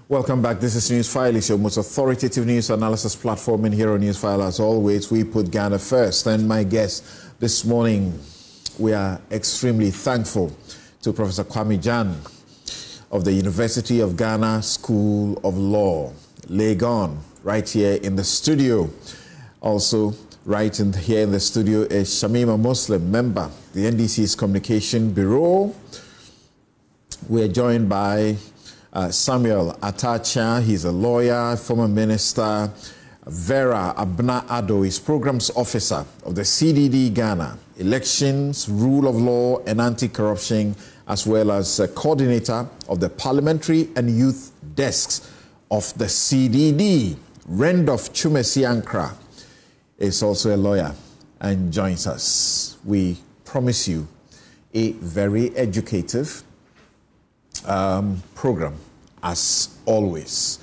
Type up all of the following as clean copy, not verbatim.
Welcome back. This is Newsfile. It's your most authoritative news analysis platform. And here on Newsfile, as always, we put Ghana first. And my guest this morning, we are extremely thankful to Professor Kwame Jan of the University of Ghana School of Law, Legon, right here in the studio. Also, right in here in the studio is Shamima Muslim, member, the NDC's Communication Bureau. We are joined by Samuel Atacha. He's a lawyer, former minister. Vera Abna Ado is programs officer of the CDD Ghana, elections, rule of law and anti-corruption, as well as coordinator of the parliamentary and youth desks of the CDD. Randolph Chumesi-Ankra is also a lawyer and joins us. We promise you a very educative program, as always.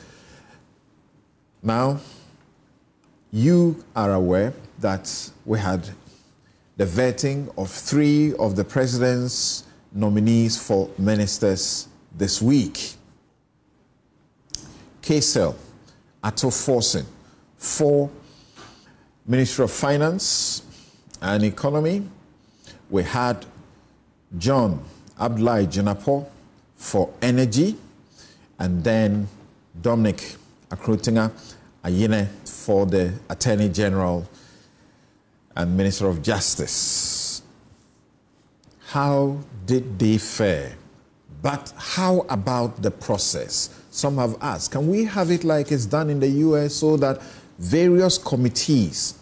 Now, you are aware that we had the vetting of 3 of the president's nominees for ministers this week. Kesel Ato Forsen for Ministry of Finance and Economy. We had John Abdullahi Jinapo for Energy, and then Dominic Akrotinga Ayine for the Attorney General and Minister of Justice. How did they fare? But how about the process? Some have asked, can we have it like it's done in the US so that various committees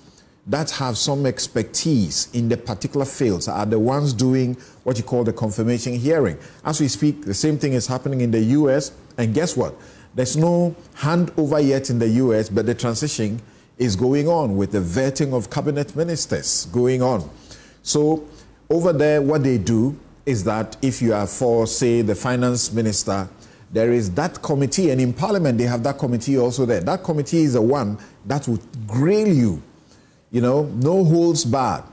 that have some expertise in the particular fields are the ones doing what you call the confirmation hearing? As we speak, the same thing is happening in the US, and guess what? There's no handover yet in the US, but the transition is going on with the vetting of cabinet ministers going on. So over there, what they do is that if you are for, say, the finance minister, there is that committee, and in Parliament, they have that committee also there. That committee is the one that will grill you, you know, no holds barred,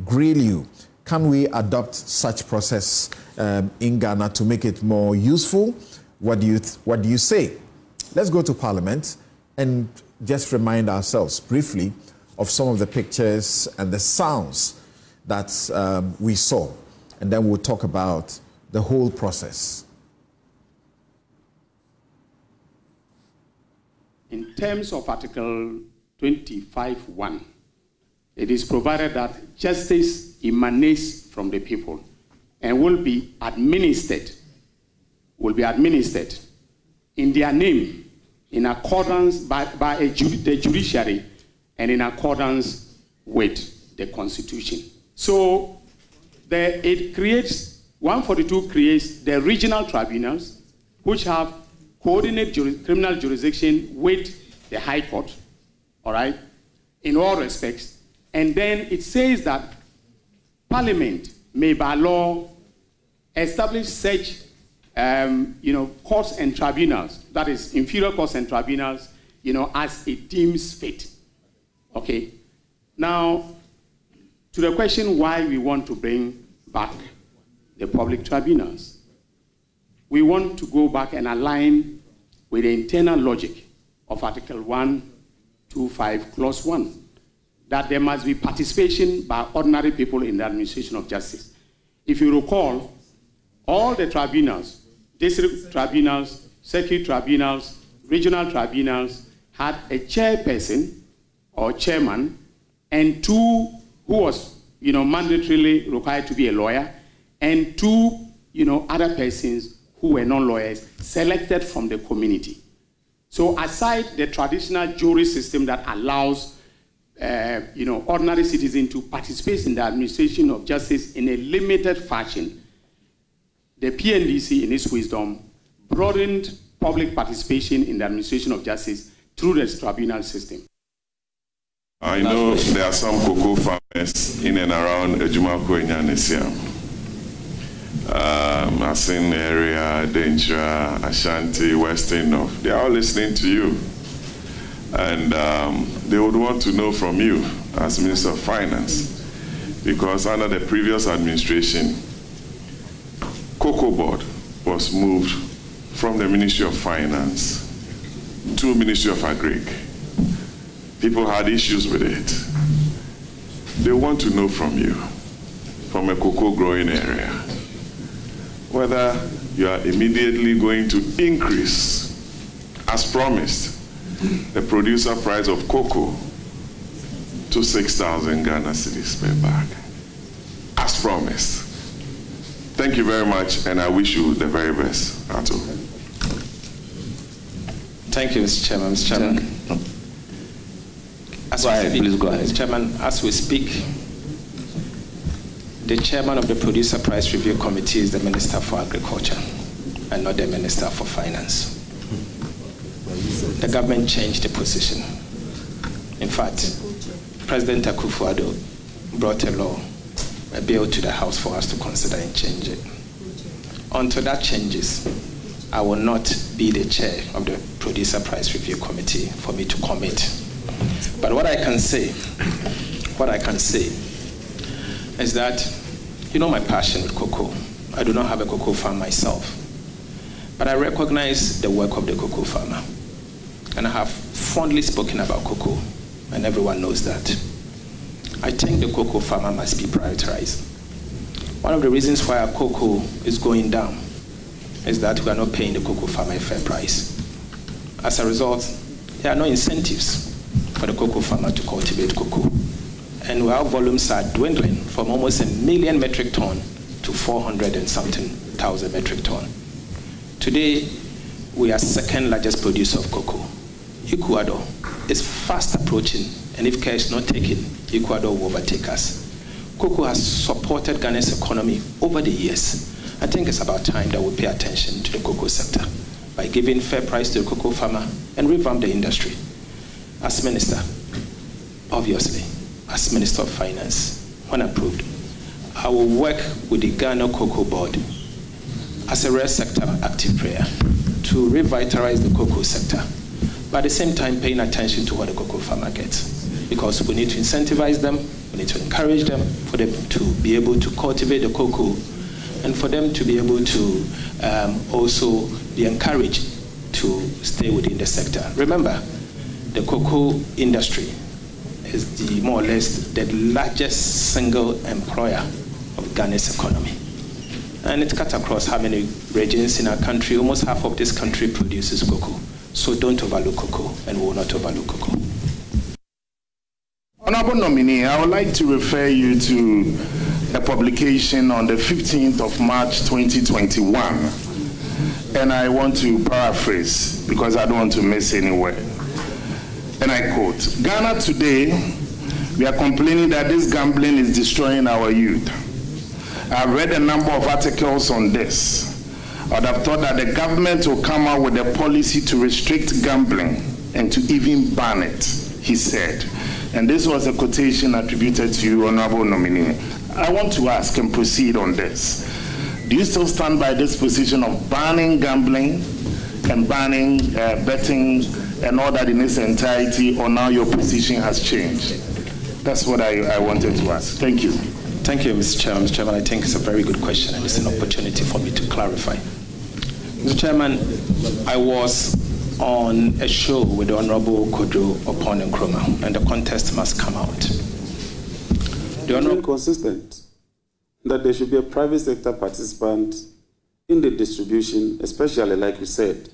grill you. Can we adopt such process in Ghana to make it more useful? What do you say? Let's go to Parliament and just remind ourselves briefly of some of the pictures and the sounds that we saw, and then we'll talk about the whole process. In terms of Article 25(1), it is provided that justice emanates from the people and will be administered in their name, in accordance by the judiciary and in accordance with the Constitution. So it creates, 142 creates the regional tribunals, which have coordinate criminal jurisdiction with the High Court, all right, in all respects. And then it says that Parliament may by law establish such courts and tribunals, that is inferior courts and tribunals, as it deems fit. Okay. Now, to the question why we want to bring back the public tribunals. We want to go back and align with the internal logic of Article 125, Clause 1, that there must be participation by ordinary people in the administration of justice. If you recall, all the tribunals, district tribunals, circuit tribunals, regional tribunals, had a chairperson or chairman and 2 who was, mandatorily required to be a lawyer, and 2, other persons who were non-lawyers selected from the community. So aside the traditional jury system that allows ordinary citizens to participate in the administration of justice in a limited fashion, the PNDC, in its wisdom, broadened public participation in the administration of justice through the tribunal system. I know there are some cocoa farmers in and around Ejumako and Yanesiam. Asin area, Denchira, Ashanti, Western North. They are all listening to you. And they would want to know from you as Minister of Finance, because under the previous administration, Cocoa Board was moved from the Ministry of Finance to Ministry of Agric. People had issues with it. They want to know from you, from a cocoa growing area, whether you are immediately going to increase, as promised, the producer price of cocoa to 6,000 Ghana cedis per bag, as promised. Thank you very much, and I wish you the very best, Ato. Thank you, Mr. Chairman. Mr. Chairman. Please go ahead. Mr. Chairman, as we speak, the chairman of the Producer Price Review Committee is the Minister for Agriculture and not the Minister for Finance. The government changed the position. In fact, President Akufo-Addo brought a bill to the House for us to consider and change it. Until that changes, I will not be the chair of the Producer Price Review Committee for me to commit. But what I can say is that, you know my passion with cocoa. I do not have a cocoa farm myself, but I recognize the work of the cocoa farmer. And I have fondly spoken about cocoa, and everyone knows that. I think the cocoa farmer must be prioritized. One of the reasons why our cocoa is going down is that we are not paying the cocoa farmer a fair price. As a result, there are no incentives for the cocoa farmer to cultivate cocoa. And our volumes are dwindling from almost 1 million metric ton to 400 and something thousand metric ton. Today, we are second largest producer of cocoa. Ecuador is fast approaching, and if care is not taken, Ecuador will overtake us. Cocoa has supported Ghana's economy over the years. I think it's about time that we pay attention to the cocoa sector by giving fair price to the cocoa farmer and revamp the industry. As minister, obviously, as Minister of Finance, when approved, I will work with the Ghana Cocoa Board as a rare sector active player to revitalize the cocoa sector, but at the same time paying attention to what the cocoa farmer gets. Because we need to incentivize them, we need to encourage them, for them to be able to cultivate the cocoa, and for them to be able to also be encouraged to stay within the sector. Remember, the cocoa industry is more or less the largest single employer of Ghana's economy. And it cuts across how many regions in our country. Almost half of this country produces cocoa. So don't overlook cocoa, and we will not overlook cocoa. Honorable nominee, I would like to refer you to a publication on the 15th of March 2021. And I want to paraphrase because I don't want to miss any word. And I quote, Ghana today, we are complaining that this gambling is destroying our youth. I've read a number of articles on this. I would have thought that the government will come out with a policy to restrict gambling and to even ban it, he said. And this was a quotation attributed to you, Honorable Nominee. I want to ask and proceed on this. Do you still stand by this position of banning gambling and banning betting and all that in its entirety, or now your position has changed? That's what I wanted to ask. Thank you. Thank you, Mr. Chairman. Mr. Chairman, I think it's a very good question, and it's an opportunity for me to clarify. Mr. Chairman, I was on a show with the Honorable Kojo Opon Nkrumah, and the contest must come out. The Honorable consistent that there should be a private sector participant in the distribution, especially, like you said,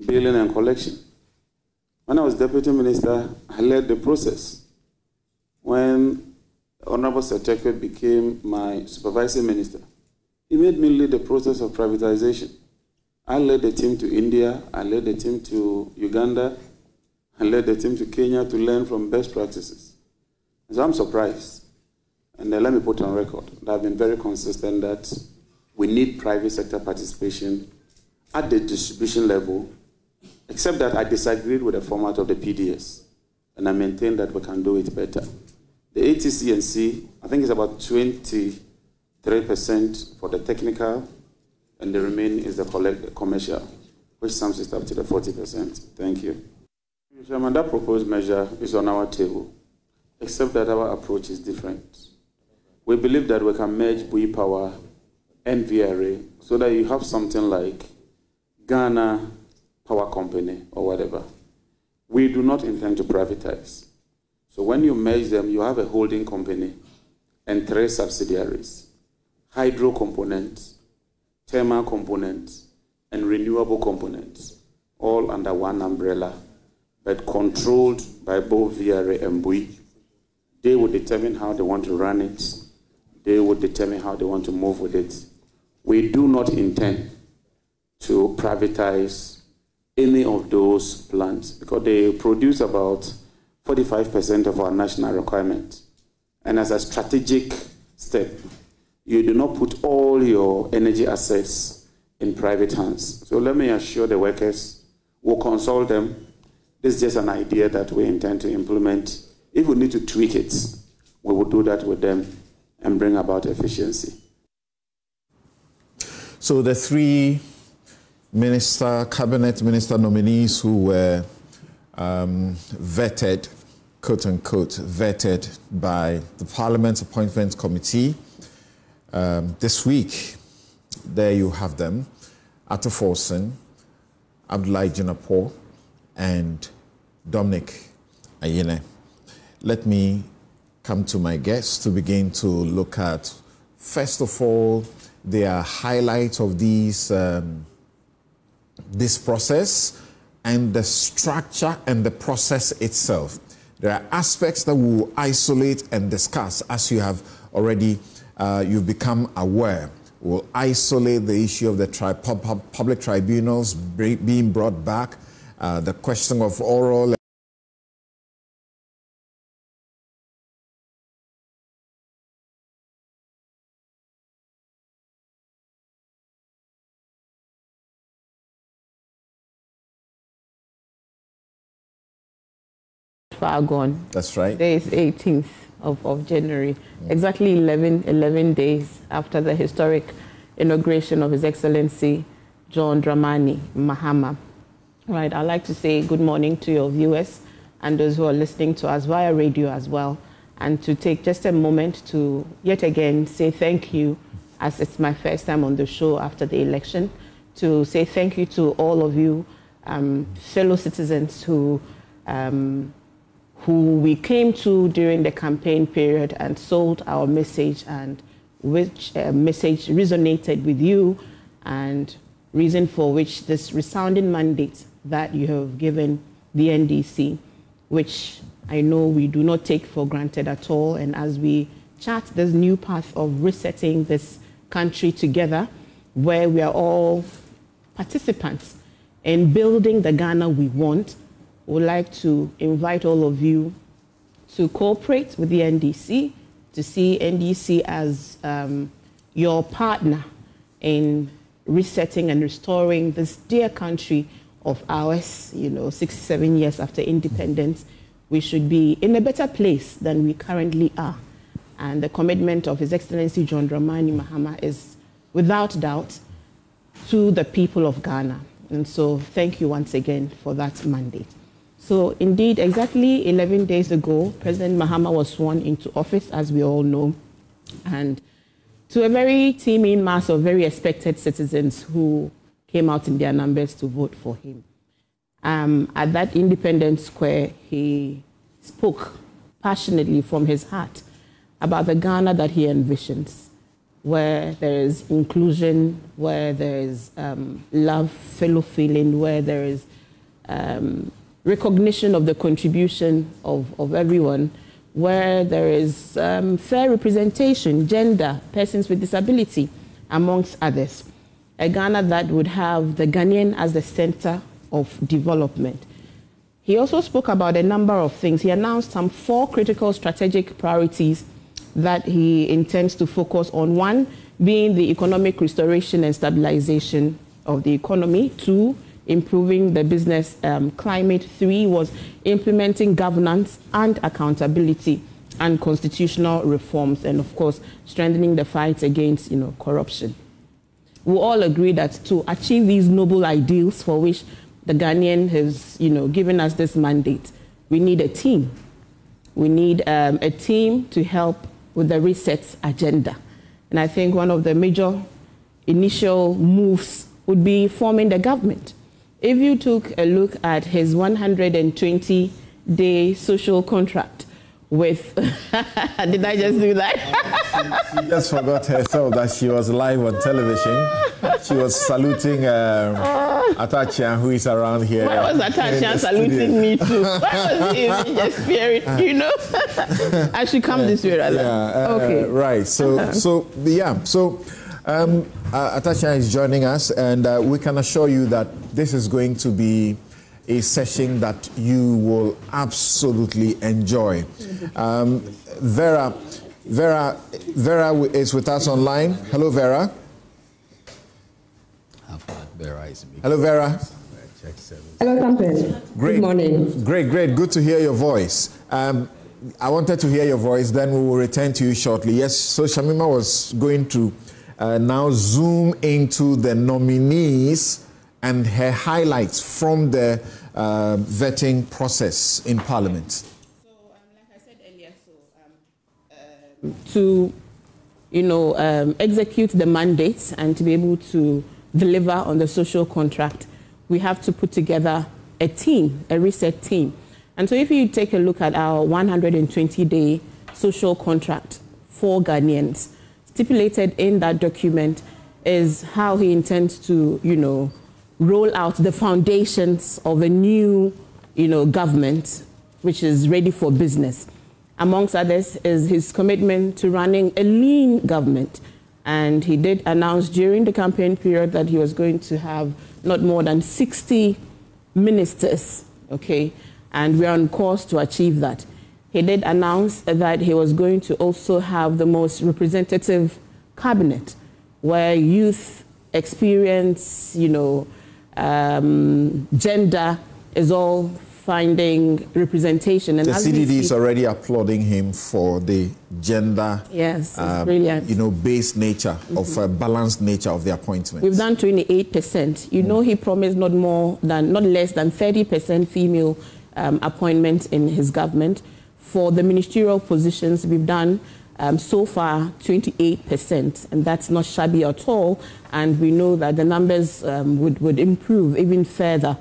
billing and collection. When I was Deputy Minister, I led the process. When Honorable Secretary became my supervising minister, he made me lead the process of privatization. I led the team to India, I led the team to Uganda, I led the team to Kenya to learn from best practices. And so I'm surprised, and let me put on record that I've been very consistent that we need private sector participation at the distribution level, except that I disagreed with the format of the PDS, and I maintain that we can do it better. The ATC&C, I think it's about 23% for the technical, and the remaining is the commercial, which sums it up to the 40%. Thank you. Chairman, that proposed measure is on our table, except that our approach is different. We believe that we can merge Bui Power and VRA so that you have something like Ghana Power Company or whatever. We do not intend to privatize. So when you merge them, you have a holding company and 3 subsidiaries: hydro components, thermal components, and renewable components, all under one umbrella, but controlled by both VRA and BUI. They will determine how they want to run it. They will determine how they want to move with it. We do not intend to privatize any of those plants because they produce about 45% of our national requirement. And as a strategic step, you do not put all your energy assets in private hands. So let me assure the workers, we'll consult them. This is just an idea that we intend to implement. If we need to tweak it, we will do that with them and bring about efficiency. So the 3 cabinet minister nominees who were vetted, quote unquote, vetted by the Parliament's Appointments Committee this week, there you have them: Ato Forson, Abdullahi Jinapor, and Dominic Ayine. Let me come to my guests to begin to look at, first of all, their highlights of this process and the structure and the process itself. There are aspects that we will isolate and discuss, as you have already, you've become aware. We'll isolate the issue of the public tribunals being brought back, the question of oral far gone. That's right. Today is 18th of January, exactly 11 days after the historic inauguration of His Excellency John Dramani Mahama. Right, I'd like to say good morning to your viewers and those who are listening to us via radio as well, and to take just a moment to yet again say thank you, as it's my first time on the show after the election, to say thank you to all of you fellow citizens who we came to during the campaign period and sold our message, and which message resonated with you, and reason for which this resounding mandate that you have given the NDC, which I know we do not take for granted at all. And as we chart this new path of resetting this country together, where we are all participants in building the Ghana we want, would like to invite all of you to cooperate with the NDC, to see NDC as your partner in resetting and restoring this dear country of ours. 67 years after independence, we should be in a better place than we currently are. And the commitment of His Excellency John Dramani Mahama is without doubt to the people of Ghana. And so thank you once again for that mandate. So indeed, exactly 11 days ago, President Mahama was sworn into office, as we all know, and to a very teeming mass of very expected citizens who came out in their numbers to vote for him. At that Independence Square, he spoke passionately from his heart about the Ghana that he envisions, where there is inclusion, where there is love, fellow feeling, where there is recognition of the contribution of everyone, where there is fair representation, gender, persons with disability, amongst others. A Ghana that would have the Ghanaian as the center of development. He also spoke about a number of things. He announced some 4 critical strategic priorities that he intends to focus on. 1 being the economic restoration and stabilization of the economy. 2, improving the business climate. 3 was implementing governance and accountability and constitutional reforms, and of course, strengthening the fight against corruption. We all agree that to achieve these noble ideals for which the Ghanaian has given us this mandate, we need a team. We need a team to help with the reset agenda. And I think one of the major initial moves would be forming the government. if you took a look at his 120-day social contract with, did I just do that? She just forgot herself that she was live on television. She was saluting Atachia, who is around here. Why was Atachia saluting me too? Why was he just spirit, you know? I should come this way rather. Okay. Right. So, Atachia is joining us, and we can assure you that this is going to be a session that you will absolutely enjoy. Vera is with us online. Hello, Vera. Hello, Vera. Hello, Campus. Great. Good morning. Great. Good to hear your voice. I wanted to hear your voice, then we will return to you shortly. Yes, so Shamima was going to now zoom into the nominees and her highlights from the vetting process in Parliament. So, like I said earlier, to execute the mandates and to be able to deliver on the social contract, we have to put together a team, a reset team. And so if you take a look at our 120-day social contract for Ghanaians, stipulated in that document is how he intends to, roll out the foundations of a new, government, which is ready for business. Amongst others is his commitment to running a lean government. And he did announce during the campaign period that he was going to have not more than 60 ministers, okay? And we're on course to achieve that. He did announce that he was going to also have the most representative cabinet, where youth, experience, gender is all finding representation. And the CDD is already applauding him for the gender, brilliant. Based nature of balanced nature of the appointment. We've done 28%. He promised not less than 30% female appointments in his government. For the ministerial positions, we've done so far 28%, and that's not shabby at all. And we know that the numbers would improve even further.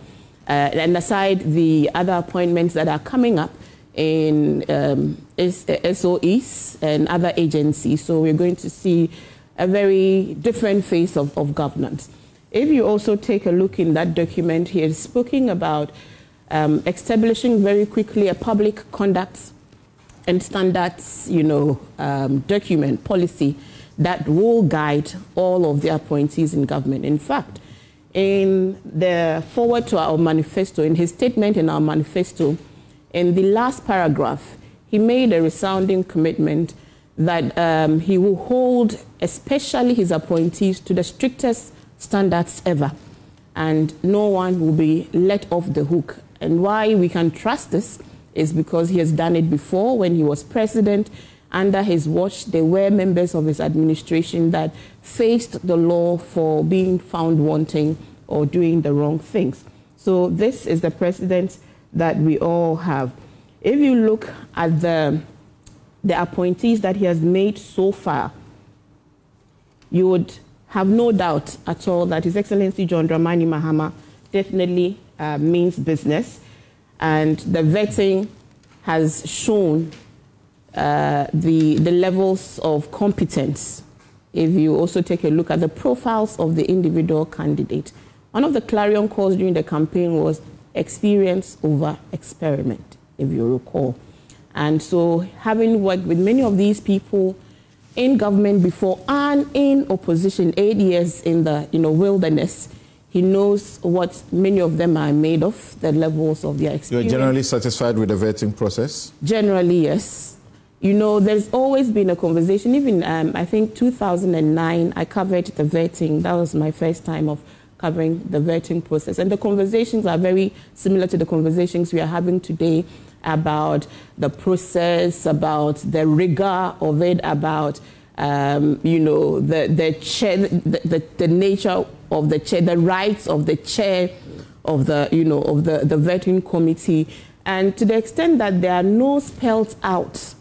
And aside the other appointments that are coming up in SOEs and other agencies, so we're going to see a very different face of governance. If you also take a look in that document, he is speaking about establishing very quickly a public conduct and standards, document, policy that will guide all of the appointees in government. In fact, in the forward to our manifesto, in his statement in our manifesto, in the last paragraph, he made a resounding commitment that he will hold especially his appointees to the strictest standards ever, and no one will be let off the hook. And why we can trust this is because he has done it before. When he was president, under his watch, there were members of his administration that faced the law for being found wanting or doing the wrong things. So this is the precedent that we all have. If you look at the appointees that he has made so far, you would have no doubt at all that His Excellency John Dramani Mahama definitely means business, and the vetting has shown the levels of competence. If you also take a look at the profiles of the individual candidate, one of the clarion calls during the campaign was experience over experiment, if you recall. And so having worked with many of these people in government before and in opposition, 8 years in the wilderness, he knows what many of them are made of, the levels of their experience. You're generally satisfied with the vetting process? Generally, yes. There's always been a conversation. Even, I think, 2009, I covered the vetting. That was my first time of covering the vetting process. And the conversations are very similar to the conversations we are having today about the process, about the rigor of it, about, the chair, the nature of the chair, the rights of the chair of the vetting committee. And to the extent that there are no spelled out,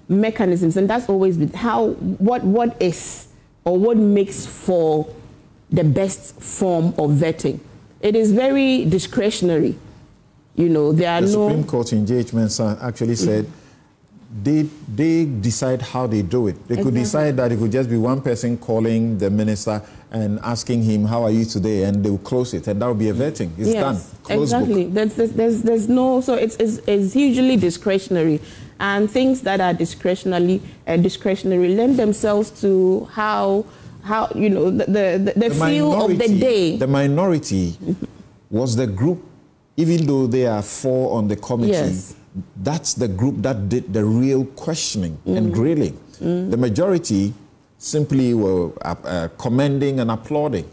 mechanisms, and that's always been what is or what makes for the best form of vetting. it is very discretionary. You know, there are the Supreme Court in J.H. Mensah actually said they decide how they do it. They could decide that it could just be one person calling the minister and asking him, how are you today? And they will close it, and that will be a vetting. It's done. Close exactly. book. There's no, so it's hugely discretionary. And things that are discretionary lend themselves to how you know, the feel of the day. The minority was the group, even though there are 4 on the committee, that's the group that did the real questioning and grilling. The majority simply were commending and applauding.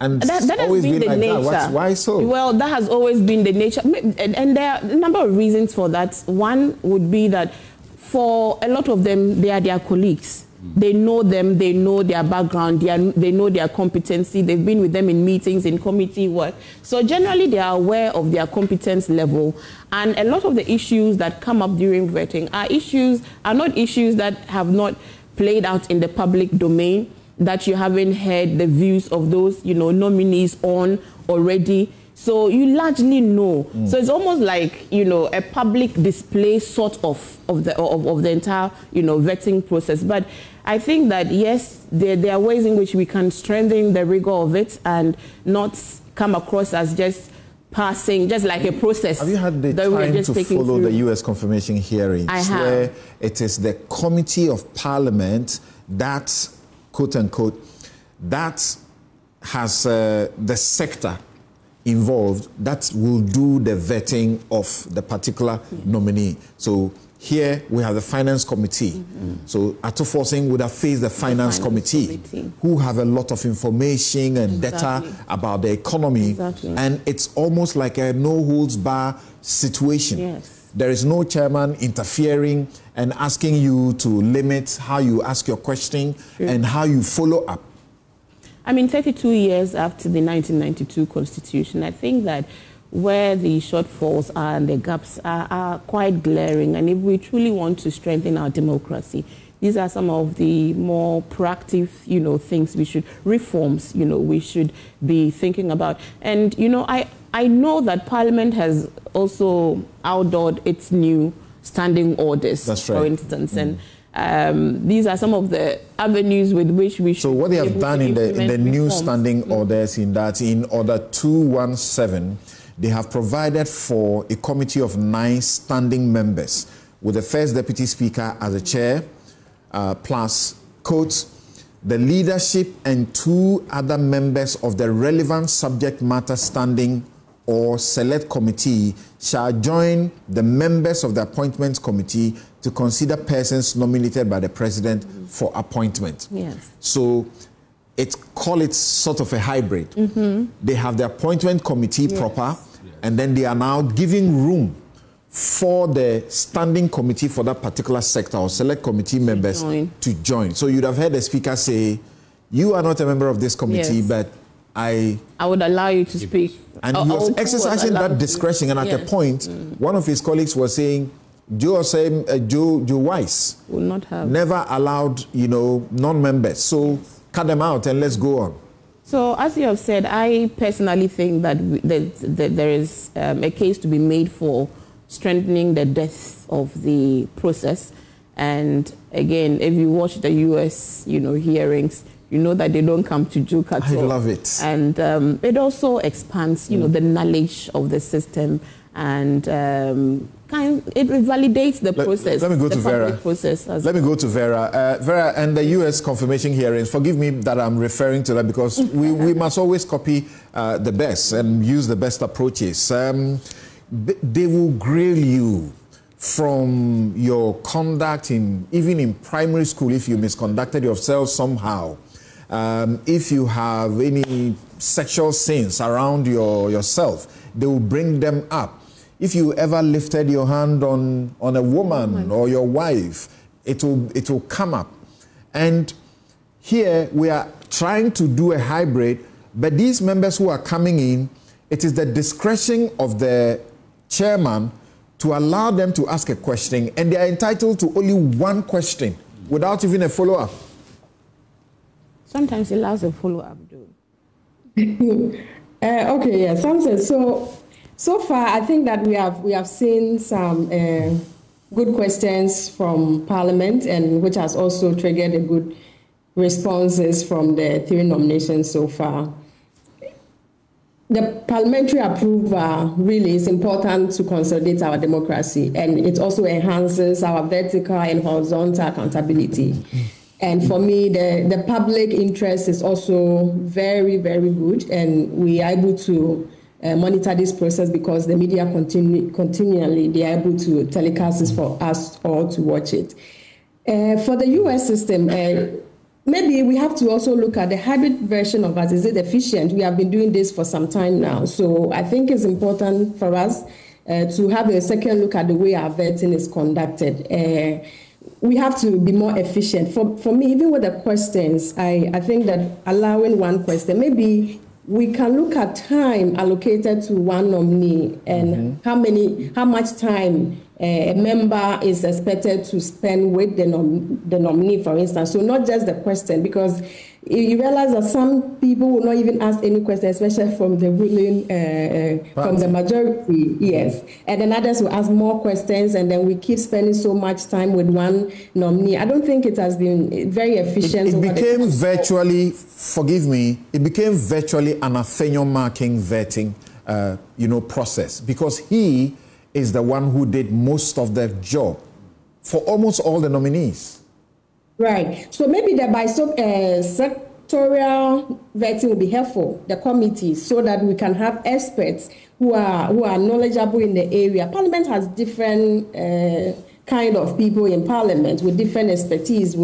And that has always been the like nature. Why so? Well, that has always been the nature. And there are a number of reasons for that. One would be that for a lot of them, they are their colleagues. They know them, they know their background, they know their competency, they've been with them in meetings, in committee work. So generally they are aware of their competence level, and a lot of the issues that come up during vetting are not issues that have not played out in the public domain, that you haven't heard the views of those, you know, nominees on already. So you largely know. So it's almost like, you know, a public display sort of the entire, you know, vetting process. But I think that, yes, there are ways in which we can strengthen the rigor of it and not come across as just passing, just like a process. Have you had the time to follow the U.S. confirmation hearings? I have. Where it is the Committee of Parliament that, quote unquote, that has the sector involved that will do the vetting of the particular nominee. So here we have the Finance Committee. So Ato Forcing would have faced the Finance Committee, who have a lot of information and data about the economy. And it's almost like a no-holds-bar situation. There is no chairman interfering and asking you to limit how you ask your question and how you follow up. I mean, 32 years after the 1992 Constitution, I think that where the shortfalls are and the gaps are quite glaring. And if we truly want to strengthen our democracy, these are some of the more proactive, you know, things reforms, you know, we should be thinking about. And, you know, I know that Parliament has also outlawed its new standing orders, for instance. And these are some of the avenues with which we should. So what they have done in the new standing orders, in that in Order 217, they have provided for a committee of 9 standing members, with the First Deputy Speaker as the chair, plus, quote, the leadership and 2 other members of the relevant subject matter standing or select committee shall join the members of the appointments committee to consider persons nominated by the president for appointment. So call it sort of a hybrid. They have the appointment committee proper, and then they are now giving room for the standing committee for that particular sector or select committee members to join. So you'd have heard the speaker say, you are not a member of this committee, but I would allow you to speak. And he was exercising that discretion. And at a point, one of his colleagues was saying, Joe Weiss will not have never allowed, you know, non-members. So cut them out and let's go on. So as you have said, I personally think that there is a case to be made for strengthening the depth of the process. And again, if you watch the U.S., you know, hearings, you know that they don't come to joke at all. I love it. And it also expands, you know, the knowledge of the system, and it validates the process. Let me go to Vera. Let me go to Vera. Vera, and the U.S. confirmation hearings, forgive me that I'm referring to that because we must always copy the best and use the best approaches. They will grill you from your conduct even in primary school if you misconducted yourself somehow. If you have any sexual sins around yourself, they will bring them up. If you ever lifted your hand on a woman or your wife, it will come up. And here we are trying to do a hybrid, but these members who are coming in, it is the discretion of the chairman to allow them to ask a question, and they are entitled to only one question without even a follow-up. Sometimes it allows a follow-up, though. Okay, yeah, Samson. So far, I think that we have seen some good questions from Parliament, and which has also triggered a good responses from the 3 nominations so far. The parliamentary approval really is important to consolidate our democracy, and it also enhances our vertical and horizontal accountability. And for me, the public interest is also very, very good, and we are able to monitor this process because the media continually, they are able to telecast this for us all to watch it. For the US system, maybe we have to also look at the hybrid version of us. Is it efficient? We have been doing this for some time now. So I think it's important for us to have a second look at the way our vetting is conducted. We have to be more efficient. For me, even with the questions, I think that allowing one question, maybe we can look at time allocated to one nominee and how much time a member is expected to spend with the nominee, for instance. So not just the question, because you realize that some people will not even ask any question, especially from the ruling, from the majority, yes. And then others will ask more questions, and then we keep spending so much time with one nominee. I don't think it has been very efficient. It became virtually, forgive me, it became virtually an Athenian marking vetting, process, because he is the one who did most of the job for almost all the nominees. Right. So maybe the sectorial vetting will be helpful, the committees, so that we can have experts who are knowledgeable in the area. Parliament has different kind of people in Parliament with different expertise.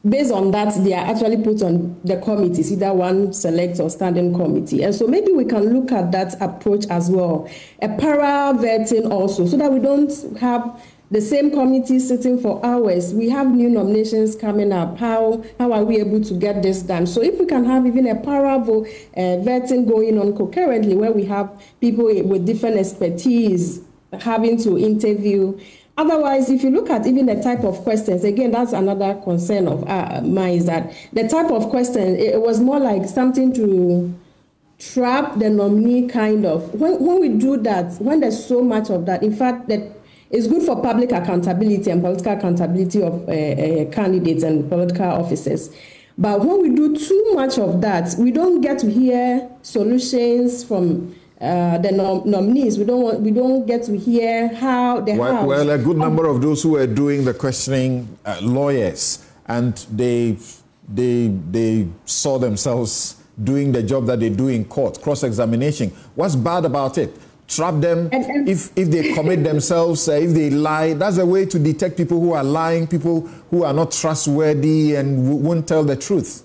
Based on that, they are actually put on the committees, either one select or standing committee. And so maybe we can look at that approach as well. A para vetting also, so that we don't have the same committee sitting for hours. We have new nominations coming up. How are we able to get this done? So if we can have even a para vetting going on concurrently, where we have people with different expertise having to interview. Otherwise, if you look at even the type of questions, again, that's another concern of mine, is that the type of question, it was more like something to trap the nominee, kind of. When we do that, when there's so much of that, in fact, that it's good for public accountability and political accountability of candidates and political officers. But when we do too much of that, we don't get to hear solutions from the nominees. We don't get to hear how the House. Well, a good number of those who were doing the questioning, lawyers, and they saw themselves doing the job that they do in court, cross-examination. What's bad about it? Trap them. If they commit themselves, if they lie. That's a way to detect people who are lying, people who are not trustworthy and won't tell the truth.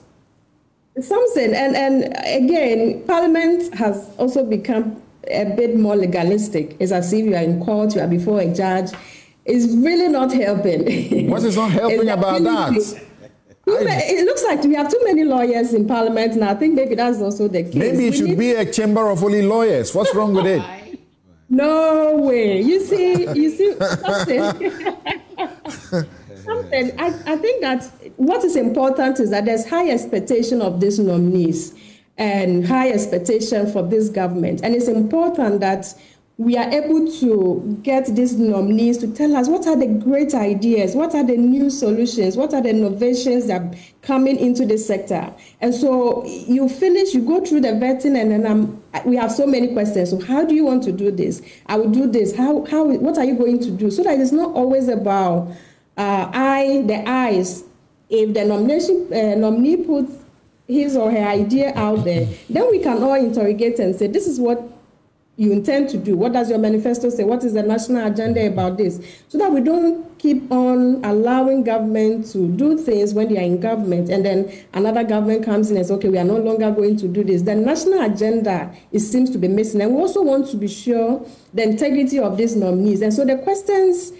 Samson, and again, Parliament has also become a bit more legalistic. It's as if you are in court, you are before a judge. It's really not helping. What is not helping about that? It looks like we have too many lawyers in Parliament, and I think maybe that's also the case. Maybe it should be a chamber of only lawyers. What's wrong with it? No way. You see, something. Something. I think that what is important is that there's high expectation of these nominees and high expectation for this government. And it's important that we are able to get these nominees to tell us what are the great ideas, what are the new solutions, what are the innovations that are coming into this sector. And so you go through the vetting, and then we have so many questions. So how do you want to do this? I will do this. What are you going to do? So that it's not always about the eyes. If the nominee puts his or her idea out there, then we can all interrogate and say, this is what you intend to do. What does your manifesto say? What is the national agenda about this? So that we don't keep on allowing government to do things when they are in government, and then another government comes in and says, okay, we are no longer going to do this. The national agenda, it seems to be missing. And we also want to be sure the integrity of these nominees. And so the questions,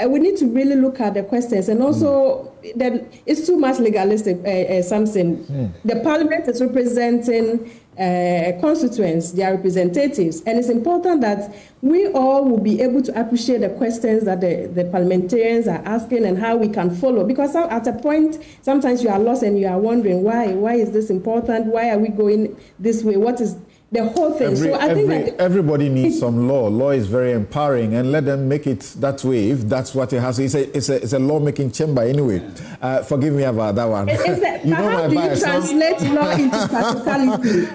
we need to really look at the questions. And also, it's too much legalistic, Samson. The Parliament is representing constituents, their representatives, and it's important that we all will be able to appreciate the questions that the parliamentarians are asking and how we can follow, because at a point sometimes you are lost and you are wondering why is this important, why are we going this way, what is the whole thing. So I think that everybody needs some law. Law is very empowering, and let them make it that way if that's what it has. It's a lawmaking chamber anyway. Forgive me about that one. How do you translate law into practicality?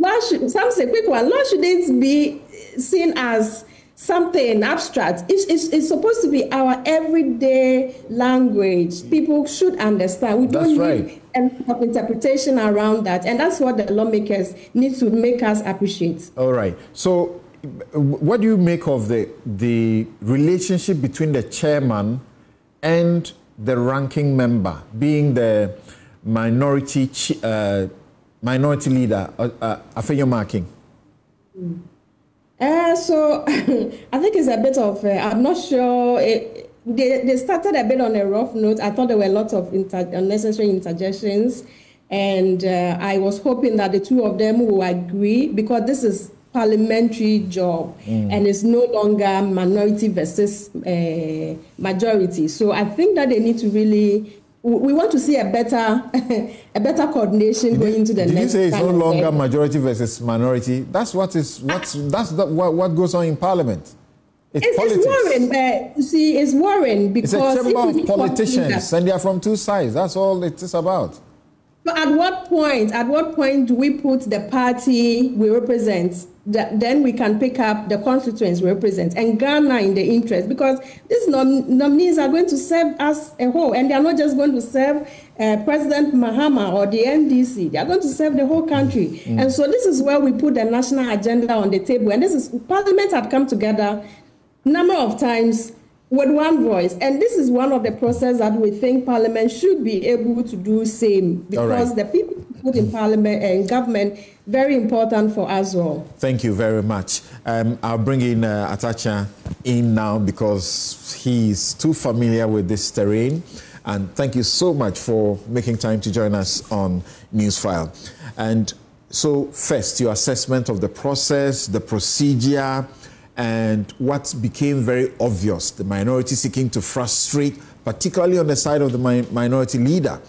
Law shouldn't be seen as something abstract. It's supposed to be our everyday language. People should understand. We don't need a lot of interpretation around that. And that's what the lawmakers need to make us appreciate. All right. So what do you make of the relationship between the chairman and the ranking member, being the minority leader, Afenyo Marking? So I think it's a bit of, I'm not sure. They started a bit on a rough note. I thought there were a lot of unnecessary interjections. And I was hoping that the two of them will agree, because this is parliamentary job and it's no longer minority versus majority. So I think that they need to really, we want to see a better coordination going into the next. Did you say it's no longer majority versus minority? That's what goes on in Parliament. It's politics. Worrying. You see, it's worrying because it's a chamber of politicians, and they are from two sides. That's all it is about. But at what point do we put the party we represent, then we can pick up the constituents we represent and Ghana in the interest? Because these nominees are going to serve as a whole, and they are not just going to serve President Mahama or the NDC. They are going to serve the whole country. And so this is where we put the national agenda on the table. And this is, Parliament had come together a number of times with one voice, and this is one of the processes that we think Parliament should be able to do same, because the people put in Parliament and government, very important for us all. Thank you very much. I'll bring in Atacha in now because he's too familiar with this terrain, and thank you so much for making time to join us on Newsfile. And so first, your assessment of the process, the procedure, and what became very obvious, the minority seeking to frustrate, particularly on the side of the minority leader.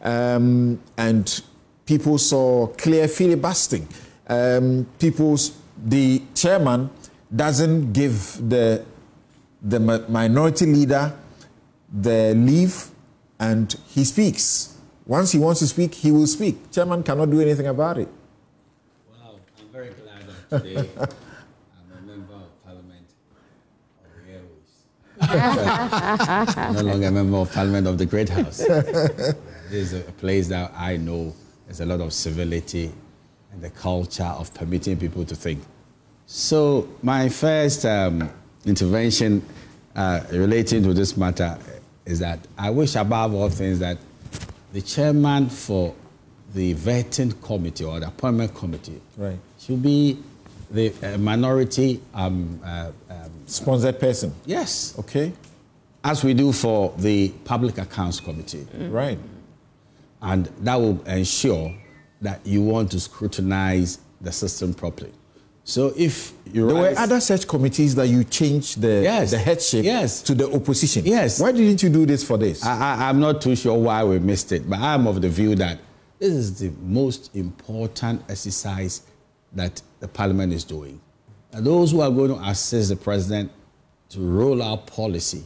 And people saw clear filibustering. The chairman doesn't give the minority leader the leave, and he speaks. Once he wants to speak, he will speak. Chairman cannot do anything about it. Wow, I'm very glad that today I'm no longer a member of Parliament of the Great House. This is a place that I know there's a lot of civility and the culture of permitting people to think. So my first intervention relating to this matter is that I wish above all things that the chairman for the vetting committee or the appointment committee should be the minority sponsored person. Yes. Okay. As we do for the Public Accounts Committee. Right. And that will ensure that you want to scrutinize the system properly. So if you there were other such committees that you changed the headship to the opposition. Yes. Why didn't you do this for this? I'm not too sure why we missed it, but I'm of the view that this is the most important exercise that the Parliament is doing. And those who are going to assist the President to roll out policy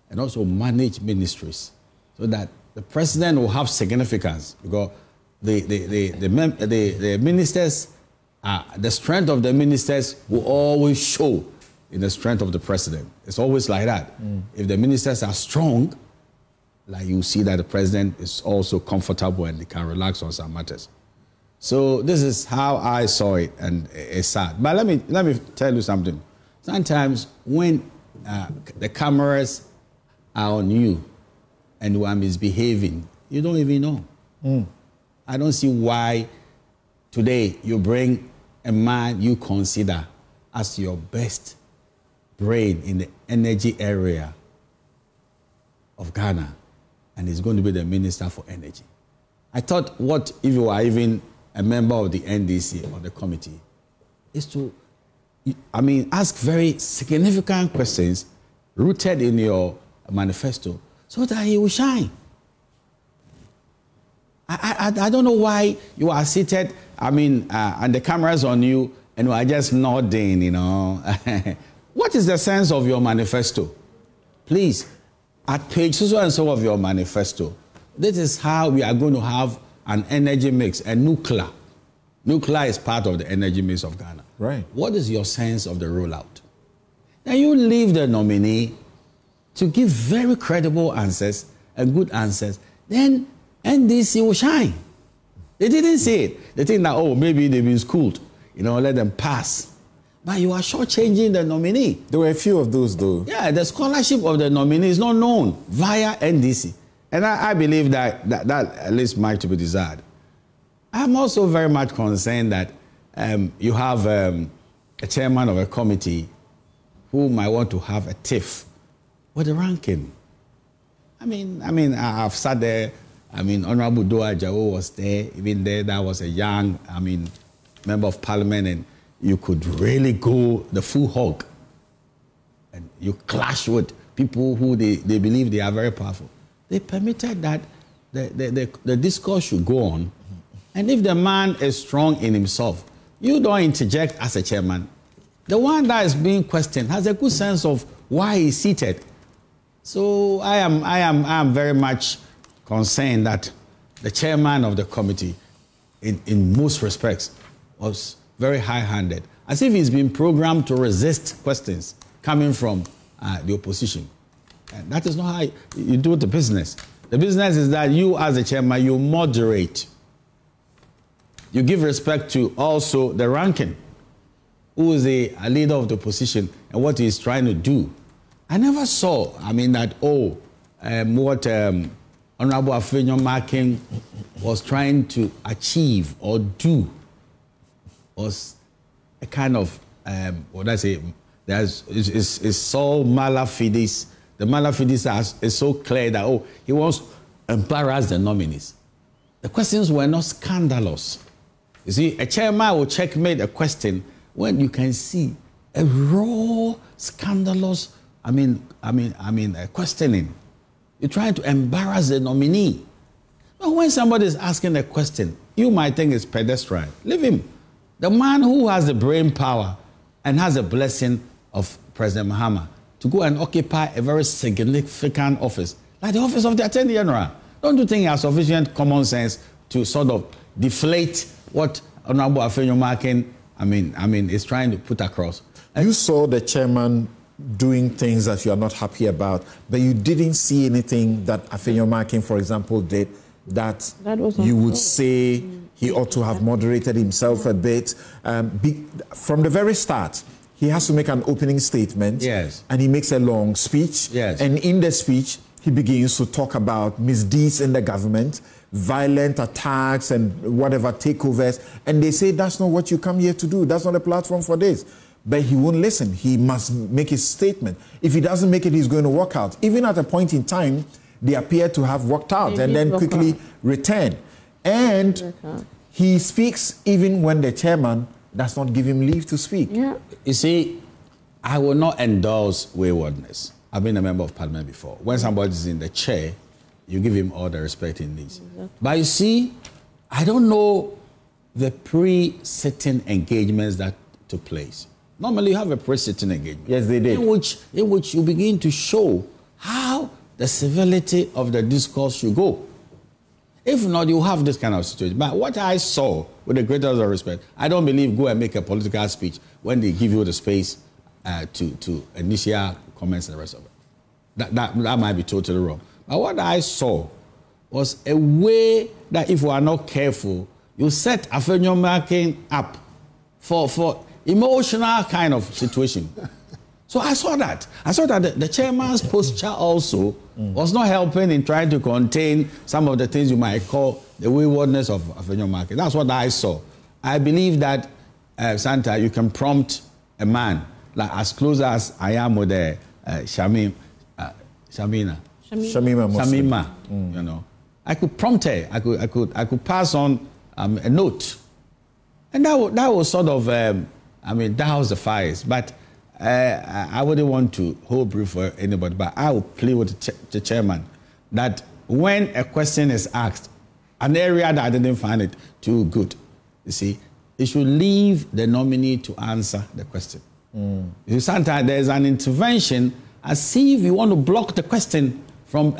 and also manage ministries so that the President will have significance, because the ministers, the strength of the ministers will always show in the strength of the President. It's always like that. If the ministers are strong, like you see that the President is also comfortable and they can relax on some matters. So this is how I saw it, and it's sad. But let me tell you something. Sometimes when the cameras are on you and you are misbehaving, you don't even know. I don't see why today you bring a man you consider as your best brain in the energy area of Ghana, and he's going to be the Minister for Energy. I thought, what if you are even a member of the NDC or the committee, is to, ask very significant questions rooted in your manifesto so that he will shine. I don't know why you are seated and the camera's on you, and we're just nodding, you know. What is the sense of your manifesto? Please, at page so and so of your manifesto, this is how we are going to have an energy mix, a nuclear. Nuclear is part of the energy mix of Ghana. Right. What is your sense of the rollout? Now you leave the nominee to give very credible answers and good answers. Then NDC will shine. They didn't say it. They think that, oh, maybe they've been schooled. You know, let them pass. But you are shortchanging the nominee. There were a few of those, though. Yeah, the scholarship of the nominee is not known via NDC. And I believe that at least much to be desired. I'm also very much concerned that you have a chairman of a committee who might want to have a tiff with the ranking. I've sat there. Honorable Doa Jao was there. Even there, that was a young, member of parliament, and you could really go the full hog. And you clash with people who they believe they are very powerful. They permitted that the discourse should go on. And if the man is strong in himself, you don't interject as a chairman. The one that is being questioned has a good sense of why he's seated. So I am very much concerned that the chairman of the committee, in most respects, was very high-handed, as if he's been programmed to resist questions coming from the opposition. And that is not how you do the business. The business is that you, as a chairman, you moderate. You give respect to also the ranking, who is a leader of the opposition and what he is trying to do. I never saw, what Honorable Afenyomakin was trying to achieve or do was a kind of, it's so malafidis. The malafidis is so clear that, he wants to embarrass the nominees. The questions were not scandalous. You see, a chairman will checkmate a question when you can see a raw, scandalous, questioning. You're trying to embarrass the nominee. But when somebody is asking a question, you might think it's pedestrian. Leave him. The man who has the brain power and has the blessing of President Mahama to go and occupy a very significant office, like the office of the Attorney General. Don't you think he has sufficient common sense to sort of deflate what Honorable Afenyomakin, is trying to put across? You saw the chairman doing things that you are not happy about, but you didn't see anything that Afenyomakin, for example, did that you would say he ought to have moderated himself a bit. From the very start, he has to make an opening statement. Yes. And he makes a long speech. Yes. And in the speech, he begins to talk about misdeeds in the government, violent attacks and whatever takeovers. And they say, that's not what you come here to do. That's not a platform for this. But he won't listen. He must make his statement. If he doesn't make it, he's going to walk out. Even at a point in time, they appear to have walked out and then quickly return. And he speaks even when the chairman does not give him leave to speak. Yeah. You see, I will not endorse waywardness. I've been a member of parliament before. When somebody's in the chair, you give him all the respect he needs. Exactly. But you see, I don't know the pre-sitting engagements that took place. Normally, you have a pre-sitting engagement. Yes, they did. In which you begin to show how the civility of the discourse should go. If not, you have this kind of situation. But what I saw, with the greatest of respect, I don't believe go and make a political speech when they give you the space to initiate comments and the rest of it. That might be totally wrong. But what I saw was a way that if we are not careful, you set Afenyomakin up for emotional kind of situation. So I saw that. I saw that the chairman's posture also was not helping in trying to contain some of the things you might call the waywardness of Afenyomakin. That's what I saw. I believe that, Santa, you can prompt a man, like as close as I am with the Shamima, you know. I could prompt her. I could pass on a note. And that was sort of, douse the fires. But I wouldn't want to hold brief for anybody, but I will play with the chairman that when a question is asked, an area that I didn't find it too good, You see, it should leave the nominee to answer the question. You see, sometimes there's an intervention as if you want to block the question from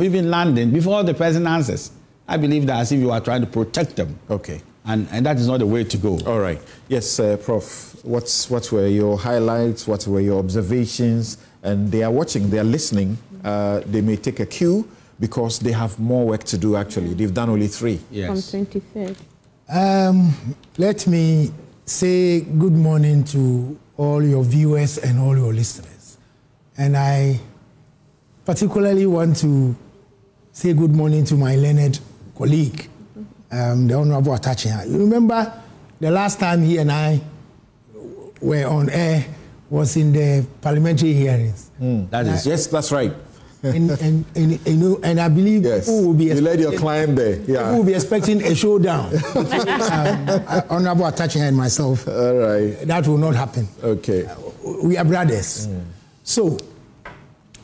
even landing before the person answers. I believe that as if you are trying to protect them. Okay. And that is not the way to go. All right. Yes, Prof. What were your highlights? What were your observations? And they are watching, they are listening. They may take a cue because they have more work to do, actually. They've done only 3. Yes. From 23rd. Let me say good morning to all your viewers and all your listeners. And I particularly want to say good morning to my learned colleague, the Honorable Atachian. You remember the last time he and I were on air was in the parliamentary hearings. Yes, that's right. And I believe people will be you led your client there. Yeah. People will be expecting a showdown. Honorable Atachian and myself. All right. That will not happen. Okay. We are brothers. So,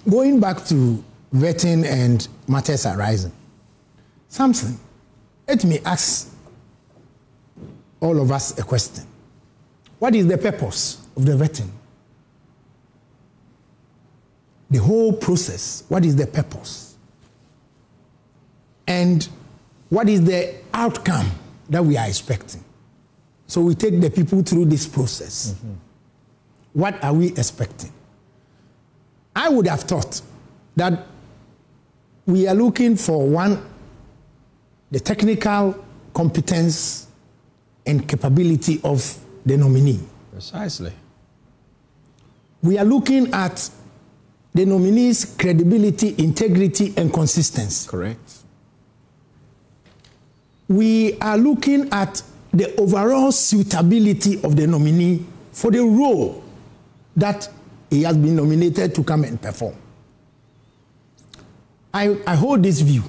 going back to vetting and matters arising, Samson, let me ask all of us a question. What is the purpose of the vetting? The whole process, what is the purpose? And what is the outcome that we are expecting? So we take the people through this process. What are we expecting? I would have thought that we are looking for the technical competence and capability of the nominee. Precisely. We are looking at the nominee's credibility, integrity, and consistency. Correct. We are looking at the overall suitability of the nominee for the role that he has been nominated to come and perform. I hold this view.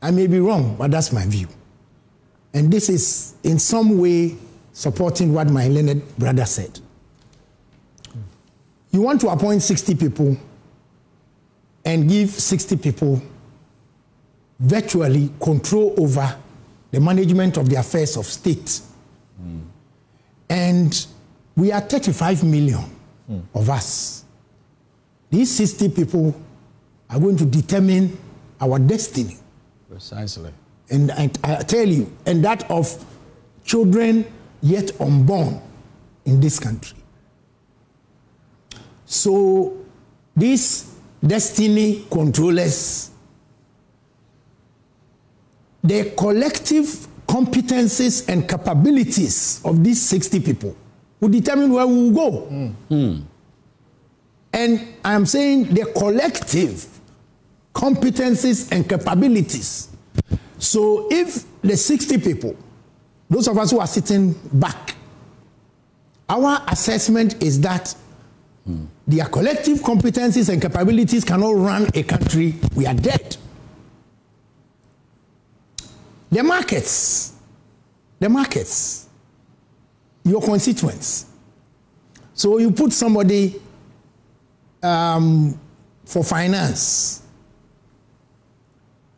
I may be wrong, but that's my view. And this is in some way supporting what my learned brother said. You want to appoint 60 people and give 60 people virtually control over the management of the affairs of state. And we are 35 million of us. These 60 people are going to determine our destiny. Precisely. And I tell you, and that of children yet unborn in this country. So these destiny controllers, the collective competencies and capabilities of these 60 people will determine where we will go. And I'm saying the collective competencies and capabilities. So if the 60 people, those of us who are sitting back, our assessment is that their collective competencies and capabilities cannot run a country, we are dead. The markets, your constituents. So you put somebody for finance.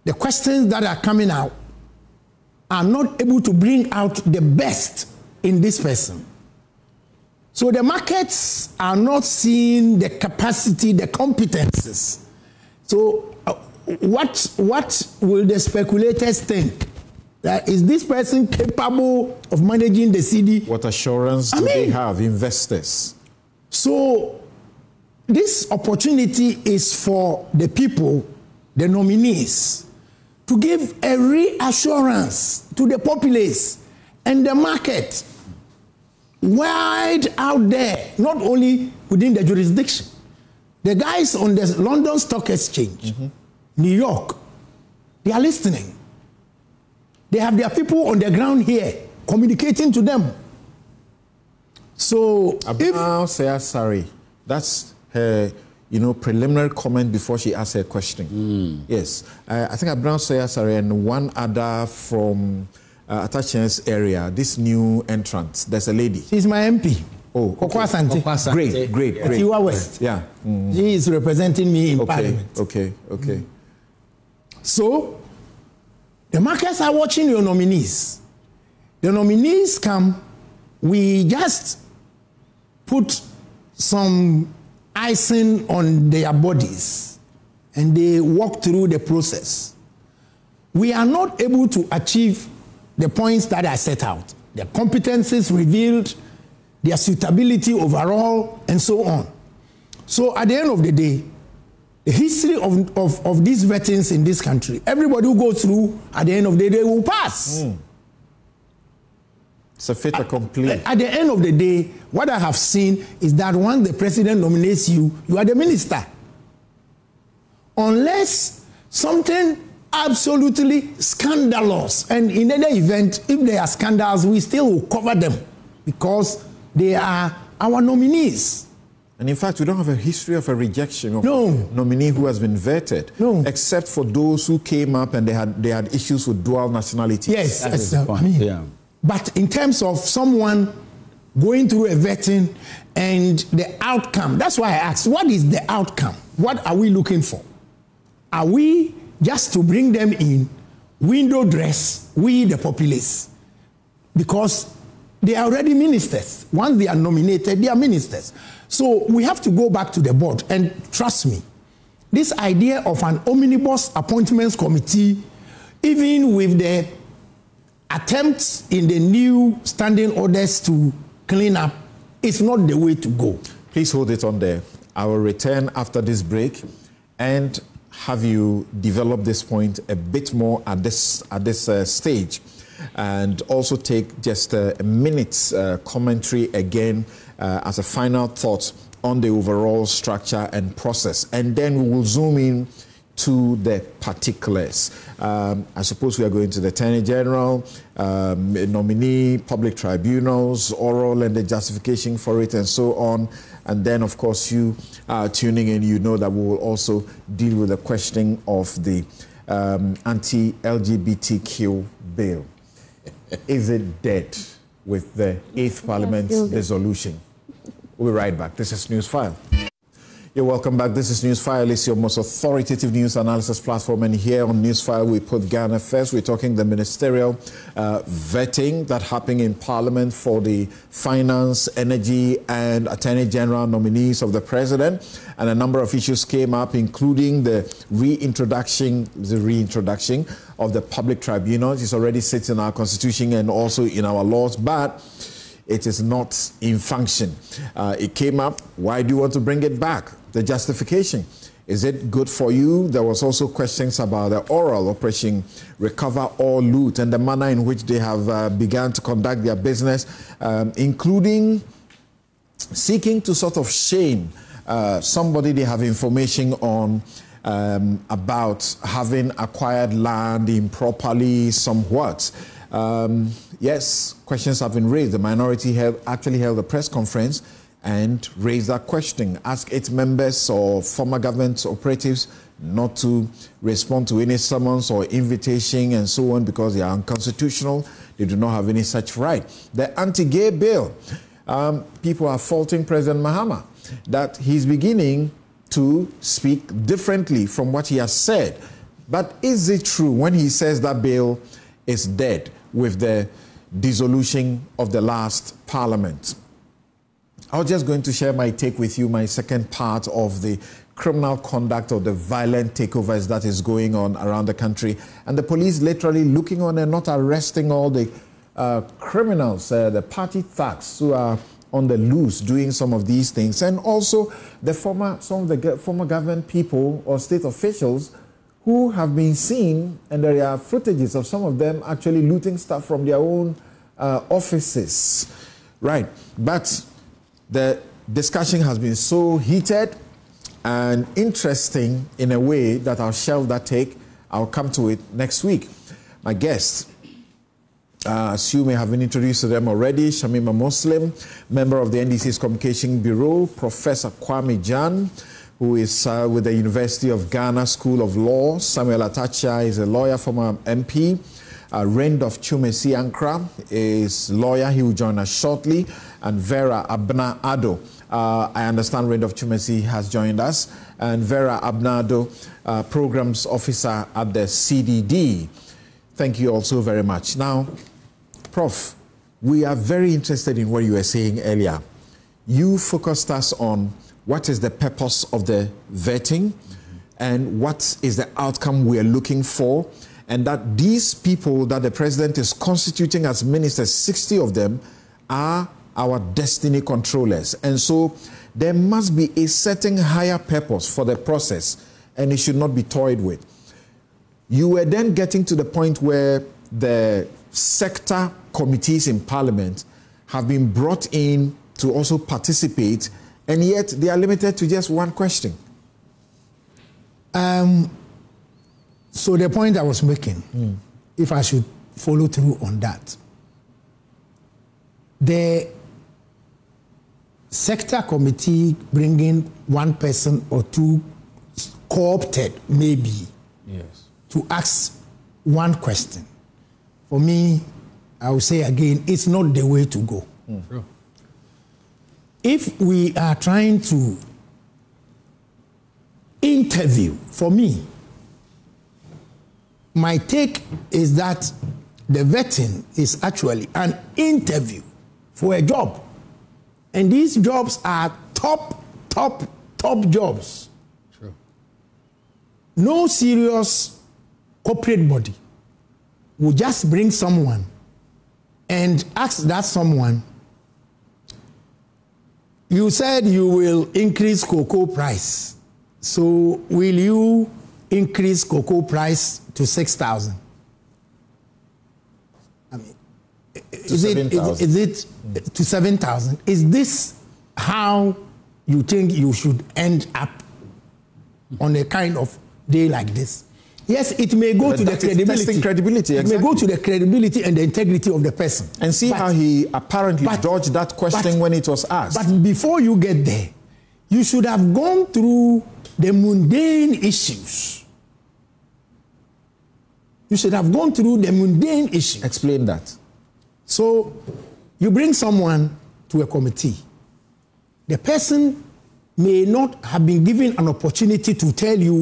The questions that are coming out are not able to bring out the best in this person. So the markets are not seeing the capacity, the competences. So what will the speculators think? That is this person capable of managing the CD? What assurance do they have, investors? So this opportunity is for the people, the nominees, to give a reassurance to the populace and the market wide out there, not only within the jurisdiction. The guys on the London Stock Exchange, New York, they are listening. They have their people on the ground here communicating to them. So sorry, that's her, preliminary comment before she asks her question. Yes, I think Abraham Sayasari and one other from Atachian's area, this new entrant, there's a lady. She's my MP. Oh, okay. Great. Tiwa West. Yeah. She is representing me in Parliament. Okay. So, the markets are watching your nominees. The nominees come, we just put some icing on their bodies and they walk through the process. We are not able to achieve the points that are set out. Their competencies revealed, their suitability overall, and so on. So at the end of the day, the history of these vettings in this country, everybody who goes through, at the end of the day, will pass. It's a fait accompli. At the end of the day, what I have seen is that once the president nominates you, you are the minister. Unless something absolutely scandalous, and in any event, if there are scandals, we still will cover them because they are our nominees. And in fact, we don't have a history of a rejection of a nominee who has been vetted, except for those who came up and they had issues with dual nationality. Yes, that's the point. But in terms of someone going through a vetting and the outcome, that's why I asked, what is the outcome? What are we looking for? Are we just to bring them in, window dress, we the populace? Because they are already ministers. Once they are nominated, they are ministers. So we have to go back to the board. And trust me, this idea of an omnibus appointments committee, even with the attempts in the new standing orders to clean up, is not the way to go. Please hold it on there. I will return after this break and have you develop this point a bit more at this stage, and also take just a minute's commentary again as a final thought on the overall structure and process, and then we will zoom in to the particulars. I suppose we are going to the Attorney General, nominee, public tribunals, oral and the justification for it, and so on. And then, of course, you tuning in, you know that we will also deal with the question of the anti-LGBTQ bill. Is it dead with the 8th Parliament dissolution? We'll be right back. This is Newsfile. You're welcome back. This is Newsfile. It's your most authoritative news analysis platform. And here on Newsfile, we put Ghana first. We're talking the ministerial vetting that happened in Parliament for the Finance, Energy, and Attorney General nominees of the President. And a number of issues came up, including the reintroduction of the public tribunals. It's already sits in our Constitution and also in our laws, but it is not in function. It came up. Why do you want to bring it back? The justification. Is it good for you? There was also questions about the oral operation, recover all loot, and the manner in which they have begun to conduct their business, including seeking to sort of shame somebody they have information on about having acquired land improperly somewhat. Yes, questions have been raised. The minority actually held a press conference and raised that question, asked its members or former government operatives not to respond to any summons or invitation and so on because they are unconstitutional. They do not have any such right. The anti-gay bill, people are faulting President Mahama that he's beginning to speak differently from what he has said. But is it true when he says that bill is dead with the dissolution of the last Parliament? I was just going to share my take with you, my second part of the criminal conduct of the violent takeovers that is going on around the country, and the police literally looking on and not arresting all the criminals, the party thugs who are on the loose doing some of these things, and also some of the former government people or state officials who have been seen, and there are footages of some of them actually looting stuff from their own offices. Right, but the discussion has been so heated and interesting in a way that I'll shelve that take. I'll come to it next week. My guests, as you may have been introduced to them already, Shamima Muslim, member of the NDC's Communication Bureau, Professor Kwame Jan, who is with the University of Ghana School of Law. Samuel Atachia is a lawyer, former MP. Randolph Chumesi Ankra is lawyer. He will join us shortly. And Vera Abna-Ado. I understand Randolph Chumesi has joined us. And Vera Abna-Ado, Programs Officer at the CDD. Thank you all so very much. Now, Prof, we are very interested in what you were saying earlier. You focused us on what is the purpose of the vetting and what is the outcome we are looking for, and that these people that the president is constituting as ministers, 60 of them, are our destiny controllers. And so there must be a certain higher purpose for the process, and it should not be toyed with. You were then getting to the point where the sector committees in Parliament have been brought in to also participate, and yet they are limited to just one question. So the point I was making, if I should follow through on that, the sector committee bringing one person or two co-opted maybe to ask one question. For me, I will say again, it's not the way to go. Sure. If we are trying to interview, for me, my take is that the vetting is actually an interview for a job. And these jobs are top jobs. True. No serious corporate body will just bring someone and ask that someone, you said you will increase cocoa price. So will you increase cocoa price to 6,000? I mean, is it to 7,000? Is this how you think you should end up on a kind of day like this? Yes, it may go to the credibility. It may go to the credibility and the integrity of the person. And see how he apparently dodged that question when it was asked. But before you get there, you should have gone through the mundane issues. You should have gone through the mundane issues. Explain that. So you bring someone to a committee. The person may not have been given an opportunity to tell you,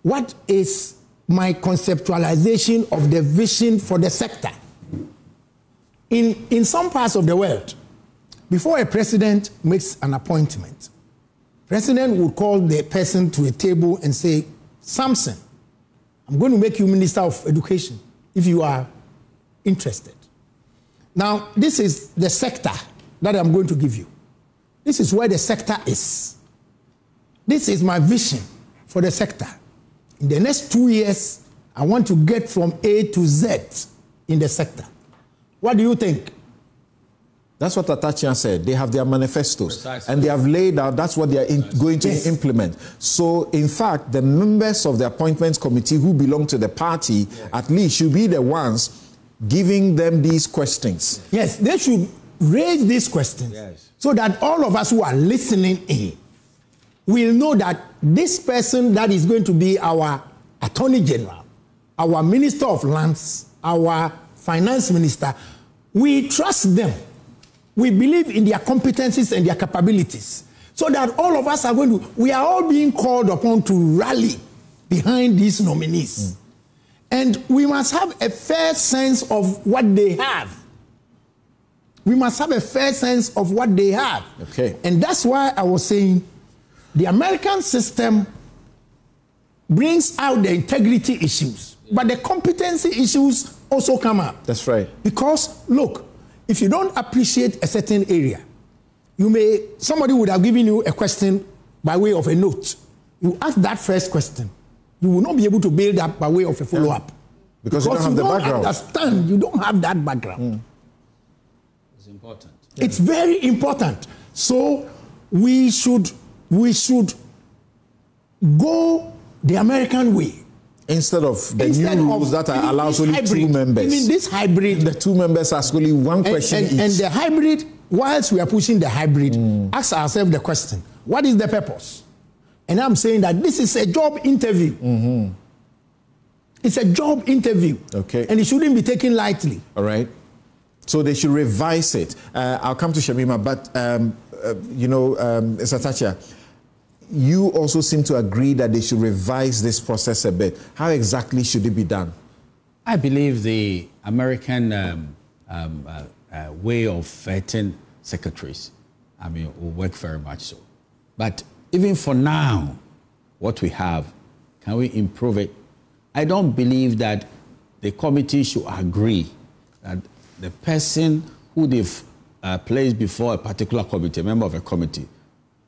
what is my conceptualization of the vision for the sector? In some parts of the world, before a president makes an appointment, president would call the person to a table and say, Samson, I'm going to make you Minister of Education if you are interested. Now, this is the sector that I'm going to give you. This is where the sector is. This is my vision for the sector. In the next 2 years, I want to get from A to Z in the sector. What do you think? That's what Atachian said. They have their manifestos. Precisely. And they have laid out, that's what they are going to implement. So, in fact, the members of the appointments committee who belong to the party, at least should be the ones giving them these questions. Yes, they should raise these questions so that all of us who are listening in will know that this person that is going to be our Attorney General, our Minister of Lands, our Finance Minister, we trust them. We believe in their competencies and their capabilities. So that all of us are we are all being called upon to rally behind these nominees. And we must have a fair sense of what they have. We must have a fair sense of what they have. Okay. And that's why I was saying the American system brings out the integrity issues, but the competency issues also come up. That's right. Because, look, if you don't appreciate a certain area, somebody would have given you a question by way of a note. You ask that first question, you will not be able to build up by way of a follow-up. Because you don't have the background. Understand, you don't have that background. It's important. It's very important. So we should go the American way. Instead of the new rules that allows only hybrid, 2 members. Even this hybrid. The 2 members ask only one question each. And the hybrid, whilst we are pushing the hybrid, ask ourselves the question, what is the purpose? And I'm saying that this is a job interview. It's a job interview. Okay. And it shouldn't be taken lightly. All right. So they should revise it. I'll come to Shamima, but, Satacha, you also seem to agree that they should revise this process a bit. How exactly should it be done? I believe the American way of vetting secretaries, I mean, will work very much so. But even for now, what we have, can we improve it? I don't believe that the committee should agree that the person who they've placed before a particular committee, a member of a committee,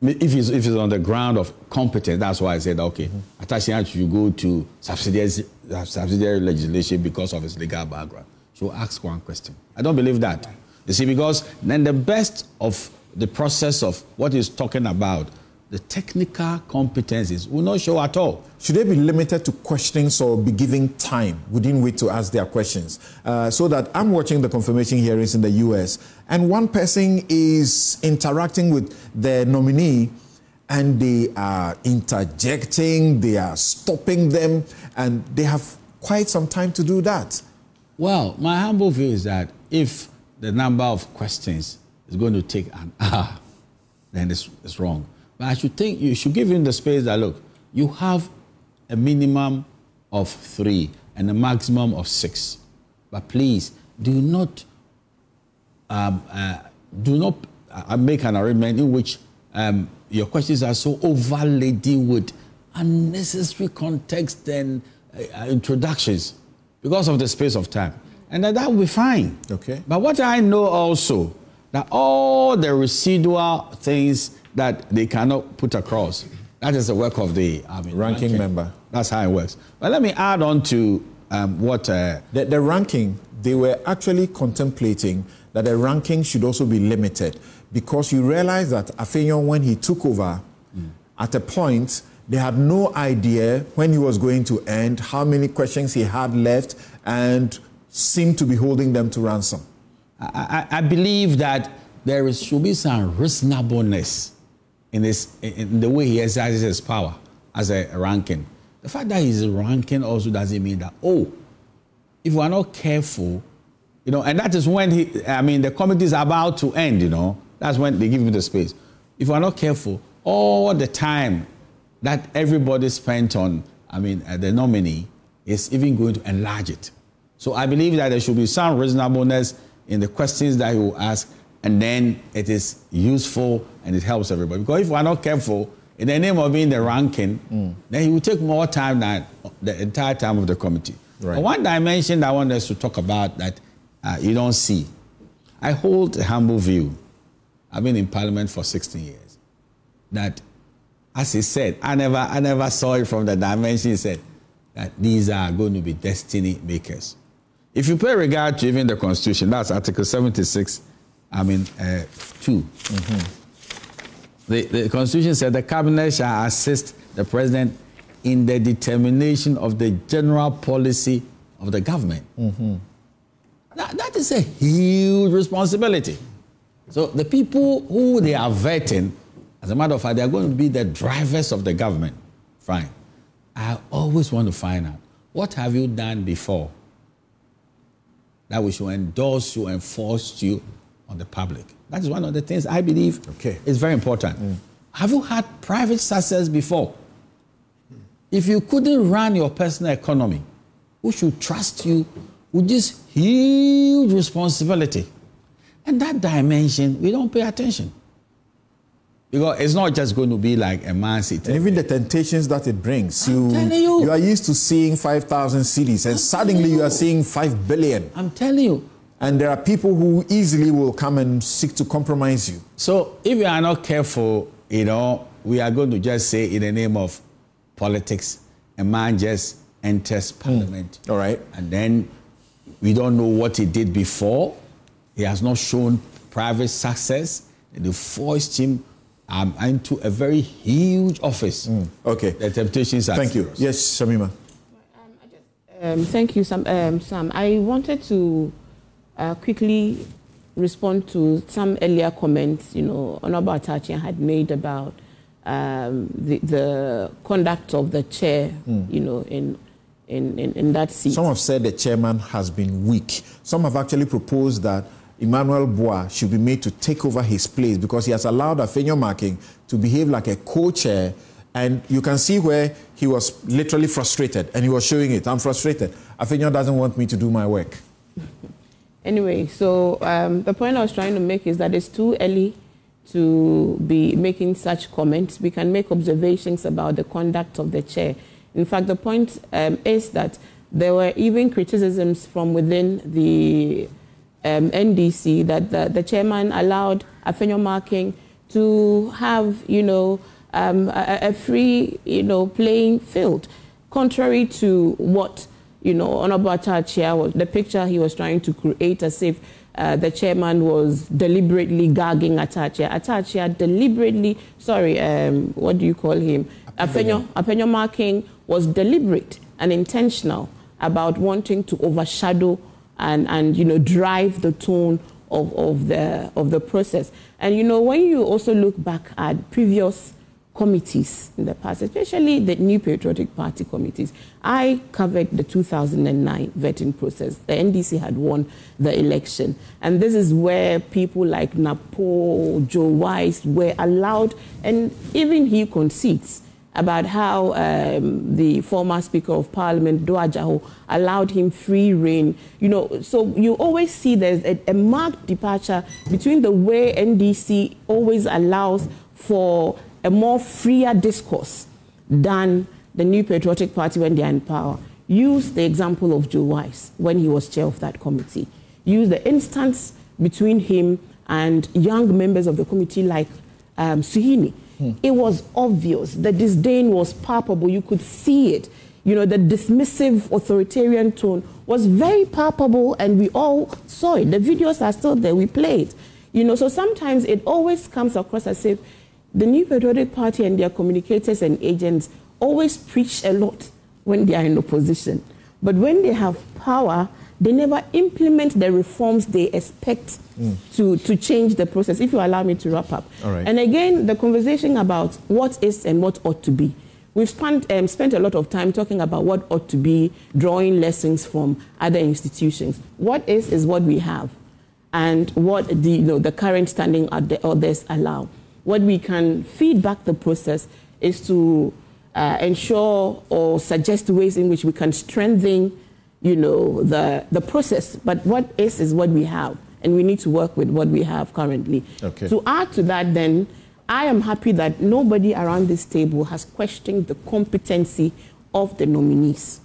if it's on the ground of competence, that's why I said, okay, Atashi should go to subsidiary legislation because of his legal background. She'll ask one question. I don't believe that. You see, because then the best of the process of what he's talking about, the technical competencies, will not show at all. Should they be limited to questions or be given time within which to ask their questions? So that I'm watching the confirmation hearings in the US, and one person is interacting with the nominee, and they are interjecting, they are stopping them, and they have quite some time to do that. Well, my humble view is that if the number of questions is going to take an hour, then it's wrong. But I should think you should give him the space that, look, you have a minimum of 3 and a maximum of 6. But please, do not make an arrangement in which your questions are so overladen with unnecessary context and introductions because of the space of time. And that will be fine. Okay. But what I know also, that all the residual things that they cannot put across, that is the work of the ranking member. That's how it works. But let me add on to what... The ranking, they were actually contemplating that the ranking should also be limited, because you realize that Afenyon, when he took over, at a point, they had no idea when he was going to end, how many questions he had left, and seemed to be holding them to ransom. I believe that there should be some reasonableness in the way he exercises his power as a ranking. The fact that he's a ranking also doesn't mean that, if we're not careful, and that is when the committee is about to end, that's when they give him the space. If we're not careful, all the time that everybody spent on, the nominee is even going to enlarge it. So I believe that there should be some reasonableness in the questions that he will ask, and then it is useful and it helps everybody. Because if we're not careful, in the name of being the ranking, then he will take more time than the entire time of the committee. Right. But one dimension that I want us to talk about that you don't see. I hold a humble view. I've been in Parliament for 16 years. That, as he said, I never saw it from the dimension he said, that these are going to be destiny makers. If you pay regard to even the Constitution, that's Article 76, 2. The Constitution said the Cabinet shall assist the President in the determination of the general policy of the government. That is a huge responsibility. So the people who they are vetting, as a matter of fact, they are going to be the drivers of the government. Fine. I always want to find out, what have you done before that we should endorse you and force you on the public? That is one of the things I believe is very important. Have you had private success before? If you couldn't run your personal economy, who should trust you with this huge responsibility? And that dimension, we don't pay attention. Because it's not just going to be like a man sitting. And even the temptations that it brings. You are used to seeing 5,000 cities, and suddenly you are seeing 5 billion. I'm telling you. And there are people who easily will come and seek to compromise you. So if you are not careful, we are going to just say, in the name of politics, a man just enters Parliament. All right. And then we don't know what he did before. He has not shown private success. They forced him into a very huge office. Okay. The temptations are Thank serious. you. Yes, Shamima. Thank you, Sam. I wanted to quickly respond to some earlier comments, Honorable Atachi had made about the conduct of the chair, in that seat. Some have said the chairman has been weak. Some have actually proposed that Emmanuel Bois should be made to take over his place because he has allowed Afenyo Marking to behave like a co-chair, and you can see where he was literally frustrated, and he was showing it. I'm frustrated. Afenyo doesn't want me to do my work. Anyway, so the point I was trying to make is that it's too early to be making such comments. We can make observations about the conduct of the chair. In fact, the point is that there were even criticisms from within the NDC that the chairman allowed Afenyo Marking to have, a free, playing field, contrary to what, Honorable Atachia was, the picture he was trying to create as if the chairman was deliberately gagging Atachia. Atachia deliberately, what do you call him? Afenyo Marking was deliberate and intentional about wanting to overshadow and drive the tone of the process. And when you also look back at previous committees in the past, especially the New Patriotic Party committees, I covered the 2009 vetting process. The NDC had won the election, and this is where people like Napo, Joe Wise were allowed, and even he concedes about how the former Speaker of Parliament, Doajaho, allowed him free rein. So you always see there's a marked departure between the way NDC always allows for a more freer discourse than the New Patriotic Party when they're in power. Use the example of Joe Wise when he was chair of that committee. Use the instance between him and young members of the committee like Suhini. It was obvious. The disdain was palpable. You could see it. The dismissive authoritarian tone was very palpable, and we all saw it. The videos are still there. We played. So sometimes it always comes across as if the New Patriotic Party and their communicators and agents always preach a lot when they are in opposition. But when they have power, they never implement the reforms they expect to change the process. If you allow me to wrap up. All right. And again, the conversation about what is and what ought to be. We've spent a lot of time talking about what ought to be, drawing lessons from other institutions. What is what we have, and what the current standing others allow. What we can feed back the process is to ensure or suggest ways in which we can strengthen the process. But what is what we have, and we need to work with what we have currently. Okay. To add to that, then, I am happy that nobody around this table has questioned the competency of the nominees.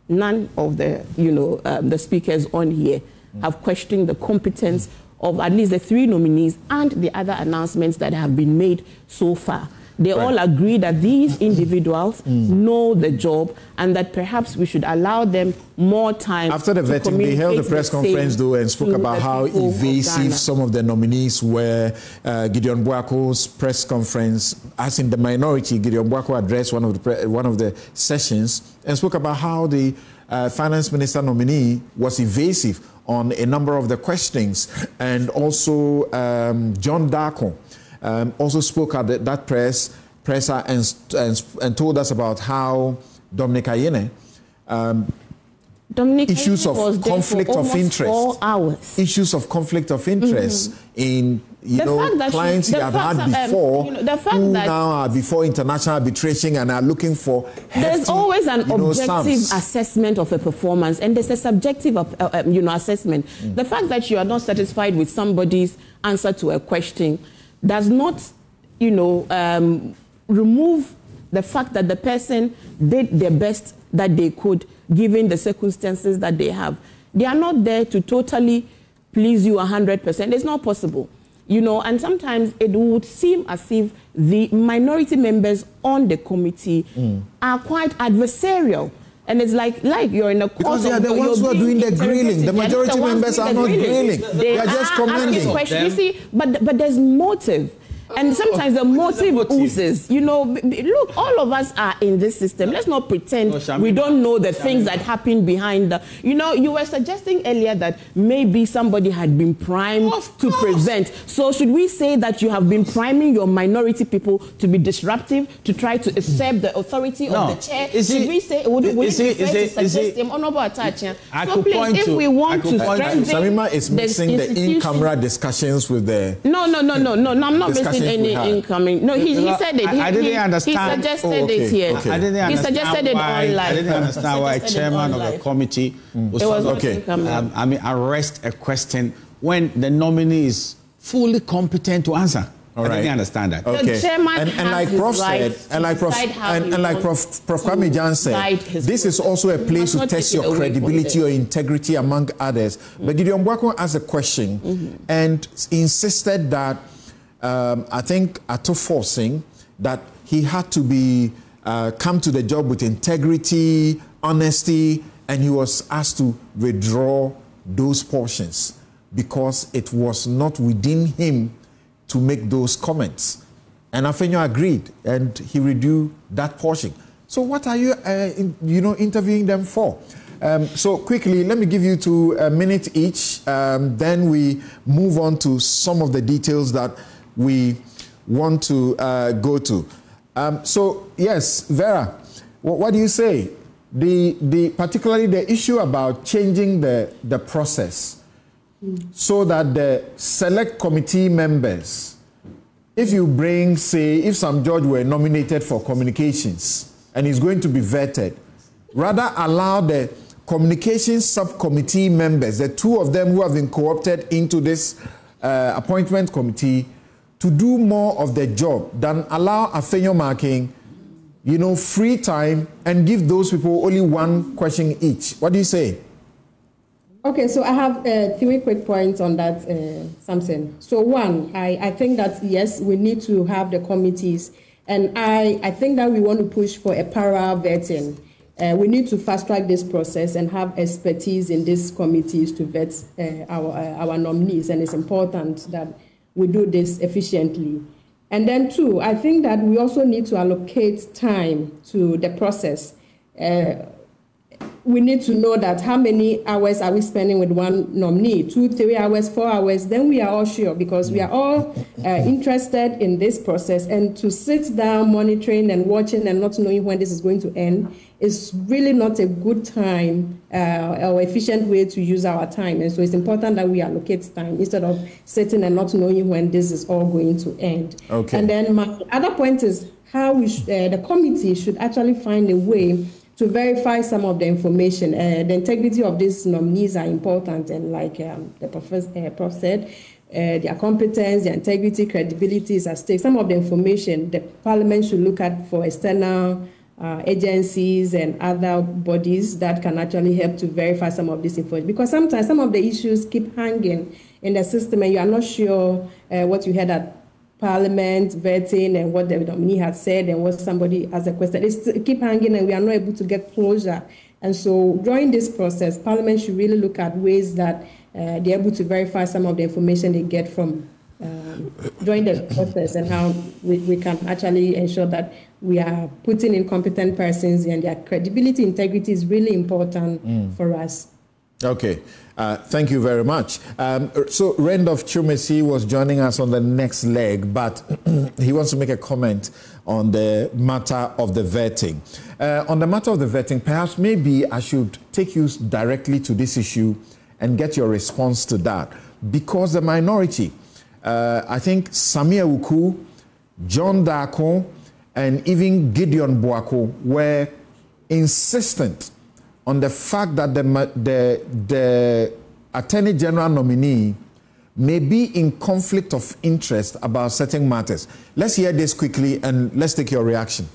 None of the speakers on here have questioned the competence of at least the 3 nominees and the other announcements that have been made so far. They all agree that these individuals know the job, and that perhaps we should allow them more time. After the vetting, they held a press conference, though, and spoke about how evasive some of the nominees were. Gideon Buako's press conference, as in the minority, Gideon Buako addressed one of the sessions and spoke about how the finance minister nominee was evasive on a number of the questionings. And also John Darko also spoke at that presser and told us about how Dominic Ayine, issues of conflict of interest, issues of conflict of interest in clients he had had before, who now are before international arbitration and are looking for hefty, there's always an objective sums. assessment of a performance, and there's a subjective assessment. The fact that you are not satisfied with somebody's answer to a question does not remove the fact that the person did their best that they could given the circumstances that they have. They are not there to totally please you 100%. It's not possible. And sometimes it would seem as if the minority members on the committee are quite adversarial. And it's like you're in a court. Because they are the ones who are doing the grilling. The majority members are not grilling. They are just commenting. You see, but there's motive. And sometimes the motive oozes. Look, all of us are in this system. Let's not pretend we don't know the things that happen behind the... you were suggesting earlier that maybe somebody had been primed to prevent. So should we say that you have been priming your minority people to be disruptive, to try to usurp the authority of the chair? Should we say... Would it be fair to suggest him, Honorable Atachia? So please, if we want to strengthen... Samima is mixing the in-camera discussions with the... No, I'm not mixing any incoming. No, he said it. I didn't understand. He suggested it here. I didn't understand. He suggested it on live. I didn't understand why chairman of the committee was arrest a question when the nominee is fully competent to answer. I didn't understand that. Okay. The chairman and like Prof said, and like Prof Kwame Jan said, this is also a place to test your credibility or integrity, among others. But Gideon Bwako asked a question and insisted that I think Ato forcing that he had to be come to the job with integrity, honesty, and he was asked to withdraw those portions because it was not within him to make those comments. And Afenyo agreed, and he reviewed that portion. So what are you, interviewing them for? So quickly, let me give you 2 minutes each. Then we move on to some of the details that we want to go to. So yes, Vera, what do you say? Particularly the issue about changing the process so that the select committee members, if you bring, say, if some judge were nominated for communications and is going to be vetted, rather allow the communications subcommittee members, the 2 of them who have been co-opted into this appointment committee, to do more of the job than allow Afenyo marking, free time and give those people only 1 question each. What do you say? Okay, so I have 3 quick points on that, Samson. So 1, I think that, yes, we need to have the committees. And I think that we want to push for a parallel vetting. We need to fast-track this process and have expertise in these committees to vet our nominees. And it's important that we do this efficiently. And then 2, I think that we also need to allocate time to the process. We need to know that how many hours are we spending with one nominee, 2, 3 hours, 4 hours, then we are all sure, because we are all interested in this process. And to sit down monitoring and watching and not knowing when this is going to end is really not a good time or efficient way to use our time. And so it's important that we allocate time instead of sitting and not knowing when this is all going to end. Okay. And then my other point is how the committee should actually find a way to verify some of the information. The integrity of these nominees are important, and like the Prof said, their competence, their integrity, credibility is at stake. Some of the information the Parliament should look at for external agencies and other bodies that can actually help to verify some of this information. Because sometimes some of the issues keep hanging in the system and you are not sure what you heard at Parliament, vetting, and what the nominee has said and what somebody has requested. It keep hanging and we are not able to get closure. And so during this process, Parliament should really look at ways that they're able to verify some of the information they get from during the process, and how we can actually ensure that we are putting in competent persons, and their credibility, integrity is really important for us. Okay. Thank you very much. So Randolph Chumesi was joining us on the next leg, but he wants to make a comment on the matter of the vetting. On the matter of the vetting, perhaps maybe I should take you directly to this issue and get your response to that. Because the minority, I think Samia Uku, John Dako, and even Gideon Bwako were insistent on the fact that the Attorney General nominee may be in conflict of interest about certain matters. Let's hear this quickly and let's take your reaction.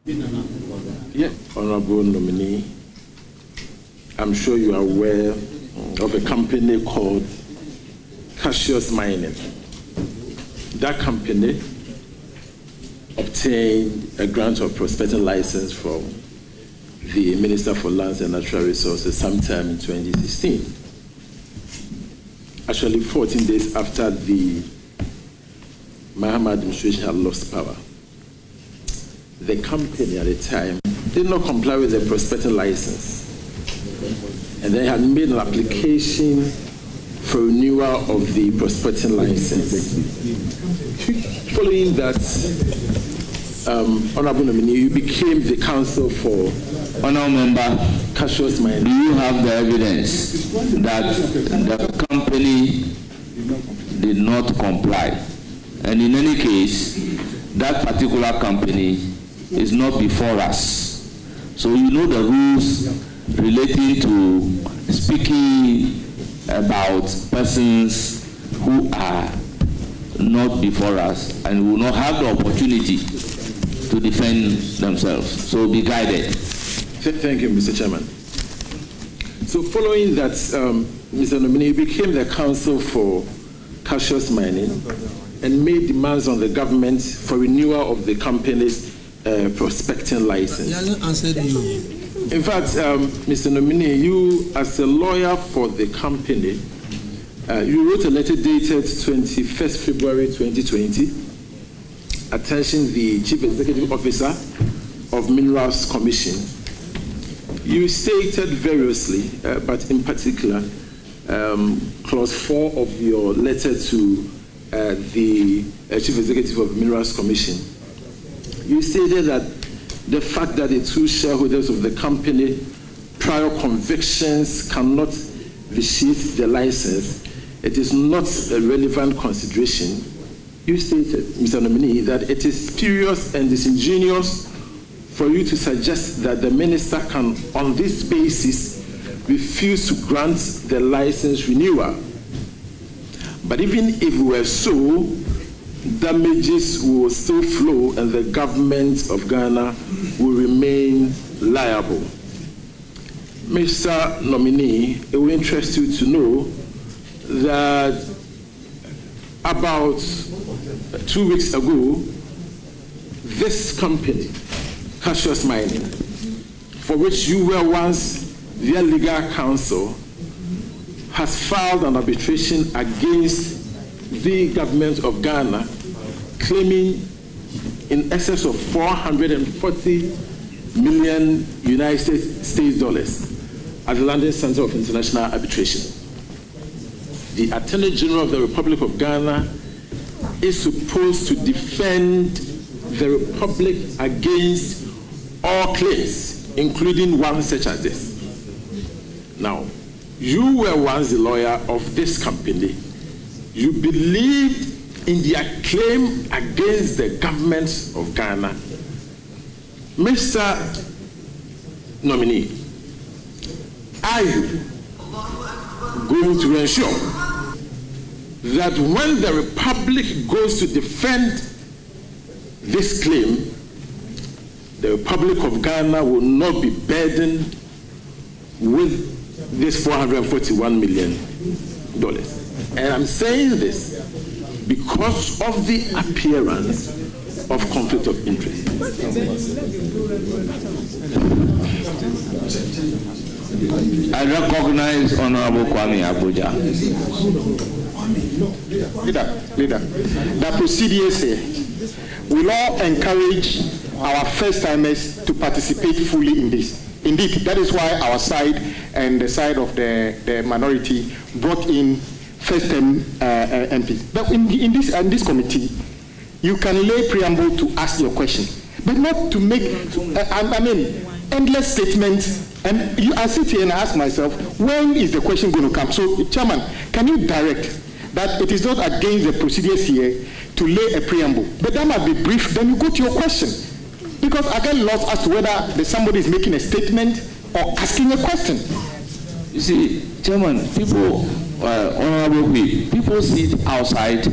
Yeah, Honorable nominee, I'm sure you are aware of a company called Cassius Mining. That company obtained a grant of prospecting license from the Minister for Lands and Natural Resources sometime in 2016. Actually, 14 days after the Mahama administration had lost power. The company at the time did not comply with the prospecting license, and they had made an application for renewal of the prospecting license. Following that, Honorable nominee, you became the counsel for Honourable Member, Cassius Mining. do you have the evidence that the company did not comply? And in any case, that particular company is not before us. So you know the rules relating to speaking about persons who are not before us and will not have the opportunity to defend themselves. So be guided. Thank you, Mr. Chairman. So following that, Mr. Nominee became the counsel for Cassius Mining and made demands on the government for renewal of the company's prospecting license. In fact, Mr. Nominee, you as a lawyer for the company, you wrote a letter dated 21st February 2020, attention the Chief Executive Officer of Minerals Commission. You stated variously, but in particular, clause 4 of your letter to the Chief Executive of Minerals Commission, you stated that the fact that the two shareholders of the company prior convictions cannot vitiate the license, it is not a relevant consideration. You stated, Mr. Nominee, that it is spurious and disingenuous for you to suggest that the minister can, on this basis, refuse to grant the license renewal. But even if it were so, damages will still flow and the government of Ghana will remain liable. Mr. Nominee, it will interest you to know that about 2 weeks ago, this company, Cassius Mining, for which you were once their legal counsel, has filed an arbitration against the government of Ghana, claiming in excess of 440 million United States dollars at the London Center of International Arbitration. The Attorney General of the Republic of Ghana is supposed to defend the Republic against all claims, including one such as this. Now, you were once the lawyer of this company. You believed in their claim against the government of Ghana. Mr. Nominee, are you going to ensure that when the Republic goes to defend this claim, the Republic of Ghana will not be burdened with this $441 million? And I'm saying this because of the appearance of conflict of interest. I recognize Honorable Kwame Abuja. Leader, the procedures here will all encourage our first-timers to participate fully in this. Indeed, that is why our side and the side of the minority brought in first-time MPs. But in this committee, you can lay preamble to ask your question, but not to make, endless statements. And I sit here and I ask myself, when is the question going to come? So, Chairman, can you direct that it is not against the procedures here to lay a preamble, but that might be brief, then you go to your question. Because I get lost as to whether somebody is making a statement or asking a question. You see, Chairman, people, Honorable people sit outside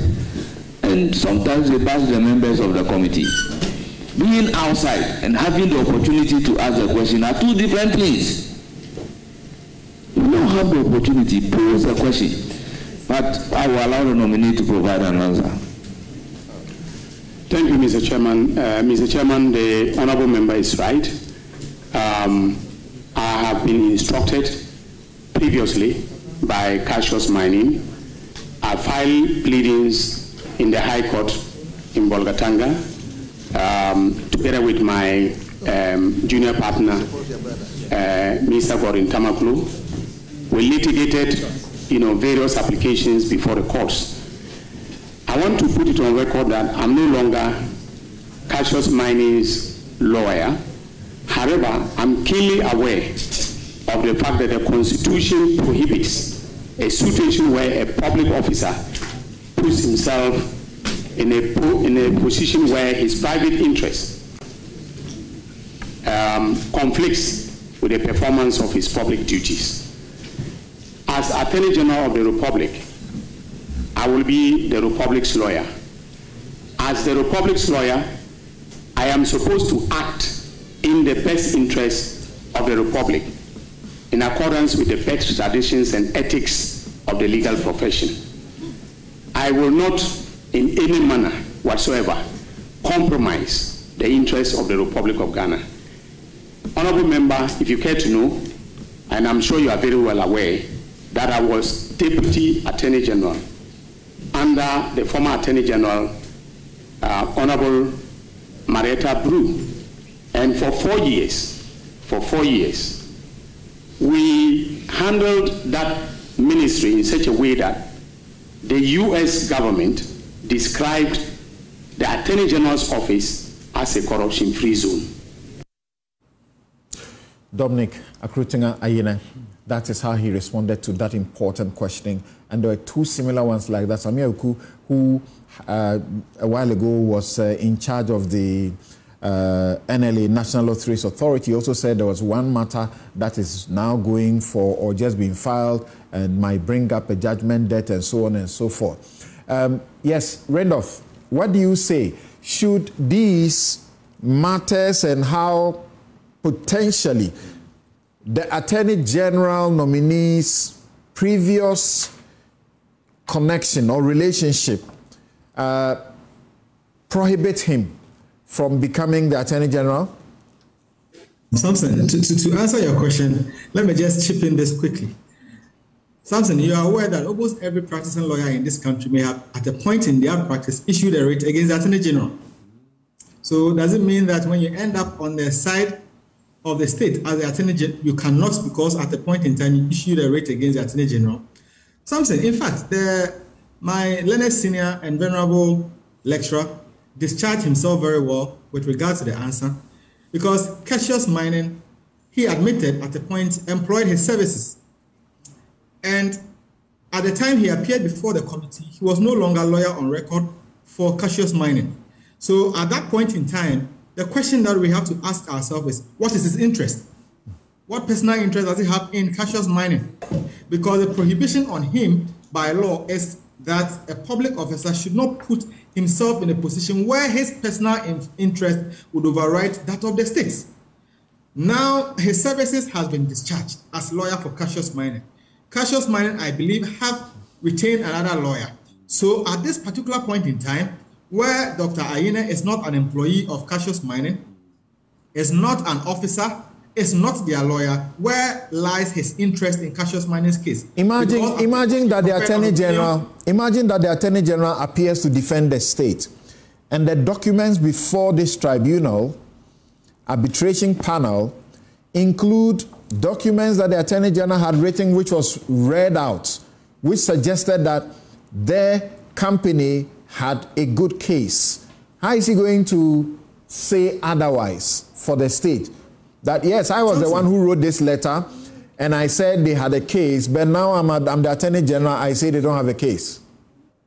and sometimes they bash the members of the committee. Being outside and having the opportunity to ask the question are two different things. You don't have the opportunity to pose the question, but I will allow the nominee to provide an answer. Thank you, Mr. Chairman. Mr. Chairman, the honorable member is right. I have been instructed previously by Cassius Mining. I filed pleadings in the High Court in Bolgatanga together with my junior partner, Mr. Gordon Tamaklu. We litigated, various applications before the courts. I want to put it on record that I'm no longer Cassius Mining's lawyer. However, I'm keenly aware of the fact that the Constitution prohibits a situation where a public officer puts himself in a position where his private interest conflicts with the performance of his public duties. As Attorney General of the Republic, I will be the Republic's lawyer. As the Republic's lawyer, I am supposed to act in the best interest of the Republic, in accordance with the best traditions and ethics of the legal profession. I will not, in any manner whatsoever, compromise the interests of the Republic of Ghana. Honorable Member, if you care to know, and I'm sure you are very well aware, that I was Deputy Attorney General under the former Attorney General, Honorable Marietta Brew. And for 4 years, we handled that ministry in such a way that the U.S. government described the Attorney General's office as a corruption-free zone. Dominic Akrutinga Ayine, that is how he responded to that important questioning. And there were two similar ones like that. Samia Oku, who a while ago was in charge of the NLA, National Lotteries Authority, also said there was one matter that is now going for or just being filed and might bring up a judgment debt and so on and so forth. Yes, Randolph, what do you say? Should these matters and how potentially the Attorney General nominee's previous connection or relationship prohibit him from becoming the Attorney General? Samson, to answer your question, let me just chip in this quickly. Samson, you are aware that almost every practicing lawyer in this country may have, at a point in their practice, issued a writ against the Attorney General. So does it mean that when you end up on the side of the state as the Attorney General, you cannot, because at a point in time you issued a writ against the Attorney General? Samson, in fact, my learned senior and venerable lecturer discharged himself very well with regard to the answer, because Cassius Mining, he admitted at a point, employed his services. And at the time he appeared before the committee, he was no longer a lawyer on record for Cassius Mining. So at that point in time, the question that we have to ask ourselves is, what is his interest? What personal interest does he have in Cassius Mining? Because the prohibition on him by law is that a public officer should not put himself in a position where his personal interest would override that of the state. Now, his services has been discharged as lawyer for Cassius Mining. Cassius Mining, I believe, have retained another lawyer. So at this particular point in time, where Dr. Ayine is not an employee of Cassius Mining, is not an officer, is not their lawyer, where lies his interest in Cassius Mining's case? Imagine that the Attorney General appears to defend the state, and the documents before this tribunal, arbitration panel, include documents that the Attorney General had written, which was read out, which suggested that their company had a good case. How is he going to say otherwise for the state? That, yes, I was the one who wrote this letter, and I said they had a case, but now I'm the Attorney General, I say they don't have a case.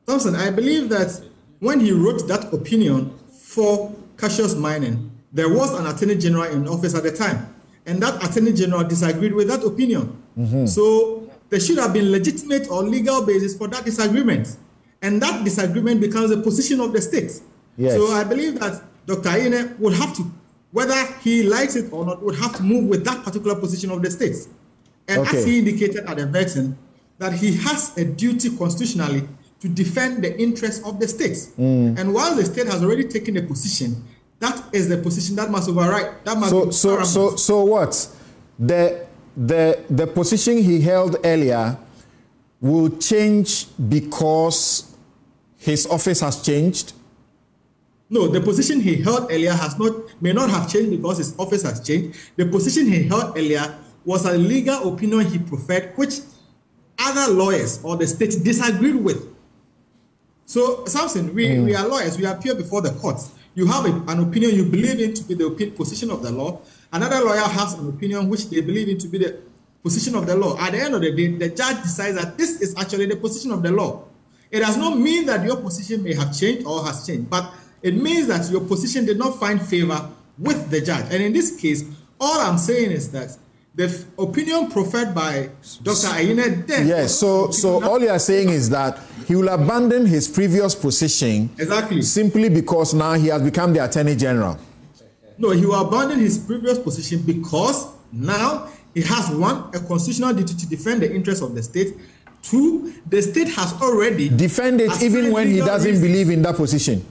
Thompson, I believe that when he wrote that opinion for Cassius Mining, there was an Attorney General in office at the time, and that Attorney General disagreed with that opinion. So there should have been legitimate or legal basis for that disagreement, and that disagreement becomes the position of the state. Yes. So I believe that Dr. Ayine would have to, whether he likes it or not, would have to move with that particular position of the state. And as he indicated at the vetting, that he has a duty constitutionally to defend the interests of the state. And while the state has already taken a position, that is the position that must override. That must so what? The position he held earlier will change because his office has changed? No, the position he held earlier may not have changed because his office has changed. The position he held earlier was a legal opinion he preferred, which other lawyers or the state disagreed with. So, Samson, we are lawyers. We appear before the courts. You have an opinion you believe in to be the position of the law. Another lawyer has an opinion which they believe it to be the position of the law. At the end of the day, the judge decides that this is actually the position of the law. It does not mean that your position may have changed or has changed, but it means that your position did not find favor with the judge. And in this case, all I'm saying is that the opinion proffered by Dr. Anyenini then... Yes, so all you are saying is that he will abandon his previous position simply because now he has become the Attorney General. No, he will abandon his previous position because now he has, one, a constitutional duty to defend the interests of the state. Two, the state has already... Defend it even when he doesn't believe in that position.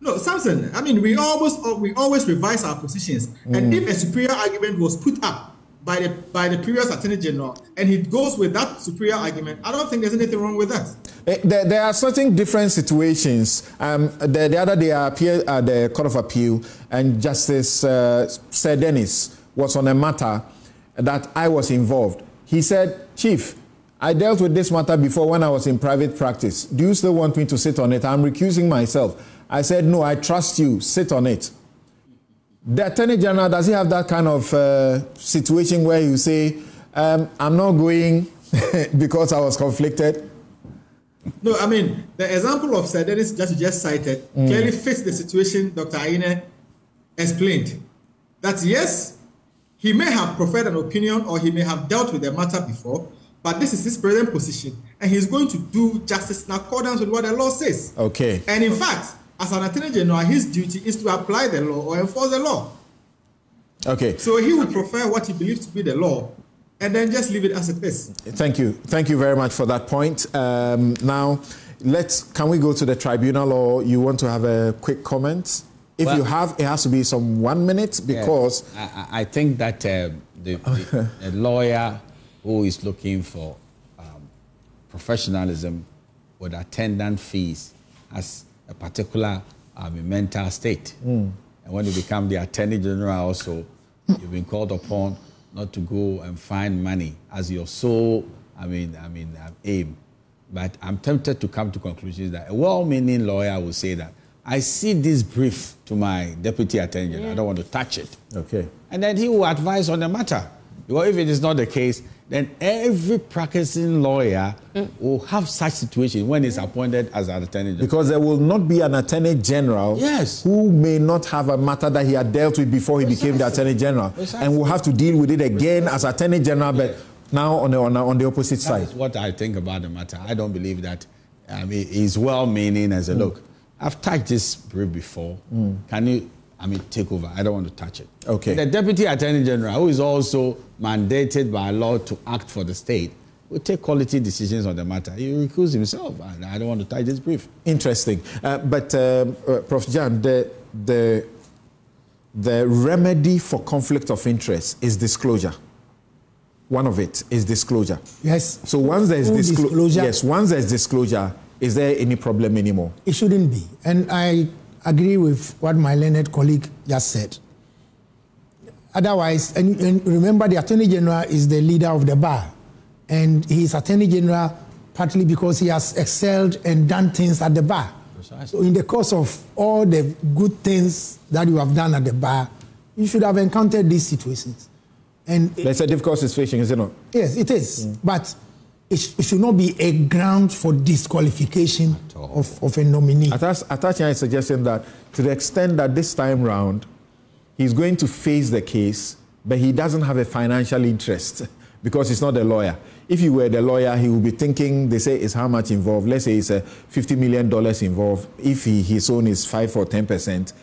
No, Samson, I mean, we always revise our positions. And if a superior argument was put up by the previous Attorney General and he goes with that superior argument, I don't think there's anything wrong with that. There are certain different situations. The other day I appeared at the Court of Appeal and Justice Sir Dennis was on a matter that I was involved. He said, Chief, I dealt with this matter before when I was in private practice. Do you still want me to sit on it? I'm recusing myself. I said, no, I trust you. Sit on it. The Attorney General, does he have that kind of situation where you say, I'm not going because I was conflicted? No, I mean, the example of Sir Dennis that you just cited clearly fits the situation Dr. Anyenini explained. That yes, he may have proffered an opinion or he may have dealt with the matter before, but this is his present position, and he's going to do justice in accordance with what the law says. Okay. And in fact, as an Attorney General, his duty is to apply the law or enforce the law. Okay. So he would prefer what he believes to be the law and then just leave it as it is. Thank you. Thank you very much for that point. Now, can we go to the tribunal, or you want to have a quick comment? If you have, it has to be some 1 minute because... I think that the lawyer who is looking for professionalism with attendant fees has a particular mental state. And when you become the Attorney General also, you've been called upon not to go and find money as your sole, aim. But I'm tempted to come to conclusions that a well-meaning lawyer will say that, I see this brief to my Deputy Attorney General, I don't want to touch it. Okay. And then he will advise on the matter. Because if it is not the case, then every practicing lawyer will have such situation when he's appointed as an Attorney General. Because there will not be an Attorney General who may not have a matter that he had dealt with before he became the Attorney General. And will have to deal with it again as Attorney General, but now on the opposite side. That's what I think about the matter. I don't believe that he's well-meaning as a look. I've touched this brief before. Can you... take over. I don't want to touch it. Okay. The Deputy Attorney General, who is also mandated by law to act for the state, will take quality decisions on the matter. He will recuse himself. I don't want to touch this brief. Interesting. But Prof. Jan, the remedy for conflict of interest is disclosure. One of it is disclosure. Yes. So once there is disclosure, once there is disclosure, is there any problem anymore? It shouldn't be. And I agree with what my learned colleague just said. Otherwise, and remember, the Attorney General is the leader of the bar, and he is Attorney General partly because he has excelled and done things at the bar. Precisely. So in the course of all the good things that you have done at the bar, you should have encountered these situations. And that's a difficult situation, is it not? Yes, it is. But it should not be a ground for disqualification of a nominee. Atachian is suggesting that to the extent that this time round, he's going to face the case, but he doesn't have a financial interest because he's not a lawyer. If he were the lawyer, he would be thinking, they say, is how much involved? Let's say it's $50 million involved. If his own is 5 or 10%,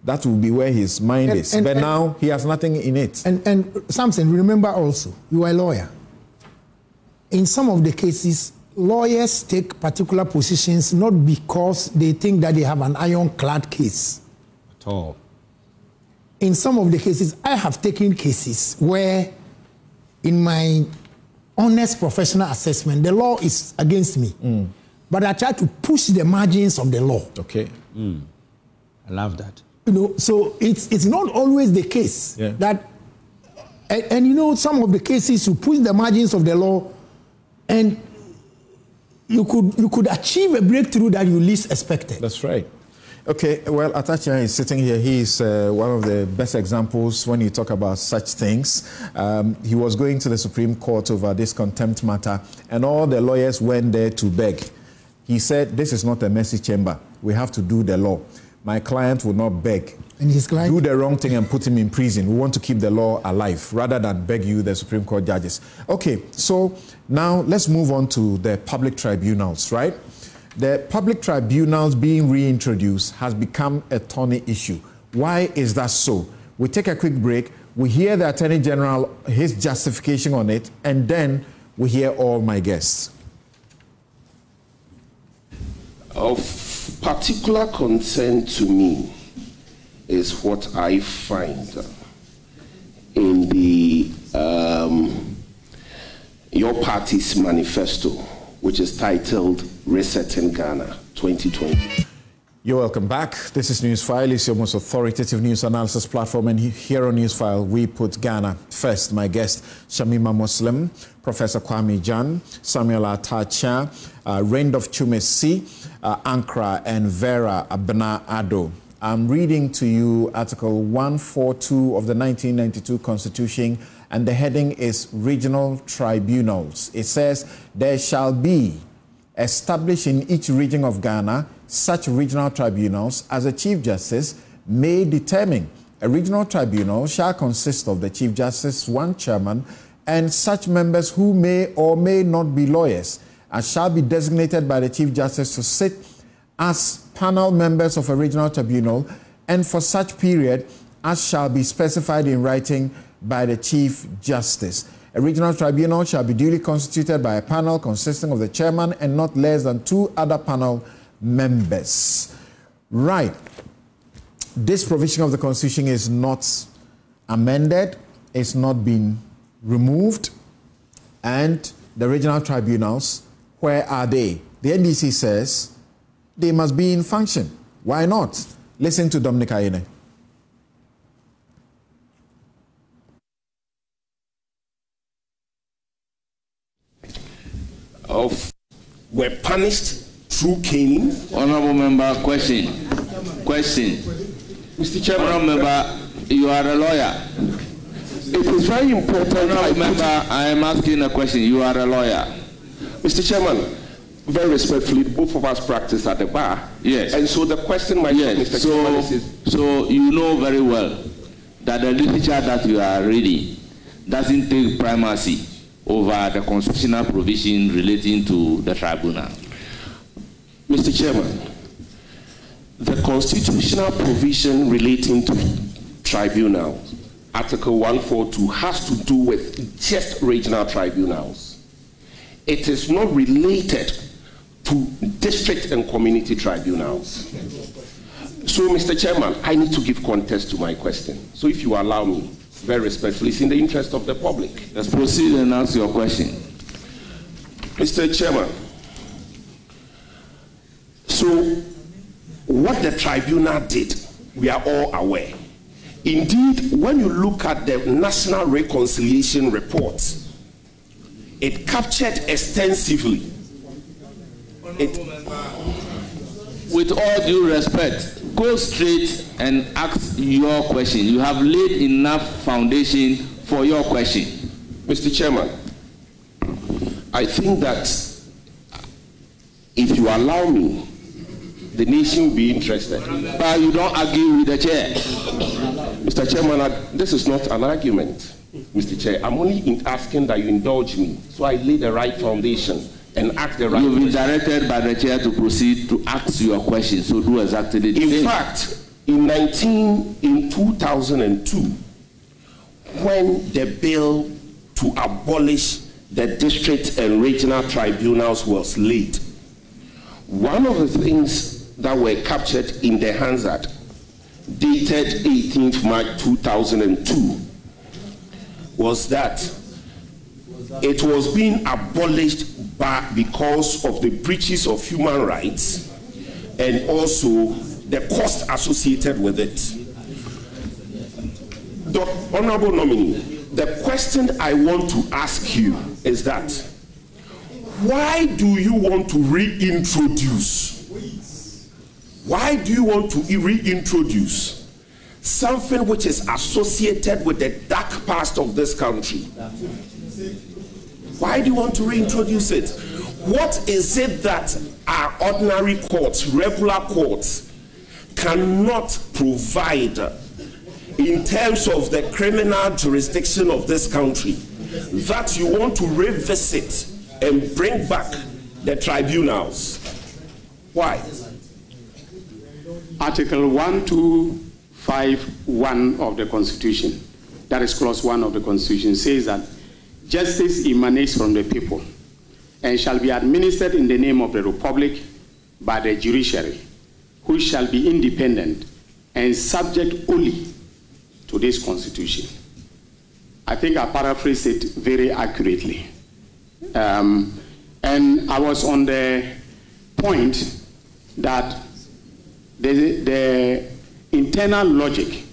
that will be where his mind is. But now he has nothing in it. And Samson, remember also, you are a lawyer. In some of the cases, lawyers take particular positions not because they think that they have an ironclad case. At all. In some of the cases, I have taken cases where, in my honest professional assessment, the law is against me. But I try to push the margins of the law. Okay. I love that. You know, so it's not always the case that, and you know, some of the cases you push the margins of the law, and you could achieve a breakthrough that you least expected. That's right. Okay, well, Atacha is sitting here. He is one of the best examples when you talk about such things. He was going to the Supreme Court over this contempt matter, and all the lawyers went there to beg. He said, this is not a messy chamber. We have to do the law. My client will not beg. And his client? Do the wrong thing and put him in prison. We want to keep the law alive rather than beg you, the Supreme Court judges. Okay, so now let's move on to the public tribunals, right? The public tribunals being reintroduced has become a thorny issue. Why is that so? We take a quick break. We hear the Attorney General, his justification on it, and then we hear all my guests. Of particular concern to me is what I find in the your party's manifesto, which is titled Resetting Ghana 2020. You're welcome back. This is Newsfile. It's your most authoritative news analysis platform, and here on Newsfile, we put Ghana first. My guest, Shamima Muslim, Professor Kwame Jan, Samuel Atacha, Randolph Chumesi, Ankara, and Vera Abena Ado. I'm reading to you Article 142 of the 1992 Constitution, and the heading is Regional Tribunals. It says, there shall be established in each region of Ghana such regional tribunals as the Chief Justice may determine. A regional tribunal shall consist of the Chief Justice, one chairman, and such members who may or may not be lawyers, and shall be designated by the Chief Justice to sit as panel members of a regional tribunal, and for such period as shall be specified in writing by the Chief Justice. A regional tribunal shall be duly constituted by a panel consisting of the chairman and not less than 2 other panel members. Right. This provision of the Constitution is not amended, it's not been removed, and the regional tribunals, where are they? The NDC says they must be in function. Why not? Listen to Dominic Ayene. Were punished through caning. Honorable member, question. Mr. Chairman, honorable member, you are a lawyer. It is very important. Honorable member, I am asking a question. You are a lawyer. Mr. Chairman, very respectfully, both of us practice at the bar. Yes. And so the question, Mr. Chairman, is... So you know very well that the literature that you are reading doesn't take primacy over the constitutional provision relating to the tribunal. Mr. Chairman, the constitutional provision relating to tribunal, Article 142, has to do with just regional tribunals. It is not related to district and community tribunals. So, Mr. Chairman, I need to give context to my question. So if you allow me, very respectfully, it's in the interest of the public. Let's proceed and ask your question. Mr. Chairman, so what the tribunal did, we are all aware. Indeed, when you look at the National Reconciliation Report, it captured extensively. With all due respect, go straight and ask your question. You have laid enough foundation for your question. Mr. Chairman, I think that if you allow me, the nation will be interested. But you don't argue with the chair. Mr. Chairman, this is not an argument, Mr. Chair. I'm only asking that you indulge me so I lay the right foundation and ask the right question. You've been directed by the chair to proceed to ask your question, so do exactly the same. In fact, in 2002, when the bill to abolish the district and regional tribunals was laid, one of the things that were captured in the Hansard, dated 18th March 2002, was that it was being abolished because of the breaches of human rights and also the cost associated with it. The Honorable Nominee, the question I want to ask you is that why do you want to reintroduce Why do you want to reintroduce something which is associated with the dark past of this country? Why do you want to reintroduce it? What is it that our ordinary courts, regular courts, cannot provide in terms of the criminal jurisdiction of this country that you want to revisit and bring back the tribunals? Why? Article 1251 of the Constitution, that is clause 1 of the Constitution, says that justice emanates from the people and shall be administered in the name of the Republic by the judiciary, who shall be independent and subject only to this Constitution. I think I paraphrased it very accurately. And I was on the point that the internal logic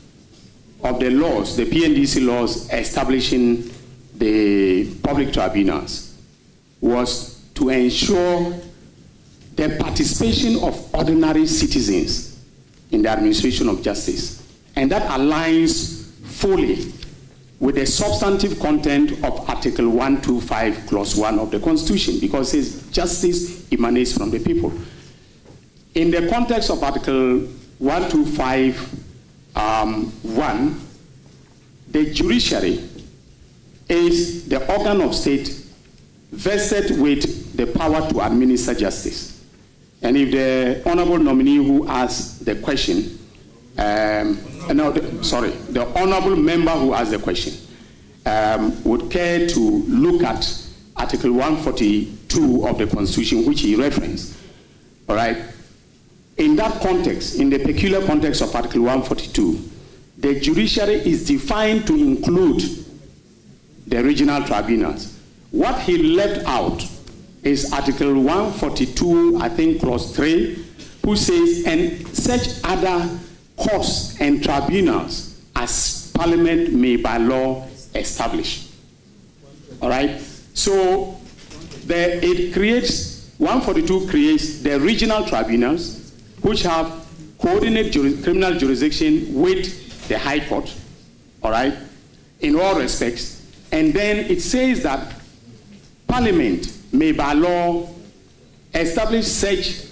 of the laws, the PNDC laws establishing the public tribunals, was to ensure the participation of ordinary citizens in the administration of justice. And that aligns fully with the substantive content of Article 125, Clause 1 of the Constitution, because it says justice emanates from the people. In the context of Article 125(1), the judiciary is the organ of state vested with the power to administer justice. And if the honorable nominee who asked the question, the honorable member who asked the question would care to look at Article 142 of the Constitution, which he referenced, all right? In that context, in the peculiar context of Article 142, the judiciary is defined to include the regional tribunals. What he left out is Article 142, I think, Clause 3, who says, and such other courts and tribunals as Parliament may by law establish. All right? So it creates, 142 creates the regional tribunals, which have coordinate criminal jurisdiction with the High Court, all right, in all respects. And then it says that Parliament may by law establish such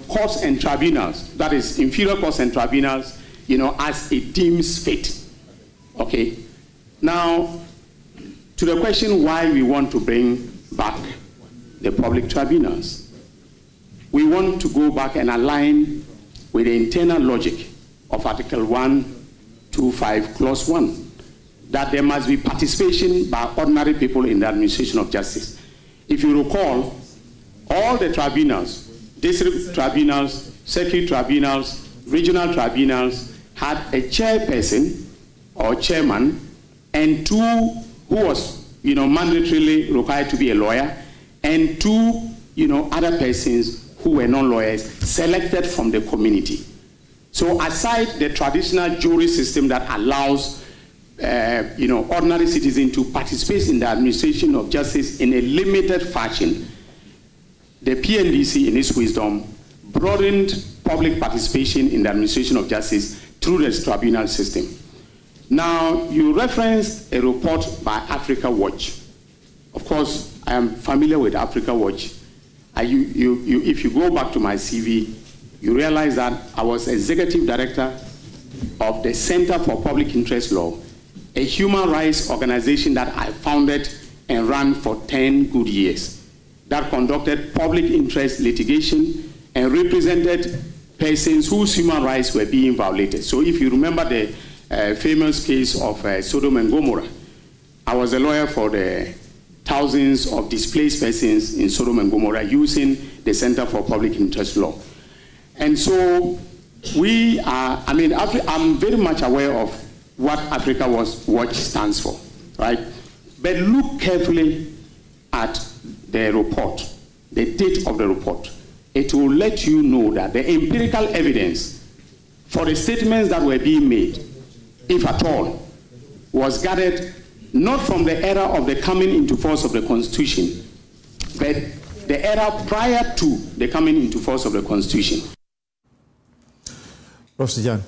courts and tribunals, that is inferior courts and tribunals, as it deems fit. Okay. Now, to the question why we want to bring back the public tribunals. We want to go back and align with the internal logic of Article 125, Clause 1, that there must be participation by ordinary people in the administration of justice. If you recall, all the tribunals, district tribunals, circuit tribunals, regional tribunals, had a chairperson or chairman and two who was mandatorily required to be a lawyer, and two other persons who were non-lawyers selected from the community. So aside the traditional jury system that allows ordinary citizens to participate in the administration of justice in a limited fashion, the PNDC, in its wisdom, broadened public participation in the administration of justice through the tribunal system. Now, you referenced a report by Africa Watch. Of course, I am familiar with Africa Watch. If you go back to my CV, you realize that I was executive director of the Center for Public Interest Law, a human rights organization that I founded and ran for 10 good years, that conducted public interest litigation and represented persons whose human rights were being violated. So if you remember the famous case of Sodom and Gomorrah, I was a lawyer for the thousands of displaced persons in Sodom and Gomorrah using the Center for Public Interest Law. And so I'm very much aware of what Africa Watch stands for, right? But look carefully at the report, the date of the report. It will let you know that the empirical evidence for the statements that were being made, if at all, was gathered not from the era of the coming into force of the Constitution, but the era prior to the coming into force of the Constitution. Professor Jan.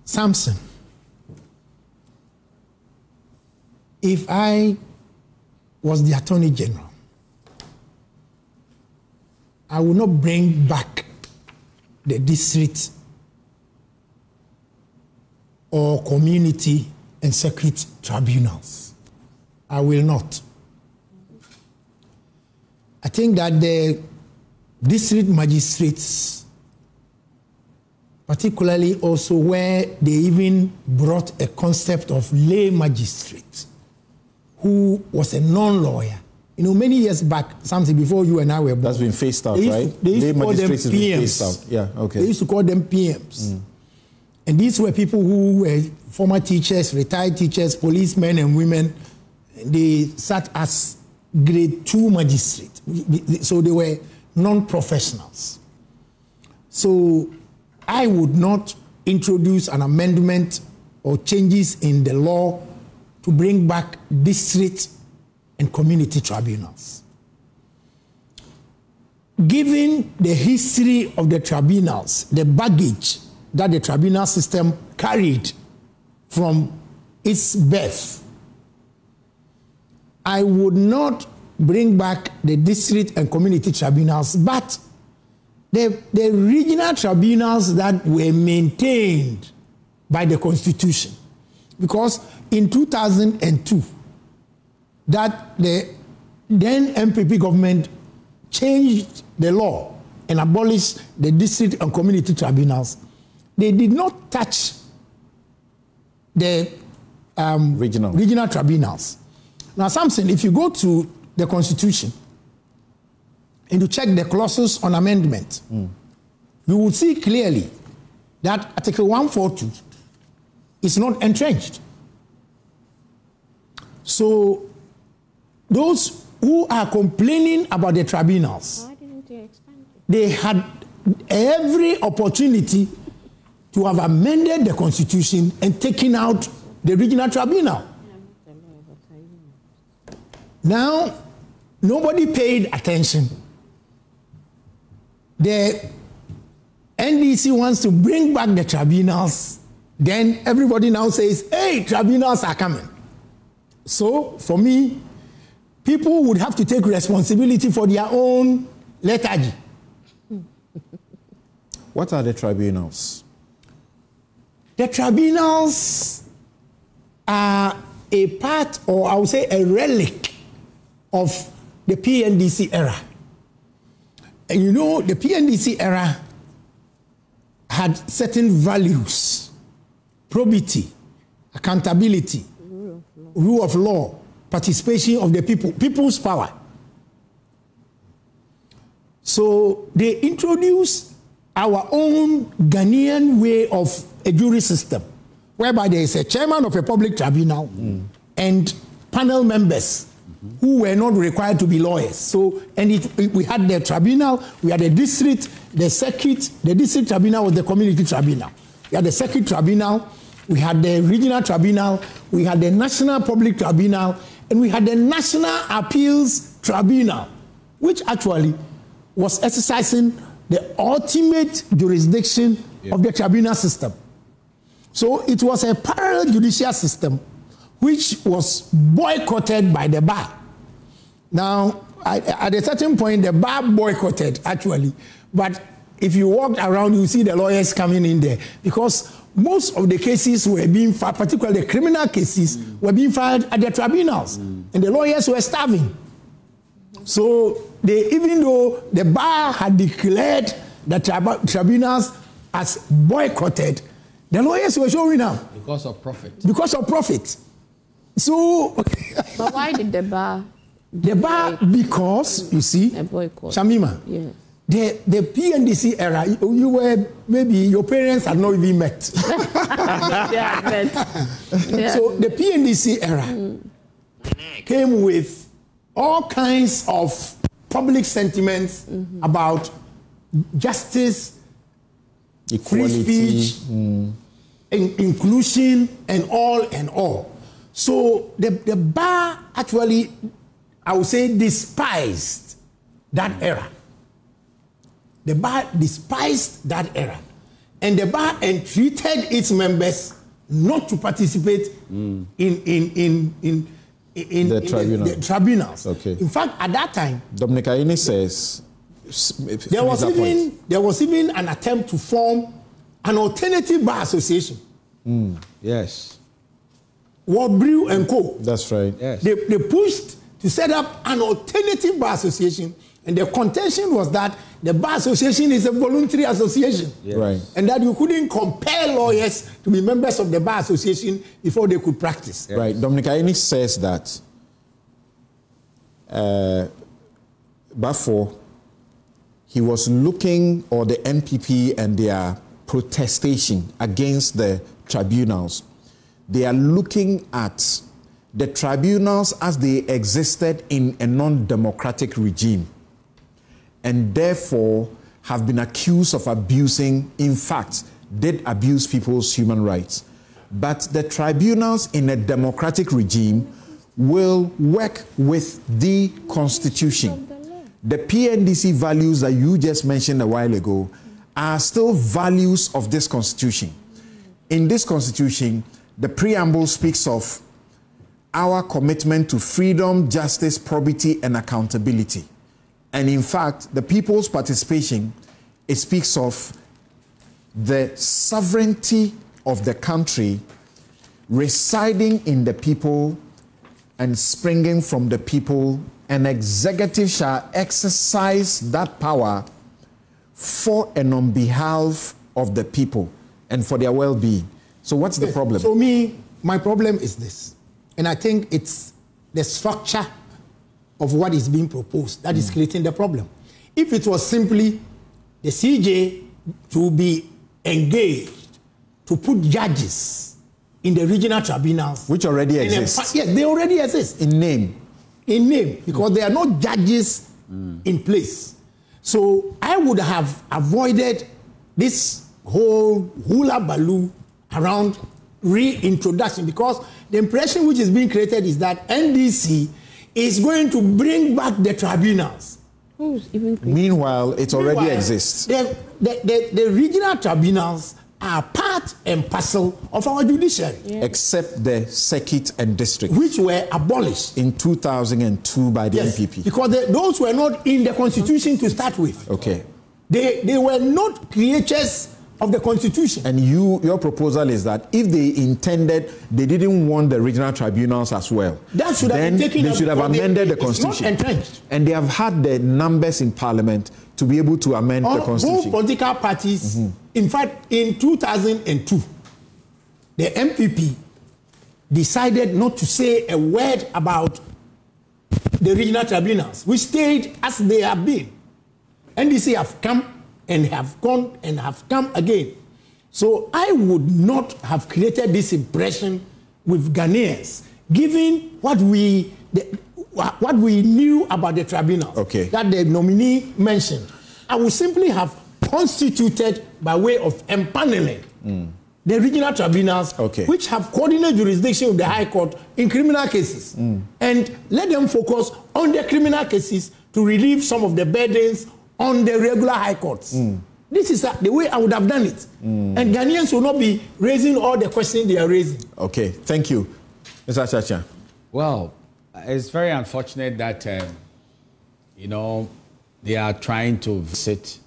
Samson, if I was the Attorney General, I would not bring back the district or community and circuit tribunals. I will not. I think that the district magistrates, particularly also where they even brought a concept of lay magistrate, who was a non-lawyer. You know, many years back, something before you and I were born. That's been phased out, right? They used to call them PMs. Phased out. Yeah, okay. They used to call them PMs. And these were people who were former teachers, retired teachers, policemen and women. They sat as grade 2 magistrates. So they were non-professionals. So I would not introduce an amendment or changes in the law to bring back district and community tribunals. Given the history of the tribunals, the baggage that the tribunal system carried from its birth, I would not bring back the district and community tribunals, but the regional tribunals that were maintained by the Constitution. Because in 2002, that the then MPP government changed the law and abolished the district and community tribunals. They did not touch the regional tribunals. Now, Samson, if you go to the Constitution and you check the clauses on amendment, you will see clearly that Article 142 is not entrenched. So those who are complaining about the tribunals, why didn't they expand it? They had every opportunity to have amended the Constitution and taken out the regional tribunal. Now, nobody paid attention. The NDC wants to bring back the tribunals. Then everybody now says, hey, tribunals are coming. So, for me, people would have to take responsibility for their own lethargy. What are the tribunals? The tribunals are a part, or I would say a relic, of the PNDC era. And you know, the PNDC era had certain values: probity, accountability, rule of law, participation of the people, people's power. So they introduced our own Ghanaian way of a jury system, whereby there is a chairman of a public tribunal and panel members who were not required to be lawyers. So, and we had the tribunal, we had the district, the circuit, the district tribunal was the community tribunal. We had the circuit tribunal, we had the regional tribunal, we had the national public tribunal, and we had the national appeals tribunal, which actually was exercising the ultimate jurisdiction of the tribunal system. So it was a parallel judicial system which was boycotted by the bar. Now, at a certain point, the bar boycotted, actually. But if you walked around, you see the lawyers coming in there. Because most of the cases were being filed, particularly the criminal cases, were being filed at the tribunals. And the lawyers were starving. So, even though the bar had declared the tribunals as boycotted, the lawyers were showing up. Because of profit. Because of profit. So, but why did the bar? The bar, because, you see, Shamima, yes. The PNDC era, you were, maybe your parents had not even met. Yeah, met. Yeah. So the PNDC era came with all kinds of public sentiments about justice, equality, free speech, inclusion, and all. So the bar actually, I would say, despised that era. the bar despised that era. And the bar entreated its members not to participate in the tribunals. Okay. In fact, at that time, Dominic Ayeni says there was even an attempt to form an alternative bar association. Yes. Wardbrew and Co. That's right. Yes. They pushed to set up an alternative bar association, and the contention was that the bar association is a voluntary association. Yes. Right. And that you couldn't compel lawyers to be members of the bar association before they could practice. Yes. Right. Dominic Ayeni says that before he was looking, or the NPP and their protestation against the tribunals, they are looking at the tribunals as they existed in a non-democratic regime, and therefore have been accused of abusing, in fact, did abuse people's human rights. But the tribunals in a democratic regime will work with the Constitution. The PNDC values that you just mentioned a while ago are still values of this Constitution. In this Constitution, the preamble speaks of our commitment to freedom, justice, probity, and accountability. And in fact, the people's participation, it speaks of the sovereignty of the country residing in the people and springing from the people, and executive shall exercise that power for and on behalf of the people and for their well-being. So what's the problem? So my problem is this, and I think it's the structure of what is being proposed that is creating the problem. If it was simply the CJ to be engaged to put judges in the regional tribunals, which already exist. Yes, they already exist. In name. In name, because there are no judges in place. So I would have avoided this whole hula baloo around reintroduction, because the impression which is being created is that NDC is going to bring back the tribunals. Meanwhile, it already exists. The regional tribunals are part and parcel of our judiciary. Yeah. Except the circuit and district, which were abolished in 2002 by the NPP. Because those were not in the Constitution to start with. Okay. They were not creatures of the Constitution. And your proposal is that if they intended, they didn't want the regional tribunals as well, that should have been taken. They should have amended the Constitution. It's not entrenched. And they have had the numbers in Parliament to be able to amend the Constitution. Both political parties, in fact, in 2002, the MPP decided not to say a word about the regional tribunals, which stayed as they have been. NDC have come and have gone and have come again. So I would not have created this impression with Ghanaians, given what we knew about the tribunal, that the nominee mentioned. I would simply have constituted by way of empaneling the regional tribunals, which have coordinated jurisdiction with the High Court in criminal cases, and let them focus on the criminal cases to relieve some of the burdens on the regular high courts. This is the way I would have done it. And Ghanaians will not be raising all the questions they are raising. Okay, thank you. Mr. Chacha. Well, it's very unfortunate that, they are trying to visit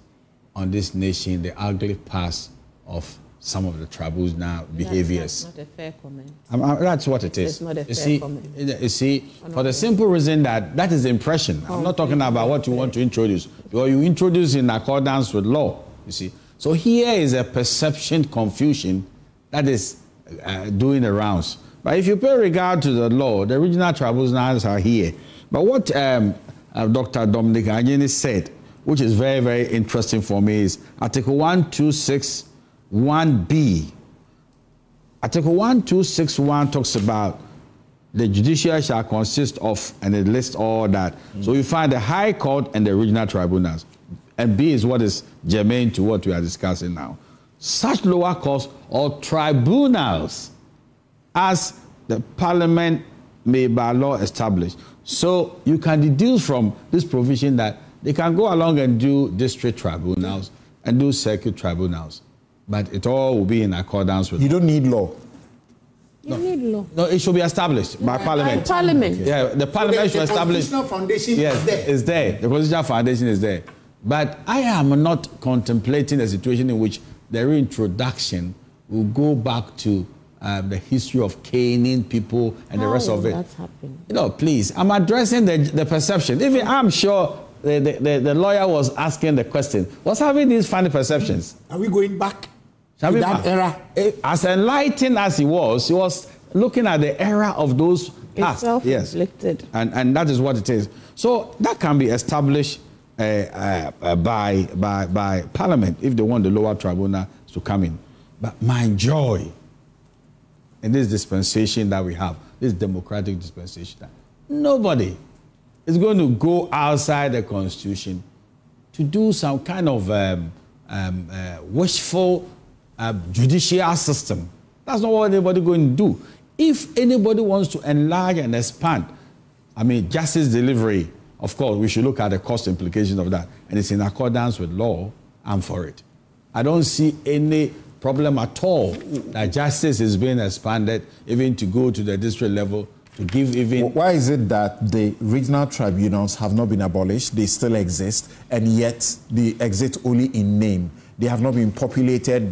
on this nation the ugly past of some of the tribunal behaviors. That's not a fair comment. That's what it is. It's not a fair comment. You see, for the simple reason that is the impression. I'm not talking about what you want to introduce. Or you introduce in accordance with law, you see. So here is a perception confusion that is doing the rounds. But if you pay regard to the law, the regional tribunals are here. But what Dr. Dominic Anyenini said, which is very, very interesting for me, is Article 1261B. Article 1261 talks about the judiciary shall consist of, and it lists all that. So you find the High Court and the regional tribunals. And B is what is germane to what we are discussing now. Such lower courts or tribunals as the Parliament may by law establish. So you can deduce from this provision that They can go along and do district tribunals and do circuit tribunals, but it all will be in accordance with. You don't need law. You need law. No, it should be established by Parliament. By Parliament. Yeah, the Parliament should establish. The constitutional foundation yes, is there. The constitutional foundation is there. But I am not contemplating a situation in which the reintroduction will go back to the history of caning people and the rest of it. That's happened. You know, please, I'm addressing the perception. Even I'm sure the lawyer was asking the question, what's having these funny perceptions? Are we going back to to that era? As enlightened as he was looking at the era of those past. Yes. Self-inflicted. And that is what it is. So that can be established by Parliament if they want the lower tribunal to come in. But my joy in this dispensation that we have, this democratic dispensation, that nobody is going to go outside the Constitution to do some kind of wishful judicial system. That's not what anybody going to do. If anybody wants to enlarge and expand, I mean, justice delivery, of course, we should look at the cost implications of that. And it's in accordance with law, I'm for it. I don't see any problem at all that justice is being expanded, even to go to the district level, to give even... Why is it that the regional tribunals have not been abolished, they still exist, and yet they exist only in name? They have not been populated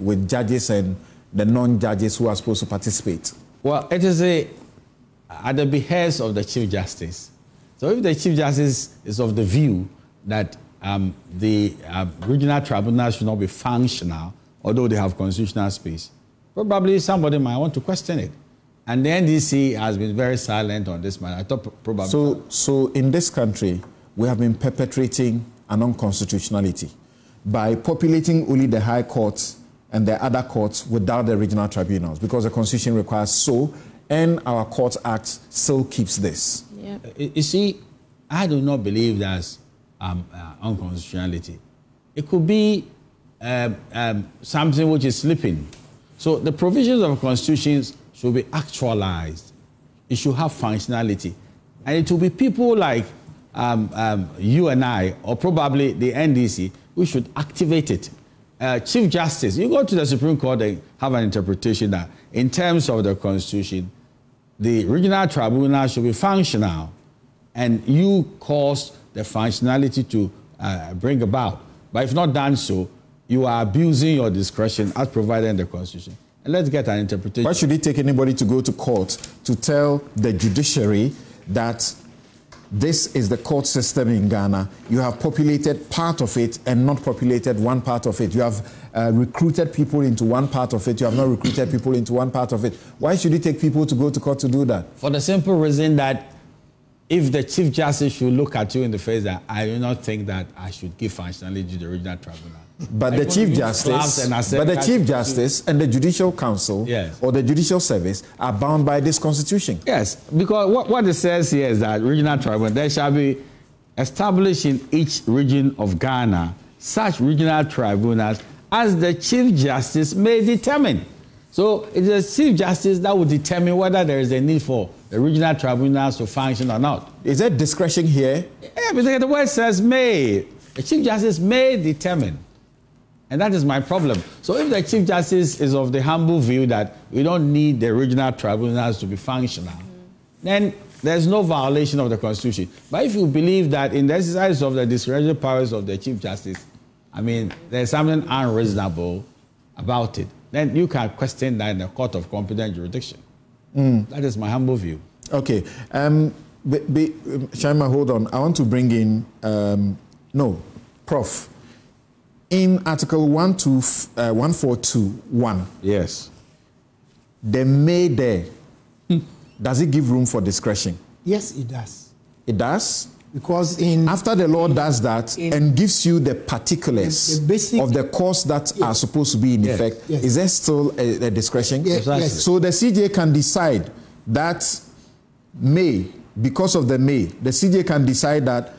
with judges and the non-judges who are supposed to participate. Well, it is at the behest of the Chief Justice. So if the Chief Justice is of the view that the regional tribunals should not be functional, although they have constitutional space, probably somebody might want to question it. And the NDC has been very silent on this matter. I thought probably... So in this country, we have been perpetrating an unconstitutionality by populating only the high courts and the other courts without the regional tribunals, because the Constitution requires so, and our Courts Act still keeps this. Yeah. You see, I do not believe that's unconstitutionality. It could be something which is slipping. So the provisions of constitutions should be actualized. It should have functionality. And it will be people like you and I, or probably the NDC, who should activate it. Chief Justice, you go to the Supreme Court and have an interpretation that in terms of the Constitution, the regional tribunal should be functional, and you cause the functionality to bring about. But if not done so, you are abusing your discretion as provided in the Constitution. And let's get an interpretation. Why should it take anybody to go to court to tell the judiciary that this is the court system in Ghana? You have populated part of it and not populated one part of it. You have recruited people into one part of it. You have not recruited people into one part of it. Why should it take people to go to court to do that? For the simple reason that if the Chief Justice should look at you in the face that I do not think that I should give functionality to the regional tribunal. But the Chief Justice and the Judicial Council or the Judicial Service are bound by this Constitution. Yes, because what it says here is that regional tribunal, there shall be established in each region of Ghana such regional tribunals as the Chief Justice may determine. So it is the Chief Justice that will determine whether there is a need for the regional tribunals to function or not. Is there discretion here? Yeah, because the word says may. The Chief Justice may determine. And that is my problem. So if the Chief Justice is of the humble view that we don't need the regional tribunals to be functional, then there's no violation of the Constitution. But if you believe that in the exercise of the discretionary powers of the Chief Justice, I mean, there's something unreasonable about it, then you can question that in the court of competent jurisdiction. That is my humble view. Okay. Shaima, hold on. I want to bring in, Prof. In Article 1421, yes, the may there, does it give room for discretion? Yes, it does. It does? Because after the law does that and gives you the particulars of the course that are supposed to be in effect, is there still a discretion? Yes. So the CJ can decide that may, because of the may, the CJ can decide that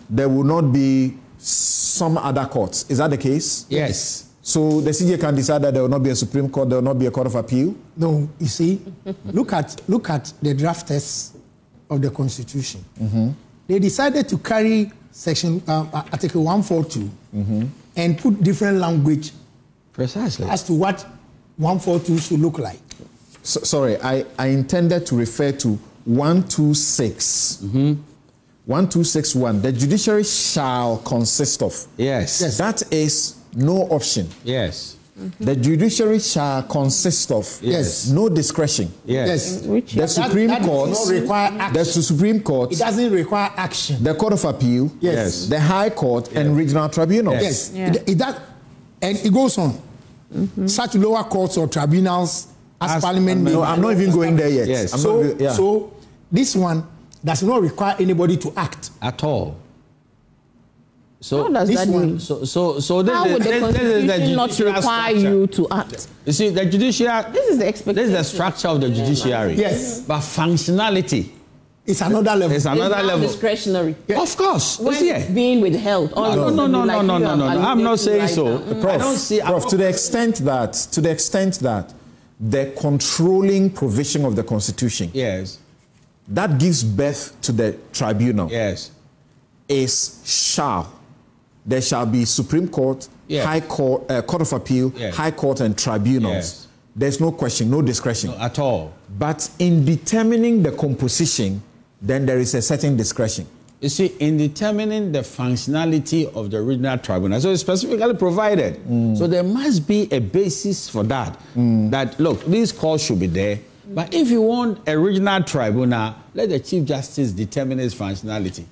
there will not be some other courts. Is that the case? Yes. So the CJ can decide that there will not be a Supreme Court, there will not be a Court of Appeal? No, you see, look at the drafters of the Constitution. They decided to carry section Article 142 and put different language precisely as to what 142 should look like. Sorry, I intended to refer to 126. 1261. The judiciary shall consist of. Yes. That is no option. Yes. The judiciary shall consist of. Yes. No discretion. Yes. The Supreme Court. Does not require action. The Supreme Court. It doesn't require action. The Court of Appeal. Yes. The High Court and regional tribunals. Yes. And it goes on. Such lower courts or tribunals as Parliament. No, I'm not even going there yet. Yes. So this one does not require anybody to act at all. So how does that mean? So how would the Constitution not require you to act? You see, the judiciary. This is the expectation. This is the structure of the judiciary. Yes. But functionality. It's another level. It's another level. Discretionary. Of course. When it's being withheld. No. I'm not saying so. Prof, I don't see. Prof, to the extent that the controlling provision of the Constitution. Yes. That gives birth to the tribunal. Yes. Is shall. There shall be Supreme Court, High Court, Court of Appeal, High Court, and tribunals. Yes. There's no question, no discretion. No, at all. But in determining the composition, then there is a certain discretion. You see, in determining the functionality of the regional tribunal, so it's specifically provided. So there must be a basis for that. That, look, these calls should be there. But if you want a regional tribunal, let the Chief Justice determine its functionality.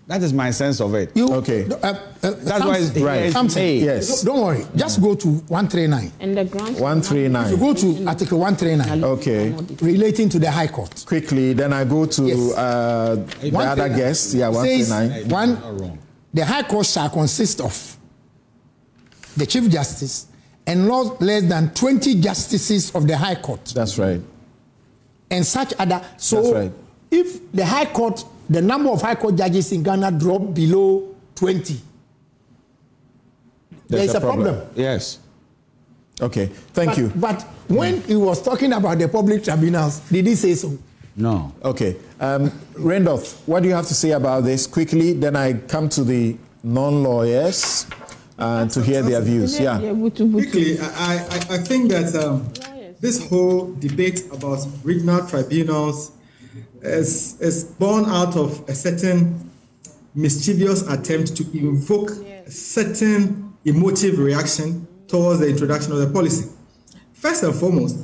That is my sense of it. Okay. That's why it's right. Yes. Don't worry. Just go to 139. And the grounds 139. If you go to Article 139. Okay. Relating to the High Court. Quickly, then I go to the other guest. Yeah, 139. The High Court shall consist of the Chief Justice and not less than 20 justices of the High Court. That's right. And such other. So that's right. If the High Court, the number of High Court judges in Ghana drop below 20, there is a problem. Yes. Okay. Thank you. But when he was talking about the public tribunals, did he say so? No. Okay. Randolph, what do you have to say about this? Quickly, then I come to the non-lawyers to hear their views. Yeah. Quickly, I think that this whole debate about regional tribunals is born out of a certain mischievous attempt to invoke a certain emotive reaction towards the introduction of the policy. First and foremost,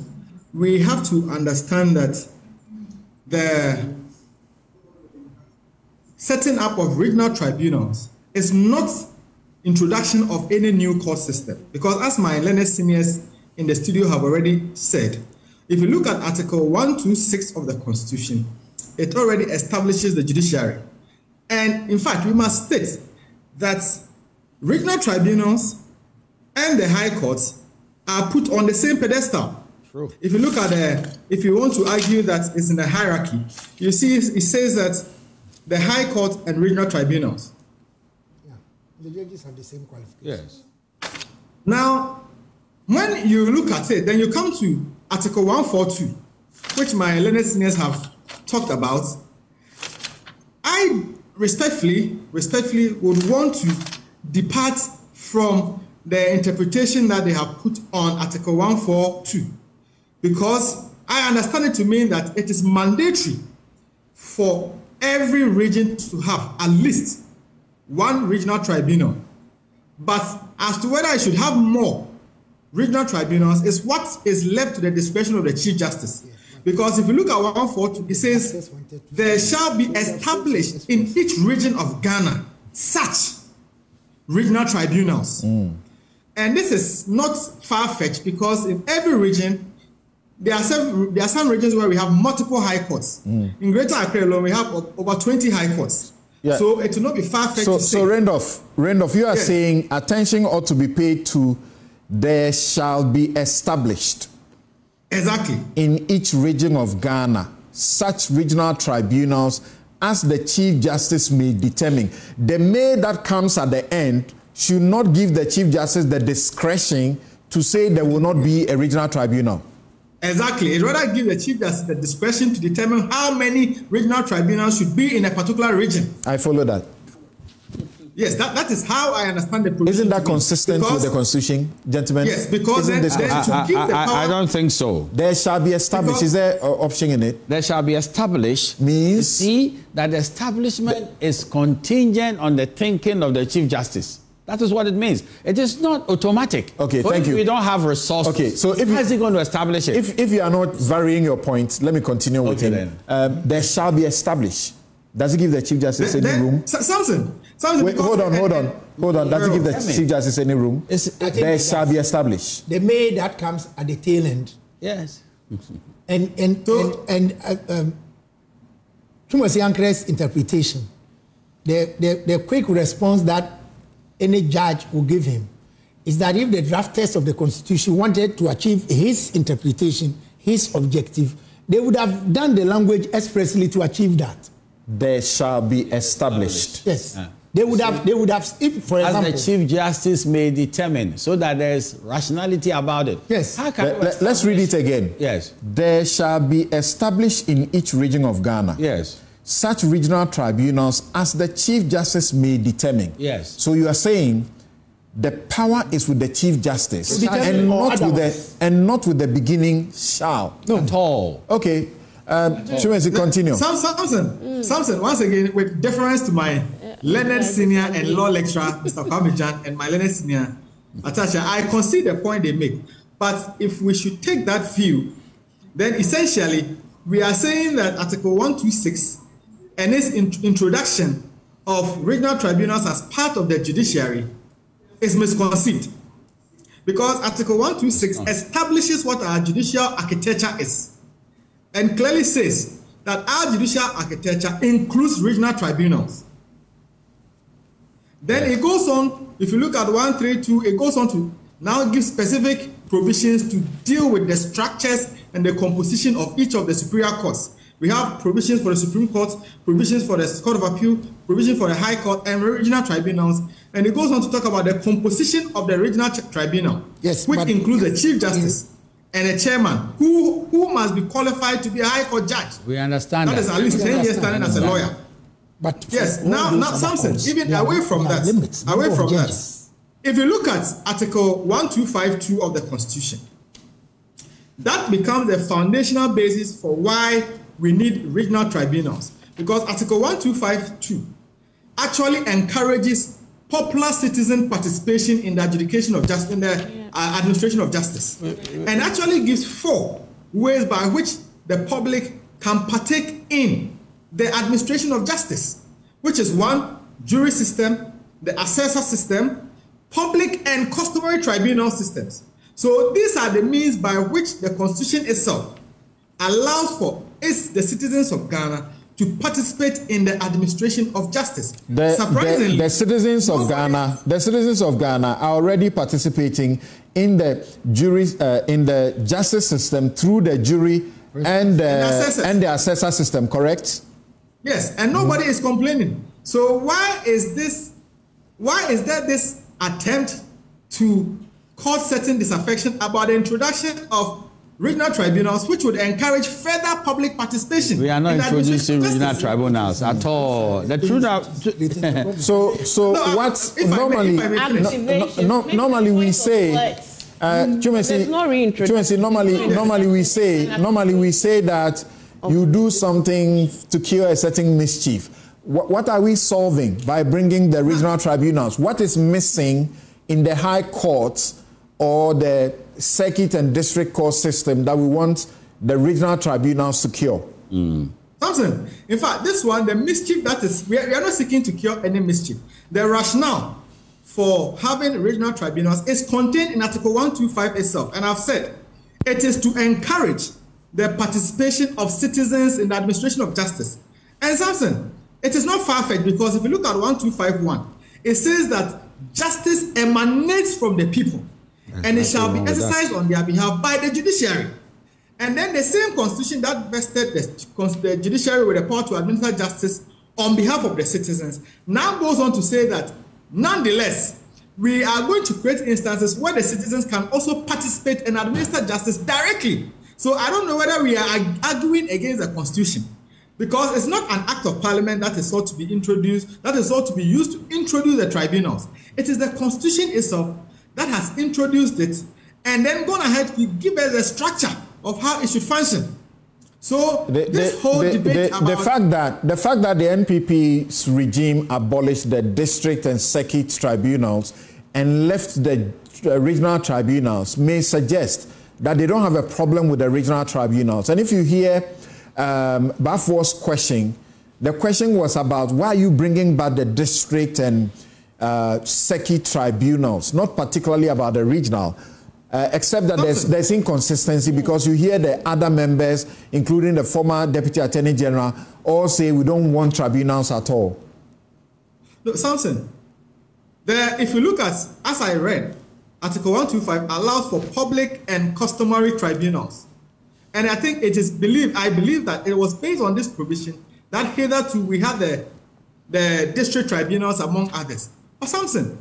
we have to understand that the setting up of regional tribunals is not introduction of any new court system, because as my learned seniors in the studio have already said, if you look at Article 126 of the Constitution, it already establishes the judiciary. And in fact, we must state that regional tribunals and the high courts are put on the same pedestal. True. If you look at if you want to argue that it's in a hierarchy, you see it says that the high court and regional tribunals. Yeah, the judges have the same qualifications. Yes. Now, when you look at it, then you come to Article 142, which my learned seniors have talked about. I respectfully would want to depart from the interpretation that they have put on Article 142, because I understand it to mean that it is mandatory for every region to have at least one regional tribunal. But as to whether I should have more regional tribunals is what is left to the discretion of the Chief Justice. Because if you look at 142, it says, there shall be established in each region of Ghana such regional tribunals. And this is not far-fetched, because in every region, there are some regions where we have multiple high courts. In Greater Accra alone, we have over 20 high courts. Yeah. So it will not be far-fetched to say. So Randolph, you are saying attention ought to be paid to there shall be established. Exactly. In each region of Ghana, such regional tribunals as the Chief Justice may determine. The may that comes at the end should not give the Chief Justice the discretion to say there will not be a regional tribunal. Exactly. It rather give the Chief Justice the discretion to determine how many regional tribunals should be in a particular region. I follow that. Yes, that is how I understand the provision. Isn't that consistent with the Constitution, gentlemen? Yes, because then to give the power... I don't think so. There shall be established. Is there an option in it? There shall be established. Means? See, that the establishment is contingent on the thinking of the Chief Justice. That is what it means. It is not automatic. Okay, thank you. We don't have resources. Okay, so how is he going to establish it? If you are not varying your point, let me continue with him. There shall be established. Does it give the Chief Justice any room? Samson. Wait, hold on. Does it give the Chief Justice any room? There shall be established. The May that comes at the tail end. Yes. And Chumasi Ankre's interpretation, the quick response that any judge will give him is that if the drafters of the Constitution wanted to achieve his interpretation, his objective, they would have done the language expressly to achieve that. There shall be established. Yes. They would have, if, for example... As the Chief Justice may determine, so that there's rationality about it. Yes. Let's read it again. Yes. There shall be established in each region of Ghana. Yes. Such regional tribunals as the Chief Justice may determine. Yes. So you are saying the power is with the Chief Justice and not with the beginning shall. No. At all. Okay. Chumesi, continue. Samson, once again, with deference to my learned senior and law lecturer, Mr. Kwame, and my learned senior, Atasha, I concede the point they make. But if we should take that view, then essentially we are saying that Article 126 and its introduction of regional tribunals as part of the judiciary is misconceived. Because Article 126 establishes what our judicial architecture is, and clearly says that our judicial architecture includes regional tribunals. Then it goes on, if you look at 132, it goes on to now give specific provisions to deal with the structures and the composition of each of the superior courts. We have provisions for the Supreme Court, provisions for the Court of Appeal, provision for the High Court, and regional tribunals. And it goes on to talk about the composition of the regional tribunal, which includes the Chief Justice and a chairman who must be qualified to be a High Court judge. We understand that. That is at least 10 years standing as a lawyer. But yes, now Samson, even away from that, if you look at Article 1252 of the Constitution, that becomes the foundational basis for why we need regional tribunals. Because Article 1252 actually encourages popular citizen participation in the adjudication of justice, in the administration of justice, and actually gives 4 ways by which the public can partake in the administration of justice, which is 1, jury system, the assessor system, public and customary tribunal systems. So these are the means by which the Constitution itself allows for the citizens of Ghana to participate in the administration of justice. Surprisingly, the citizens of Ghana are already participating in the jury, in the justice system through the jury and the assessor system. Correct? Yes, and nobody is complaining. So why is there this attempt to cause certain disaffection about the introduction of regional tribunals, which would encourage further public participation? We are not introducing regional tribunals at all. The truth. Normally we say. Normally we say that you do something to cure a certain mischief. What are we solving by bringing the regional tribunals? What is missing in the high courts or the circuit and district court system that we want the regional tribunals to cure? Samson, in fact, this one, the mischief that is, we are not seeking to cure any mischief. The rationale for having regional tribunals is contained in Article 125 itself. And I've said it is to encourage the participation of citizens in the administration of justice. And Samson, it is not far-fetched, because if you look at 1251, it says that justice emanates from the people, and it shall be exercised on their behalf by the judiciary. And then the same constitution that vested the judiciary with the power to administer justice on behalf of the citizens now goes on to say that, nonetheless, we are going to create instances where the citizens can also participate and administer justice directly. So I don't know whether we are arguing against the Constitution. Because it's not an act of parliament that is sought to be introduced, that is sought to be used to introduce the tribunals. It is the constitution itself that has introduced it and then gone ahead to give us a structure of how it should function. So this whole debate about the fact that the NPP's regime abolished the district and circuit tribunals and left the regional tribunals may suggest that they don't have a problem with the regional tribunals. And if you hear Bafo's question, the question was about why are you bringing back the district and circuit tribunals, not particularly about the regional. Except that there's inconsistency, because you hear the other members, including the former Deputy Attorney General, all say we don't want tribunals at all. Look, Samson, if you look at, as I read, Article 125 allows for public and customary tribunals. And I think it is I believe that it was based on this provision that hitherto we had the district tribunals among others. But Samson,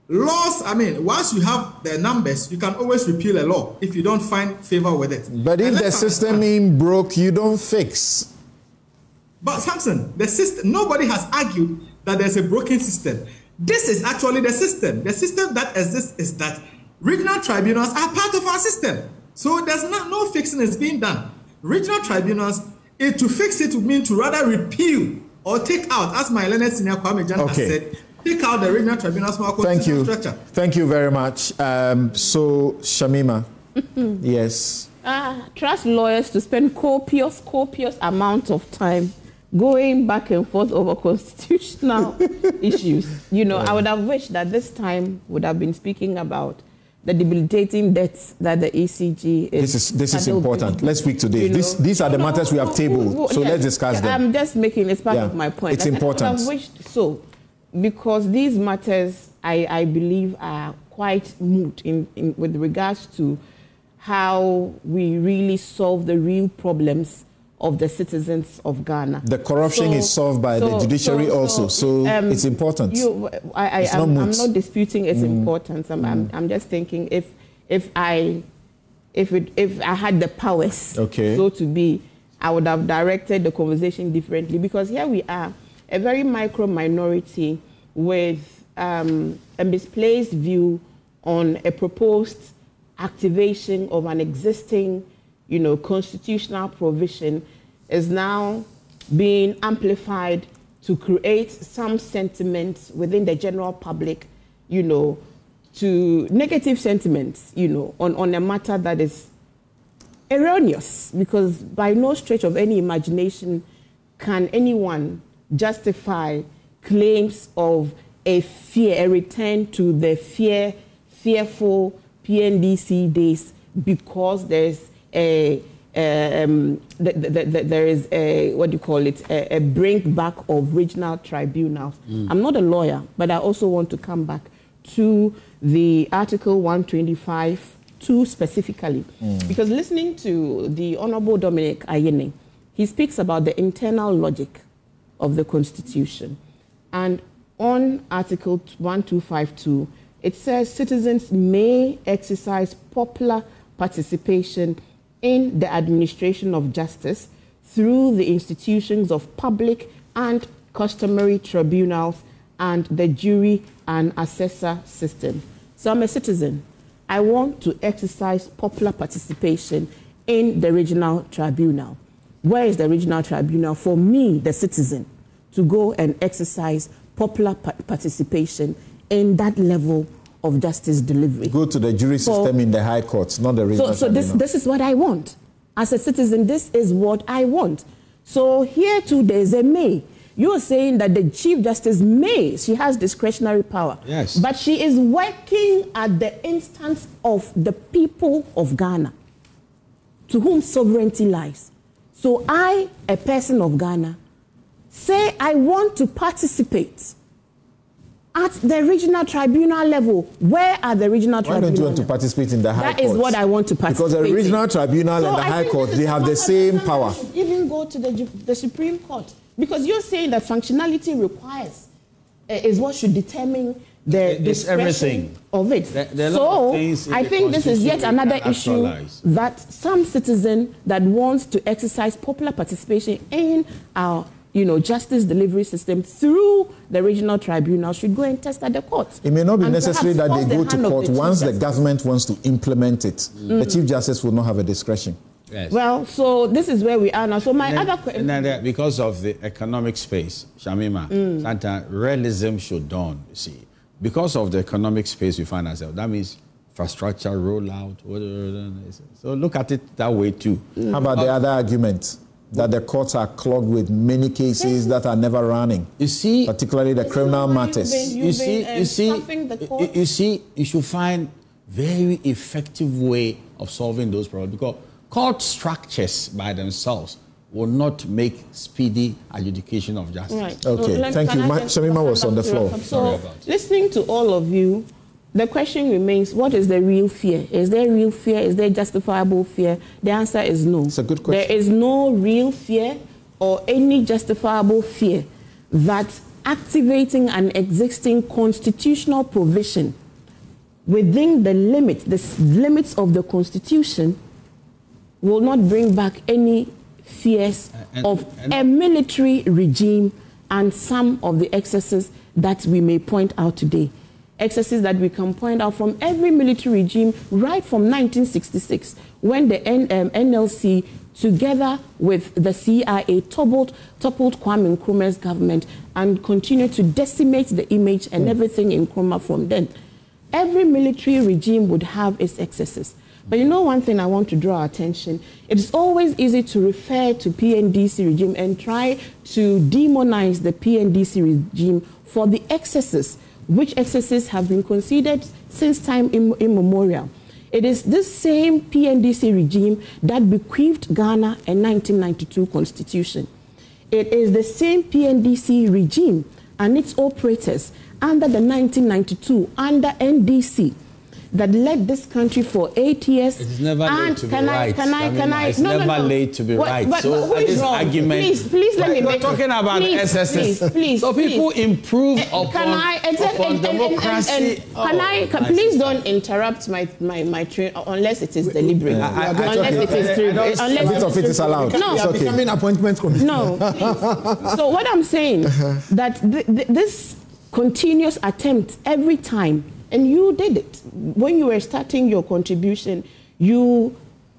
laws, I mean, once you have the numbers, you can always repeal a law if you don't find favor with it. But if the system ain't broke, you don't fix. But Samson, the system, nobody has argued that there's a broken system. This is actually the system. The system that exists is that regional tribunals are part of our system. So there's no fixing is being done. Regional tribunals, to fix it would mean to rather repeal or take out, as my learned senior Kwame Jan has said, take out the regional tribunals from our constitutional structure. Thank you very much. So, Shamima, yes. Trust lawyers to spend copious amount of time going back and forth over constitutional issues. You know, I would have wished that this time would have been speaking about the debilitating debts that the ECG is. This is important. Let's speak today. These are the matters we have tabled, so let's discuss them. I'm just making it part of my point. It's important. I would have wished so, because these matters, I believe, are quite moot with regards to how we really solve the real problems of the citizens of Ghana. The corruption is solved by the judiciary also, so it's important. I'm not disputing its importance. I'm just thinking if I had the powers, so to be, I would have directed the conversation differently, because here we are, a very micro minority with a misplaced view on a proposed activation of an existing, constitutional provision is now being amplified to create some sentiments within the general public, to negative sentiments, on a matter that is erroneous, because by no stretch of any imagination can anyone justify claims of a return to the fearful PNDC days, because there's there is a bring back of regional tribunals. I'm not a lawyer, but I also want to come back to the Article 125(2) specifically, because listening to the Honorable Dominic Ayeni, he speaks about the internal logic of the Constitution. And on Article 125(2), it says citizens may exercise popular participation in the administration of justice through the institutions of public and customary tribunals and the jury and assessor system. So I'm a citizen. I want to exercise popular participation in the regional tribunal. Where is the regional tribunal for me, the citizen, to go and exercise popular participation in that level of justice delivery? Go to the jury system in the high courts, not the regional tribunal. So this is what I want. As a citizen, this is what I want. So here too, there's a may. You're saying that the Chief Justice may, she has discretionary power. Yes. But she is working at the instance of the people of Ghana, to whom sovereignty lies. So I, a person of Ghana, say I want to participate at the regional tribunal level. Where are the regional tribunals? Why don't you want to participate in the high court? That is what I want to participate in. Because the regional tribunal and the high court, they have the same power. Even go to the Supreme Court. Because you're saying that functionality requires is what should determine discretion everything of it. So I think this is yet another issue that some citizen that wants to exercise popular participation in our justice delivery system through the regional tribunal should go and test at the court. It may not be necessary that they go to court once the government wants to implement it. The Chief Justice will not have a discretion. Yes. Well, so this is where we are now. So my other question... Because of the economic space, Shamima, sometimes realism should dawn, you see. Because of the economic space we find ourselves, that means infrastructure rollout. So look at it that way too. How about the other argument? That the courts are clogged with many cases that are never running. You see, particularly the criminal matters. You should find very effective way of solving those problems, because court structures by themselves will not make speedy adjudication of justice. Right. Okay, so thank you. Shamima was on the floor. So, listening to all of you, the question remains, what is the real fear? Is there real fear? Is there justifiable fear? The answer is no. It's a good question. There is no real fear or any justifiable fear that activating an existing constitutional provision within the limits of the Constitution will not bring back any fears of a military regime and some of the excesses that we may point out today. Excesses that we can point out from every military regime right from 1966, when the NLC, together with the CIA, toppled Kwame Nkrumah's government and continued to decimate the image and everything in Nkrumah from then. Every military regime would have its excesses. But you know one thing I want to draw our attention, it's always easy to refer to PNDC regime and try to demonize the PNDC regime for the excesses, which excesses have been considered since time immemorial. It is this same PNDC regime that bequeathed Ghana a 1992 constitution. It is the same PNDC regime and its operators under the 1992 under NDC that led this country for 8 years. It is never late to be right. It's never late to be right. So this argument... Please let me make... We're talking about SSS. Please, so people improve upon democracy. Please don't interrupt my train unless it is deliberate. Unless it is true. Unless bit of it is allowed. No. It's okay. Becoming appointment committee. No, please. So what I'm saying, that this continuous attempt every time, and you did it. When you were starting your contribution, you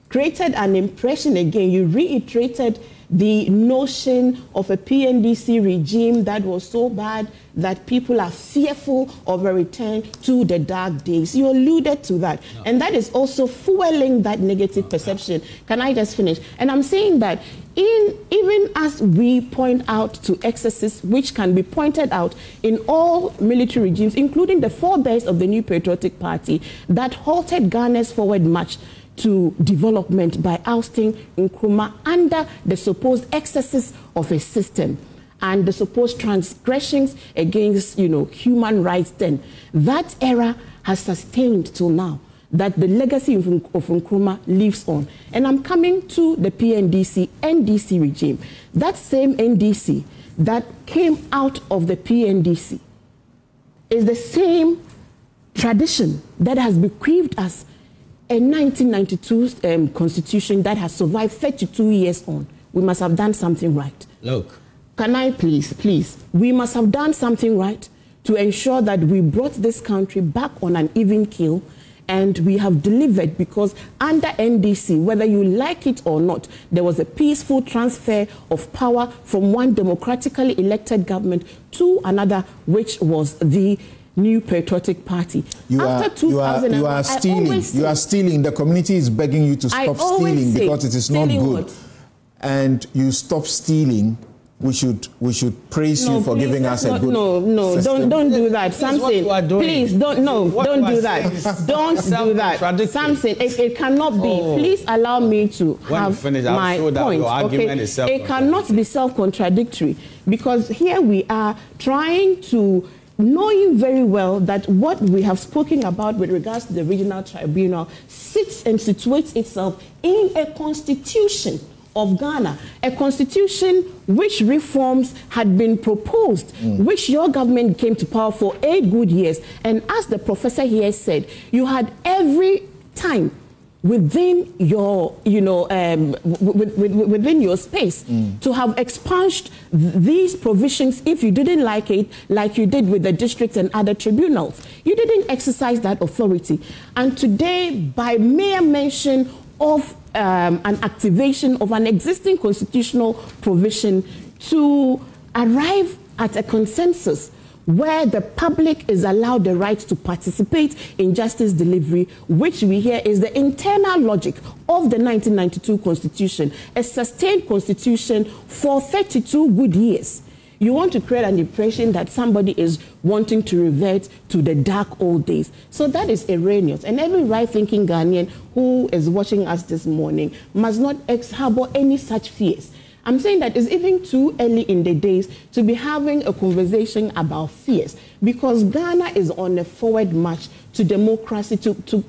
created an impression again. You reiterated the notion of a PNDC regime that was so bad that people are fearful of a return to the dark days. You alluded to that. No. And that is also fueling that negative perception. Can I just finish? And I'm saying that even as we point out to excesses which can be pointed out in all military regimes, including the forebears of the New Patriotic Party that halted Ghana's forward march to development by ousting Nkrumah under the supposed excesses of a system and the supposed transgressions against, human rights then. That era has sustained till now, that the legacy of Nkrumah lives on. And I'm coming to the PNDC, NDC regime. That same NDC that came out of the PNDC is the same tradition that has bequeathed us a 1992 constitution that has survived 32 years on. We must have done something right. Look. Can I please? We must have done something right to ensure that we brought this country back on an even keel, and we have delivered, because under NDC, whether you like it or not, there was a peaceful transfer of power from one democratically elected government to another, which was the New Patriotic Party. You are stealing. The community is begging you to stop stealing because it is not good. And you stop stealing. We should praise you for giving us a good system. Don't do that, Samson. Please don't do that. Don't do that, Samson. It cannot be. Please allow me to have my point. Okay? It cannot be self-contradictory, because here we are trying to, knowing very well that what we have spoken about with regards to the regional tribunal sits and situates itself in a constitution of Ghana, a constitution which reforms had been proposed, which your government came to power for 8 good years. And as the professor here said, you had every time within your, within your space to have expunged these provisions if you didn't like it, like you did with the districts and other tribunals. You didn't exercise that authority. And today, by mere mention of an activation of an existing constitutional provision to arrive at a consensus where the public is allowed the right to participate in justice delivery, which we hear is the internal logic of the 1992 Constitution, a sustained constitution for 32 good years. You want to create an impression that somebody is wanting to revert to the dark old days. So that is erroneous. And every right-thinking Ghanaian who is watching us this morning must not harbor any such fears. I'm saying that it's even too early in the days to be having a conversation about fears, because Ghana is on a forward march to democracy, to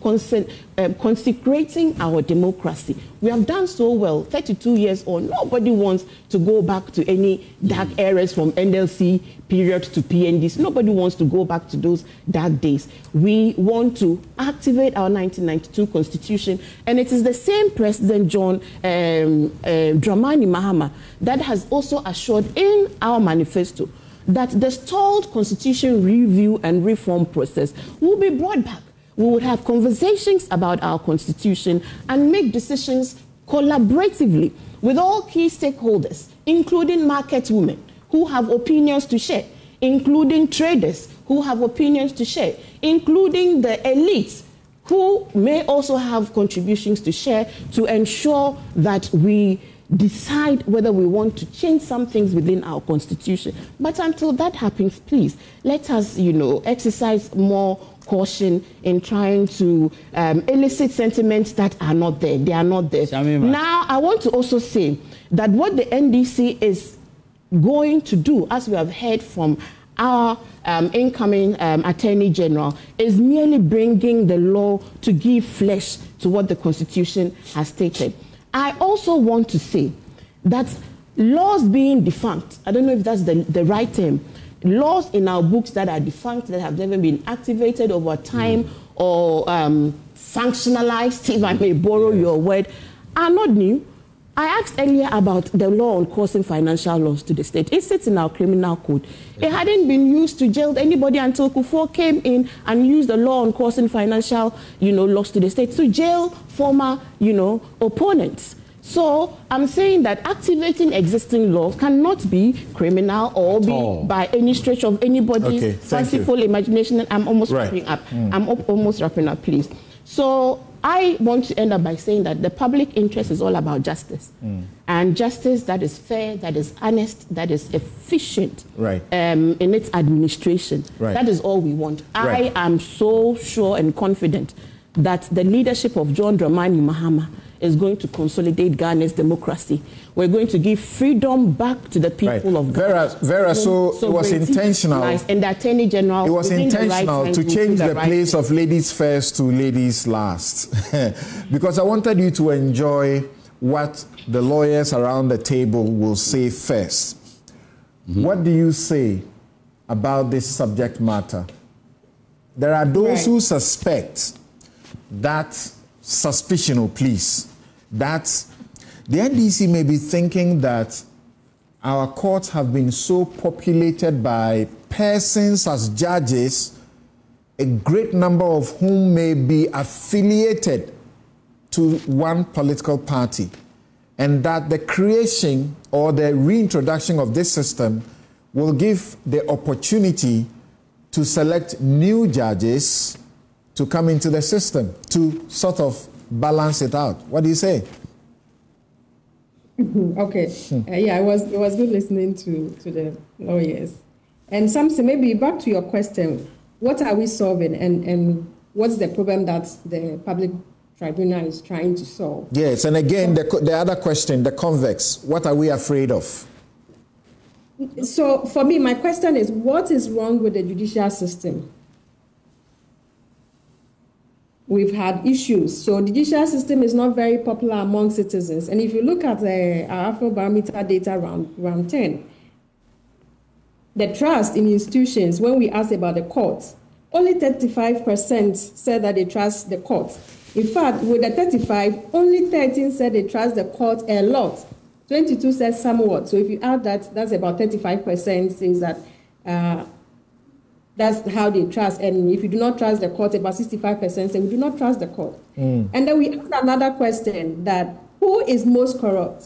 consecrating our democracy. We have done so well, 32 years on. Nobody wants to go back to any dark eras from NLC period to PNDs. Nobody wants to go back to those dark days. We want to activate our 1992 Constitution, and it is the same President John Dramani Mahama that has also assured in our manifesto that the stalled constitution review and reform process will be brought back. We would have conversations about our constitution and make decisions collaboratively with all key stakeholders, including market women who have opinions to share, including traders who have opinions to share, including the elites who may also have contributions to share, to ensure that we decide whether we want to change some things within our constitution. But until that happens, please, let us, exercise more caution in trying to elicit sentiments that are not there. They are not there. Now, I want to also say that what the NDC is going to do, as we have heard from our incoming Attorney General, is merely bringing the law to give flesh to what the Constitution has stated. I also want to say that laws being defunct, I don't know if that's the right term, laws in our books that are defunct, that have never been activated over time or functionalized, if I may borrow your word, are not new. I asked earlier about the law on causing financial loss to the state. It sits in our criminal code. It hadn't been used to jail anybody until Kufuor came in and used the law on causing financial, loss to the state to jail former, opponents. So I'm saying that activating existing law cannot be criminal or be by any stretch of anybody's fanciful imagination. And I'm almost wrapping up. I'm almost wrapping up, please. So I want to end up by saying that the public interest is all about justice. And justice that is fair, that is honest, that is efficient in its administration. That is all we want. I am so sure and confident that the leadership of John Dramani Mahama is going to consolidate Ghana's democracy. We're going to give freedom back to the people of Ghana. Vera, so it was intentional. And the Attorney General, it was intentional to change the place of ladies first to ladies last. Because I wanted you to enjoy what the lawyers around the table will say first. What do you say about this subject matter? There are those who suspect that suspicion, that the NDC may be thinking that our courts have been so populated by persons as judges, a great number of whom may be affiliated to one political party, and that the creation or the reintroduction of this system will give the opportunity to select new judges to come into the system to sort of balance it out. What do you say? Okay. Yeah, it was good listening to the lawyers. And Samson, maybe back to your question, what are we solving and what's the problem that the public tribunal is trying to solve? Yes, and again, the other question, the convex, what are we afraid of? So for me, my question is, what is wrong with the judicial system? we've had issues. So the judicial system is not very popular among citizens. And if you look at our Afrobarometer data round 10, the trust in institutions, when we ask about the courts, only 35% said that they trust the courts. In fact, with the 35, only 13 said they trust the court a lot. 22 said somewhat. So if you add that, that's about 35% says that that's how they trust. And if you do not trust the court, about 65% say we do not trust the court. And then we asked another question, that who is most corrupt?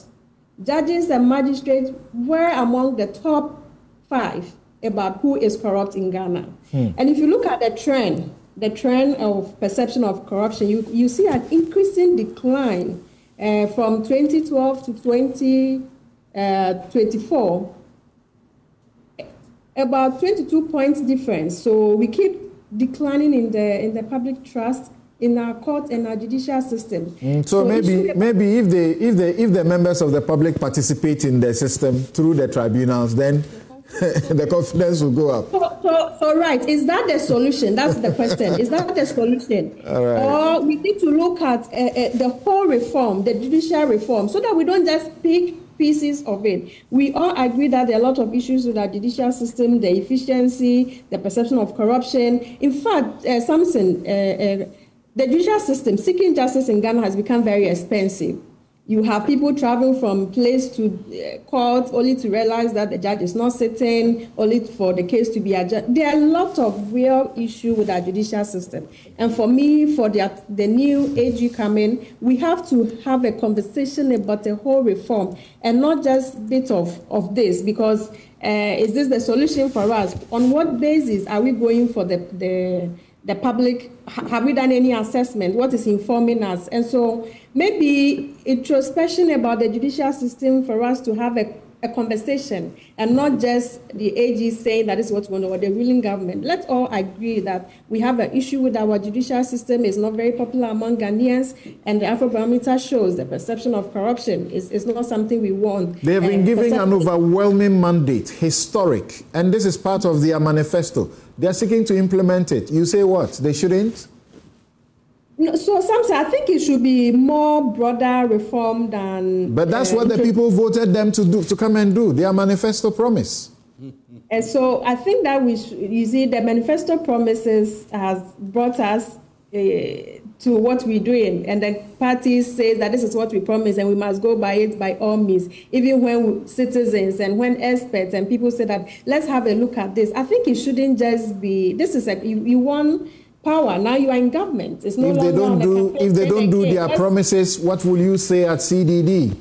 Judges and magistrates were among the top 5 about who is corrupt in Ghana. And if you look at the trend of perception of corruption, you see an increasing decline from 2012 to 2024, about 22 points difference. So we keep declining in the public trust in our court and our judicial system. So maybe if the members of the public participate in the system through the tribunals, then the confidence will go up. So right, is that the solution? That's the question. Is that the solution? All right. Or we need to look at the whole reform, the judicial reform, so that we don't just pick pieces of it. We all agree that there are a lot of issues with our judicial system, the efficiency, the perception of corruption. In fact, Samson, the judicial system, seeking justice in Ghana has become very expensive. You have people traveling from place to court only to realize that the judge is not sitting, only for the case to be adjourned. There are a lot of real issues with our judicial system. And for me, for the new AG coming, we have to have a conversation about the whole reform and not just bit of this, because is this the solution for us? On what basis are we going for the public? Have we done any assessment? What is informing us? And so maybe introspection about the judicial system for us to have a conversation and not just the AG saying that is what's going on, or the ruling government. Let's all agree that we have an issue with our judicial system. It's not very popular among Ghanaians, and the Afrobarometer shows the perception of corruption is not something we want. They have been giving an overwhelming mandate, historic, and this is part of their manifesto. They are seeking to implement it. You say what? They shouldn't? No, so Samson, I think it should be more broader reform than... But that's what the people voted them to do, to come and do. Their manifesto promise. And so I think that you see, the manifesto promises has brought us to what we're doing. And the parties say that this is what we promise and we must go by it by all means. Even when citizens and when experts and people say that, let's have a look at this. I think it shouldn't just be, this is like, you want power, now you are in government. It's no longer if they don't do their promises, what will you say at CDD?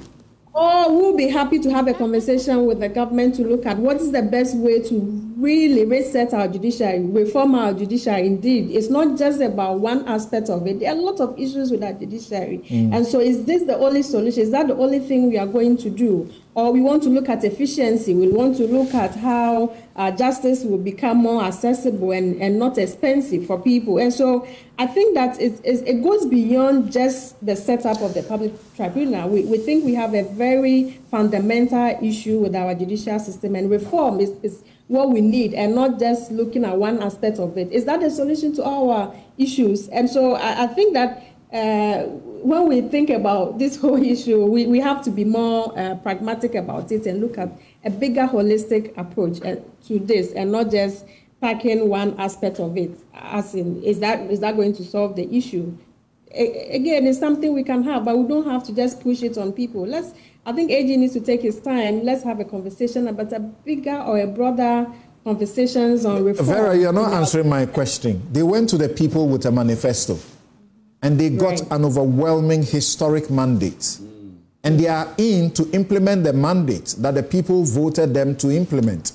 Oh, we'll be happy to have a conversation with the government to look at what is the best way to really reset our judiciary, reform our judiciary. Indeed, it's not just about one aspect of it. There are a lot of issues with our judiciary. And so is this the only solution? Is that the only thing we are going to do? Or we want to look at efficiency. We want to look at how justice will become more accessible and not expensive for people. And so I think that it goes beyond just the setup of the public tribunal. We think we have a very fundamental issue with our judicial system, and reform is what we need, and not just looking at one aspect of it. Is that the solution to all our issues? And so I think that when we think about this whole issue, we have to be more pragmatic about it and look at a bigger holistic approach to this, and not just packing one aspect of it. As in, is that going to solve the issue? Again, it's something we can have, but we don't have to just push it on people. I think AG needs to take his time. Let's have a conversation about a bigger or a broader conversations on reform. Vera, you're not answering my question. They went to the people with a manifesto, and they got an overwhelming historic mandate. And they are in to implement the mandate that the people voted them to implement.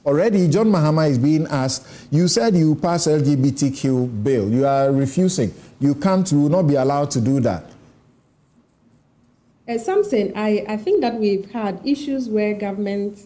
Already, John Mahama is being asked, you said you pass LGBTQ bill. You are refusing. You will not be allowed to do that. Samson, I think that we've had issues where government,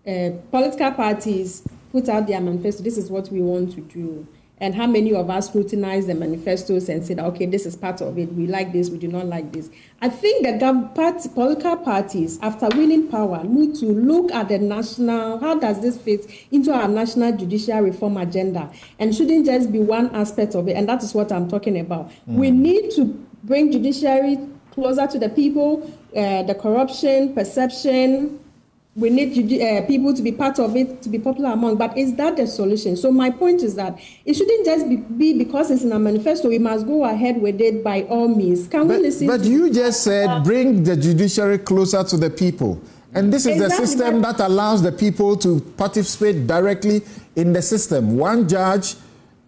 political parties put out their manifesto, this is what we want to do. and how many of us scrutinize the manifestos and say, okay, this is part of it, we like this, we do not like this. I think the political parties, after winning power, need to look at the national, how does this fit into our national judicial reform agenda, and shouldn't just be one aspect of it, and that is what I'm talking about. We need to bring judiciary closer to the people, the corruption, perception. We need people to be part of it, to be popular among. But is that the solution? So my point is that it shouldn't just be because it's in a manifesto. We must go ahead with it by all means. Can we listen? But you just said bring the judiciary closer to the people. And this is the system that allows the people to participate directly in the system. One judge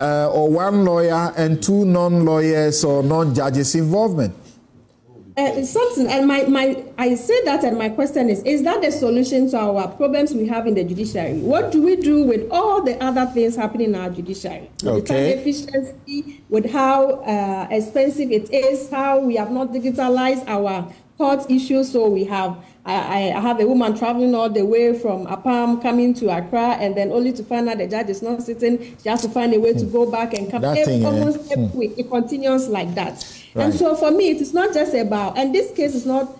or one lawyer and two non-lawyers or non-judges involvement. Something, and I say that, and my question is that the solution to our problems we have in the judiciary? What do we do with all the other things happening in our judiciary? With the time efficiency, with how expensive it is, how we have not digitalized our court issues. So we have, I have a woman traveling all the way from Apam coming to Accra, and then only to find out the judge is not sitting. She has to find a way to go back and come. Almost every week, it continues like that. Right. And so for me, it is not just about, and this case is not,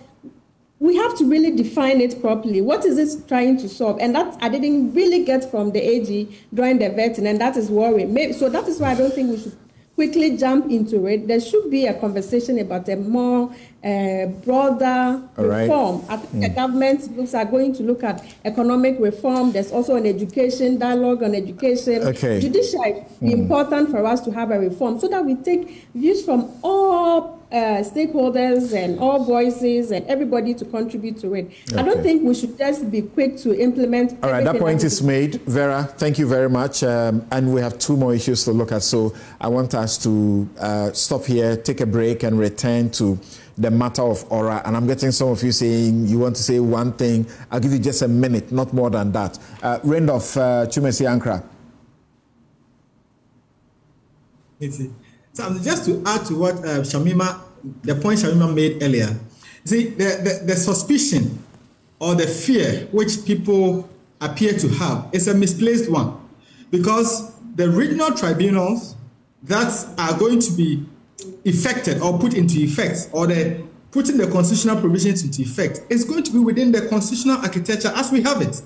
we have to really define it properly. What is it trying to solve? And that I didn't really get from the AG during the vetting, and that is worrying. So that is why I don't think we should quickly jump into it. There should be a conversation about a more broader reform. I think the government are going to look at economic reform. There's also an education, dialogue on education. Judiciary is important for us to have a reform so that we take views from all stakeholders and all voices and everybody to contribute to it. I don't think we should just be quick to implement. All right, that point is made. Vera, thank you very much. And we have two more issues to look at. So I want us to stop here, take a break, and return to the matter of Ora. And I'm getting some of you saying you want to say one thing. I'll give you just a minute, not more than that. Randolph Chumesi Ankra. So just to add to what the point Shamima made earlier, see, the suspicion or the fear which people appear to have is a misplaced one, because the regional tribunals that are going to be effected or put into effect, or putting the constitutional provisions into effect, is going to be within the constitutional architecture as we have it.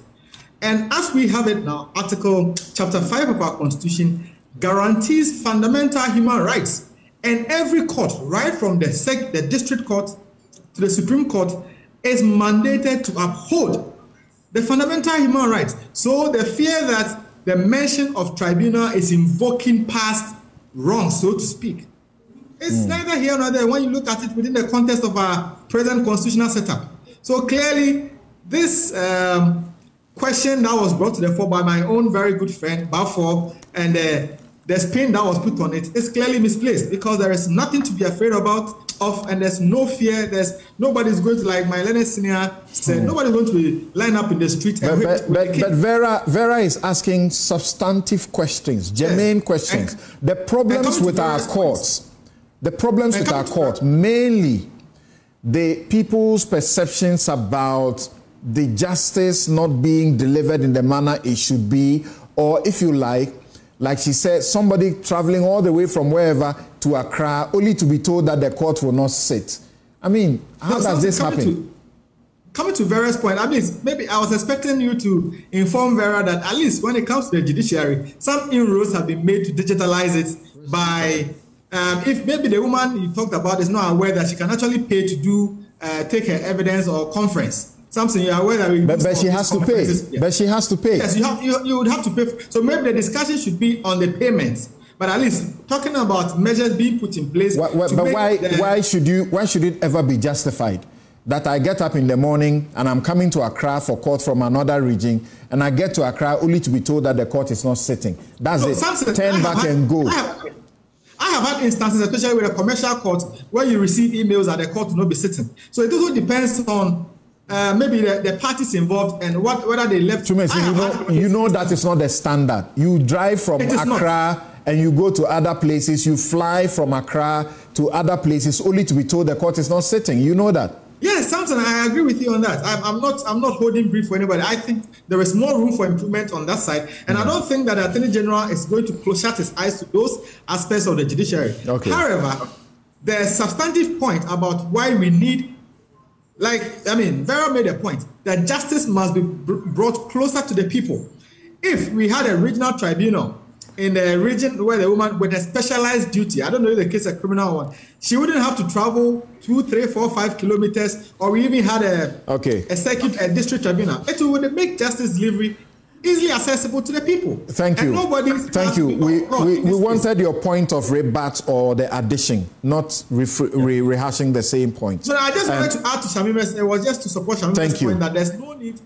And as we have it now, Chapter 5 of our Constitution guarantees fundamental human rights. And every court, right from the district court to the Supreme Court, is mandated to uphold the fundamental human rights. So the fear that the mention of tribunal is invoking past wrong, so to speak, it's neither here nor there when you look at it within the context of our present constitutional setup. So clearly, this question that was brought to the fore by my own very good friend, Balfour, and the spin that was put on it is clearly misplaced, because there is nothing to be afraid of, and there's no fear. Nobody's going to, like my learned senior said, nobody's going to line up in the street. But Vera is asking substantive questions, germane questions. The problems with our courts. The problems with our court, mainly the people's perceptions about the justice not being delivered in the manner it should be, or if you like she said, somebody traveling all the way from wherever to Accra only to be told that the court will not sit. I mean, how does this happen? Coming to Vera's point, I mean, maybe I was expecting you to inform Vera that at least when it comes to the judiciary, some inroads have been made to digitalize it by... if maybe the woman you talked about is not aware that she can actually pay to take her evidence or conference. Samson, you are aware that but she has to pay. But she has to pay. Yes, you would have to pay. So maybe the discussion should be on the payments. But at least talking about measures being put in place. Why should it ever be justified that I get up in the morning and I'm coming to Accra for court from another region, and I get to Accra only to be told that the court is not sitting? That's it. Samson, turn back and go. I have had instances, especially with a commercial court, where you receive emails that the court will not be sitting. So it also depends on maybe the parties involved and whether they left. You know that is not the standard. You drive from Accra and you go to other places. You fly from Accra to other places only to be told the court is not sitting. You know that. Yes, Samson, I agree with you on that. I'm not holding brief for anybody. I think there is more room for improvement on that side, and I don't think that the Attorney General is going to shut his eyes to those aspects of the judiciary. Okay. However, the substantive point about why we need, Vera made a point that justice must be brought closer to the people. If we had a regional tribunal in the region where the woman with a specialized duty, I don't know if the case is a criminal one, she wouldn't have to travel 2, 3, 4, 5 kilometers, or we even had a district tribunal. It would make justice delivery easily accessible to the people. Thank you. Thank you. We wanted your point of rebut or the addition, not rehashing the same point. So I just wanted to add to Shamima's, it was just to support Shamima's point that there's no need.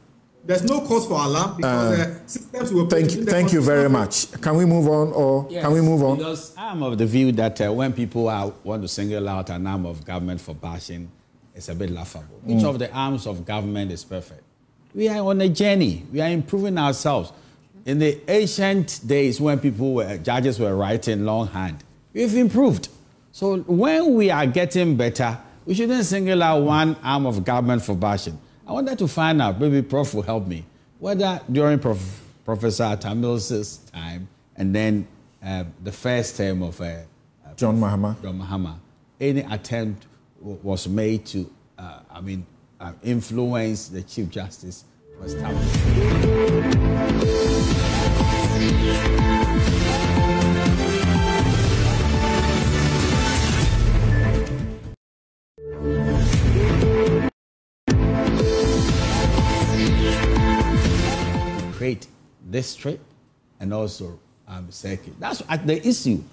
There's no cause for alarm because the systems will. Thank you very much. Can we move on, or yes, can we move on? Because I'm of the view that when people want to single out an arm of government for bashing, it's a bit laughable. Each of the arms of government is perfect. We are on a journey. We are improving ourselves. In the ancient days when judges were writing longhand, we've improved. So when we are getting better, we shouldn't single out one arm of government for bashing. I wanted to find out, maybe Prof will help me, whether during Professor Tamil's time and then the first term of John Mahama, any attempt was made to, influence the Chief Justice for establishment. Create district and also circuit. That's the issue.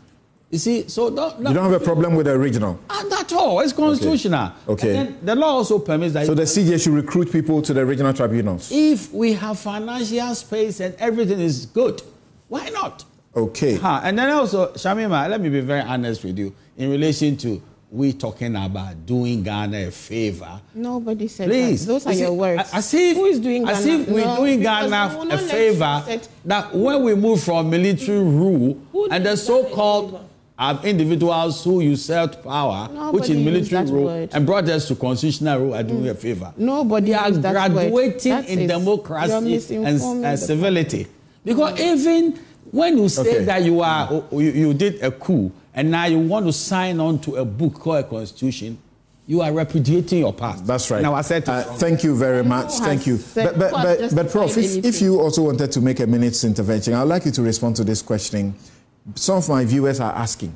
You see, so you don't have a problem with the regional? Not at all. It's constitutional. Okay. And then the law also permits that. So the CJ should recruit people to the regional tribunals? If we have financial space and everything is good, why not? Okay. And then also, Shamima, let me be very honest with you in relation to we talking about doing Ghana a favor. Nobody said Please, that. Those are your words. Who is doing Ghana? As if we're doing Ghana a favor that when we move from military rule and the so-called individuals who usurped power, which is military rule, and brought us to constitutional rule, are doing a favor. Nobody are graduating in democracy and civility. Because even when you say that you did a coup, and now you want to sign on to a book called a constitution, you are repudiating your past. That's right. Now I said thank you very much. Thank you. But Prof, if you also wanted to make a minute's intervention, I'd like you to respond to this questioning. Some of my viewers are asking,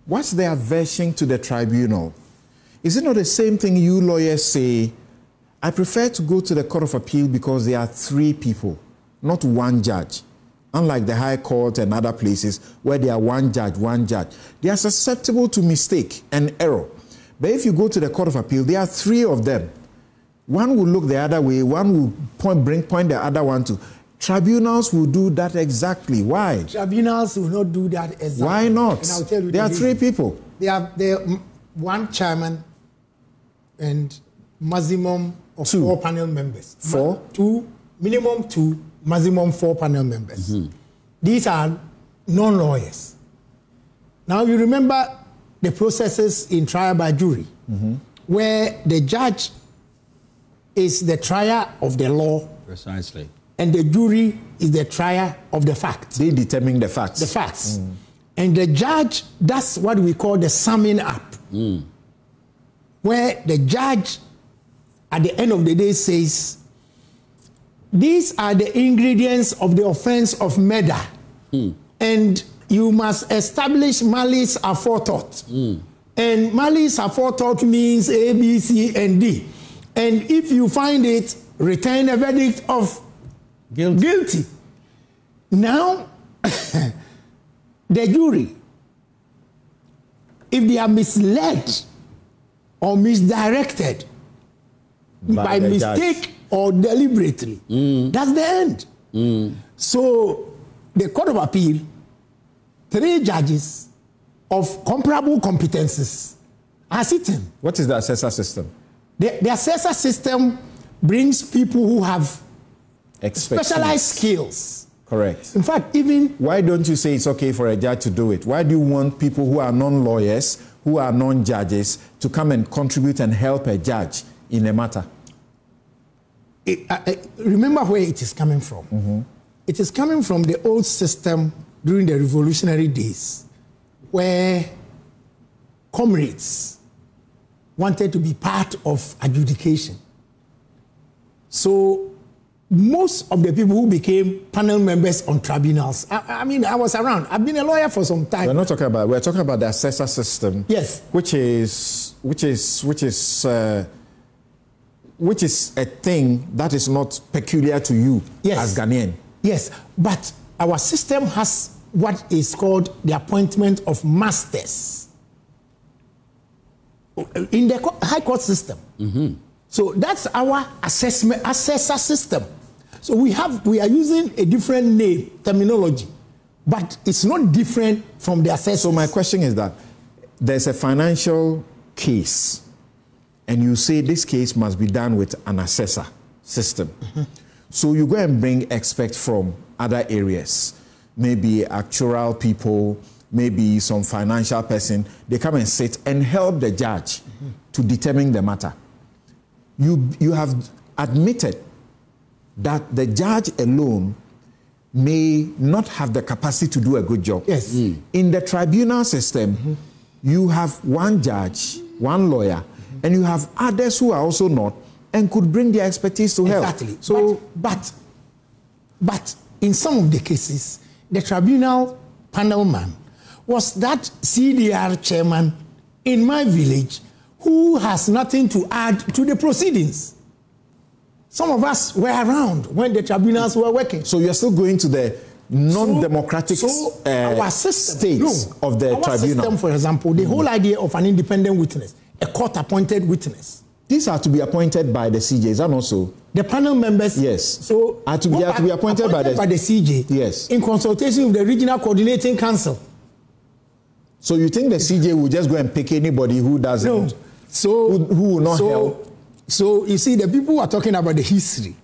what's the aversion to the tribunal? Is it not the same thing you lawyers say? I prefer to go to the Court of Appeal because there are 3 people, not 1 judge. Unlike the High Court and other places where there are 1 judge. They are susceptible to mistake and error. But if you go to the Court of Appeal, there are 3 of them. One will look the other way, one will point the other one to. Tribunals will do that exactly. Why? Tribunals will not do that exactly. Why not? And I'll tell you there are 3 people. They have 1 chairman and maximum of 4 panel members. 4? 2, minimum 2. Maximum 4 panel members. These are non-lawyers. Now you remember the processes in trial by jury, where the judge is the trier of the law. Precisely. And the jury is the trier of the facts. They determine the facts. The facts. And the judge, that's what we call the summing up, where the judge at the end of the day says, these are the ingredients of the offense of murder. And you must establish malice aforethought. And malice aforethought means A, B, C, and D. And if you find it, return a verdict of guilty. Now, the jury, if they are misled or misdirected by mistake or deliberately, that's the end. So the Court of Appeal, 3 judges of comparable competences are sitting. What is the assessor system? The assessor system brings people who have specialized skills. Correct. In fact, even... Why don't you say it's okay for a judge to do it? Why do you want people who are non-lawyers, who are non-judges, to come and contribute and help a judge in a matter? Remember where it is coming from. Mm-hmm. It is coming from the old system during the revolutionary days, where comrades wanted to be part of adjudication. So most of the people who became panel members on tribunals, I mean, I was around. I've been a lawyer for some time. We're talking about the assessor system. Yes. Which is a thing that is not peculiar to you as Ghanaian. Yes, but our system has what is called the appointment of masters in the high court system. Mm-hmm. So that's our assessor system. So we are using a different name, terminology, but it's not different from the assessor. So my question is that there's a financial case, and you say this case must be done with an assessor system. Mm-hmm. So you go and bring experts from other areas, maybe actuarial people, maybe some financial person. They come and sit and help the judge to determine the matter. You have admitted that the judge alone may not have the capacity to do a good job. Yes. Mm. In the tribunal system, you have one judge, one lawyer, and you have others who are also not and could bring their expertise to help. Exactly. So, but in some of the cases, the tribunal panel man was that CDR chairman in my village who has nothing to add to the proceedings. Some of us were around when the tribunals were working. So you're still going to the non-democratic our system, states of the our tribunal. System, for example, the whole idea of an independent witness, a court-appointed witness. These are to be appointed by the CJ, and also the panel members. Yes. So are to be appointed by the CJ. Yes. In consultation with the regional coordinating council. So you think the CJ will just go and pick anybody who doesn't? No. So who will not help? So you see, the people who are talking about the history,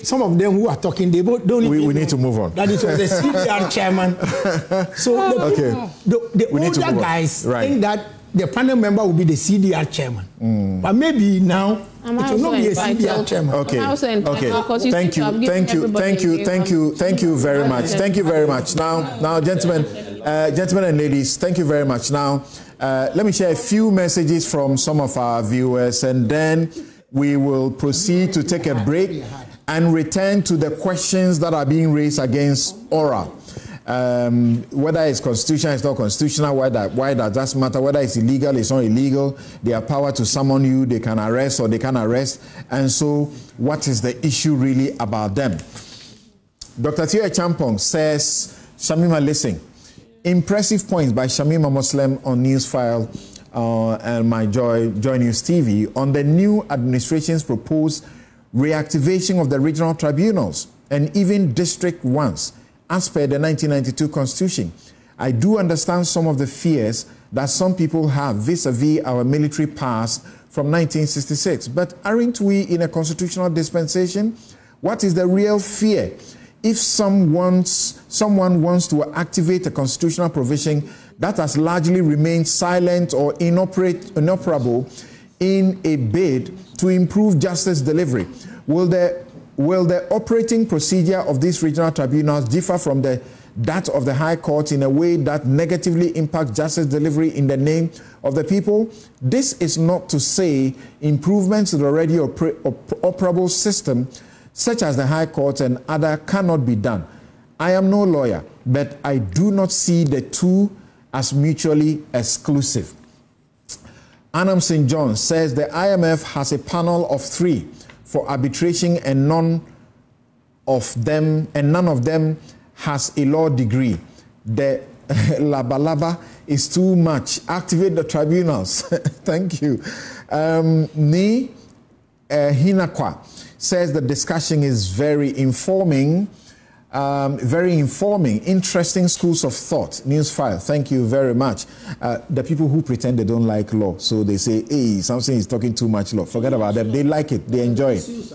some of them who are talking, they don't even we need to move on. That it was the CDR chairman. So the older guys think that the panel member will be the CDR chairman. Mm. But maybe now it will not be a CDR chairman. Okay. Thank you very much. Thank you very much. Now, gentlemen and ladies, thank you very much. Now, let me share a few messages from some of our viewers, and then we will proceed to take a break and return to the questions that are being raised against oral. Whether it's constitutional, it's not constitutional, why does that matter? Whether it's illegal, it's not illegal. They have power to summon you, they can arrest or they can arrest. And so, what is the issue really about them? Dr. Tio Champong says, Shamima, listen. Impressive points by Shamima Muslim on Newsfile and my Joy News TV on the new administration's proposed reactivation of the regional tribunals and even district ones as per the 1992 Constitution. I do understand some of the fears that some people have vis-a-vis our military past from 1966. But aren't we in a constitutional dispensation? What is the real fear? If someone wants to activate a constitutional provision that has largely remained silent or inoperable in a bid to improve justice delivery, will the operating procedure of these regional tribunals differ from that of the High Court in a way that negatively impacts justice delivery in the name of the people? This is not to say improvements to the already operable system, such as the High Court and other, cannot be done. I am no lawyer, but I do not see the two as mutually exclusive. Anam St. John says the IMF has a panel of 3 for arbitration and none of them has a law degree. The laba is too much. Activate the tribunals. Thank you. Ni Hinakwa says the discussion is very informing. Interesting schools of thought. Newsfile, thank you very much. The people who pretend they don't like law, so they say, hey, Samson is talking too much law. Forget about them. They like it. They enjoy it.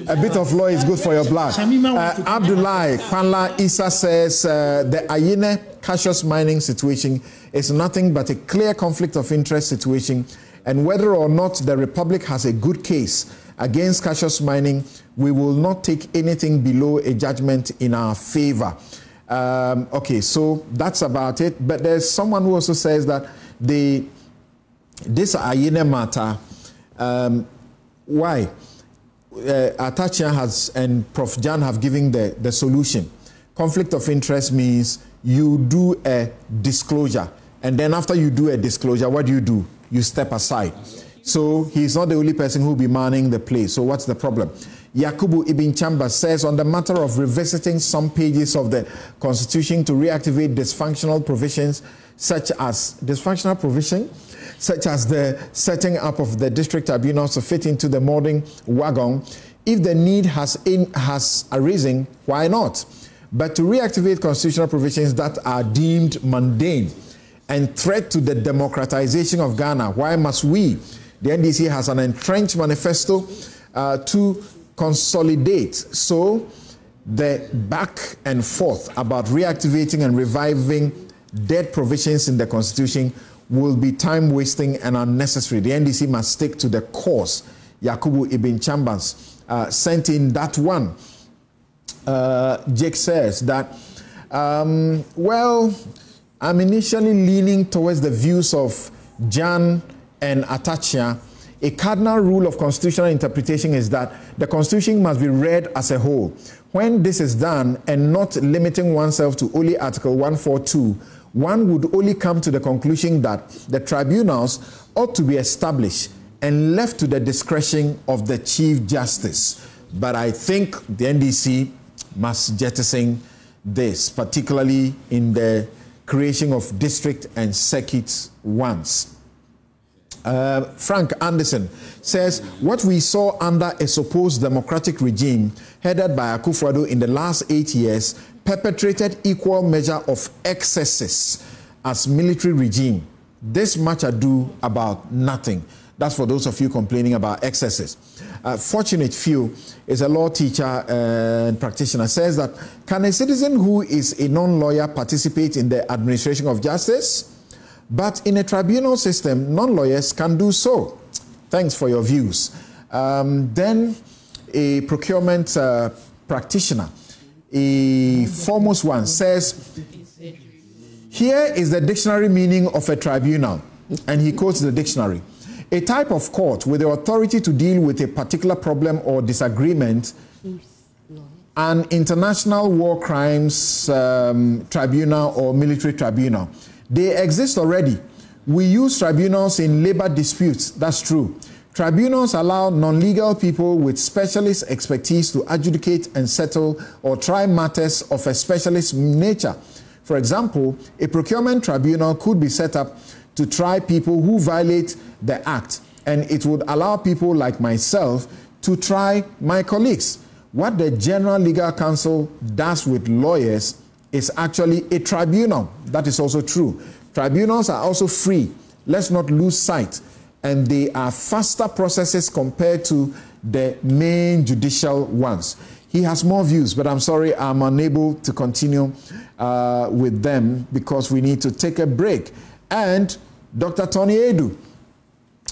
A bit of law is good for your blood. Abdullah Panla Isa says the Ayene Cassius mining situation is nothing but a clear conflict of interest situation, and whether or not the Republic has a good case against Cassius Mining, we will not take anything below a judgment in our favor. Okay, so that's about it. But there's someone who also says that this Ayine matter, why? Atachia has and Prof. Jan have given the solution. Conflict of interest means you do a disclosure, and then after you do a disclosure, what do? You step aside. So he's not the only person who will be manning the place. So what's the problem? Yakubu Ibn Chambers says on the matter of revisiting some pages of the Constitution to reactivate dysfunctional provisions such as the setting up of the district tribunals to fit into the modern wagon. If the need has arisen, why not? But to reactivate constitutional provisions that are deemed mundane and threat to the democratization of Ghana, why must we? The NDC has an entrenched manifesto to consolidate. So the back and forth about reactivating and reviving dead provisions in the Constitution will be time-wasting and unnecessary. The NDC must stick to the course. Yakubu Ibn Chambers sent in that one. Jake says that, well, I'm initially leaning towards the views of Jan and Atachia. A cardinal rule of constitutional interpretation is that the Constitution must be read as a whole. When this is done and not limiting oneself to only Article 142, one would only come to the conclusion that the tribunals ought to be established and left to the discretion of the Chief Justice. But I think the NDC must jettison this, particularly in the creation of district and circuit ones. Frank Anderson says, what we saw under a supposed democratic regime headed by Akufo-Addo in the last 8 years perpetrated equal measure of excesses as military regime. This much ado about nothing. That's for those of you complaining about excesses. Fortunate Few is a law teacher and practitioner, says that, can a citizen who is a non-lawyer participate in the administration of justice? But in a tribunal system, non-lawyers can do so. Thanks for your views. Then a procurement practitioner, a foremost one, says, here is the dictionary meaning of a tribunal. And he quotes the dictionary. A type of court with the authority to deal with a particular problem or disagreement, an international war crimes tribunal or military tribunal. They exist already. We use tribunals in labor disputes. That's true. Tribunals allow non-legal people with specialist expertise to adjudicate and settle or try matters of a specialist nature. For example, a procurement tribunal could be set up to try people who violate the act, and it would allow people like myself to try my colleagues. What the General Legal Counsel does with lawyers is actually a tribunal. That is also true. Tribunals are also free. Let's not lose sight. And they are faster processes compared to the main judicial ones. He has more views, but I'm sorry, I'm unable to continue with them because we need to take a break. And Dr. Tony Edu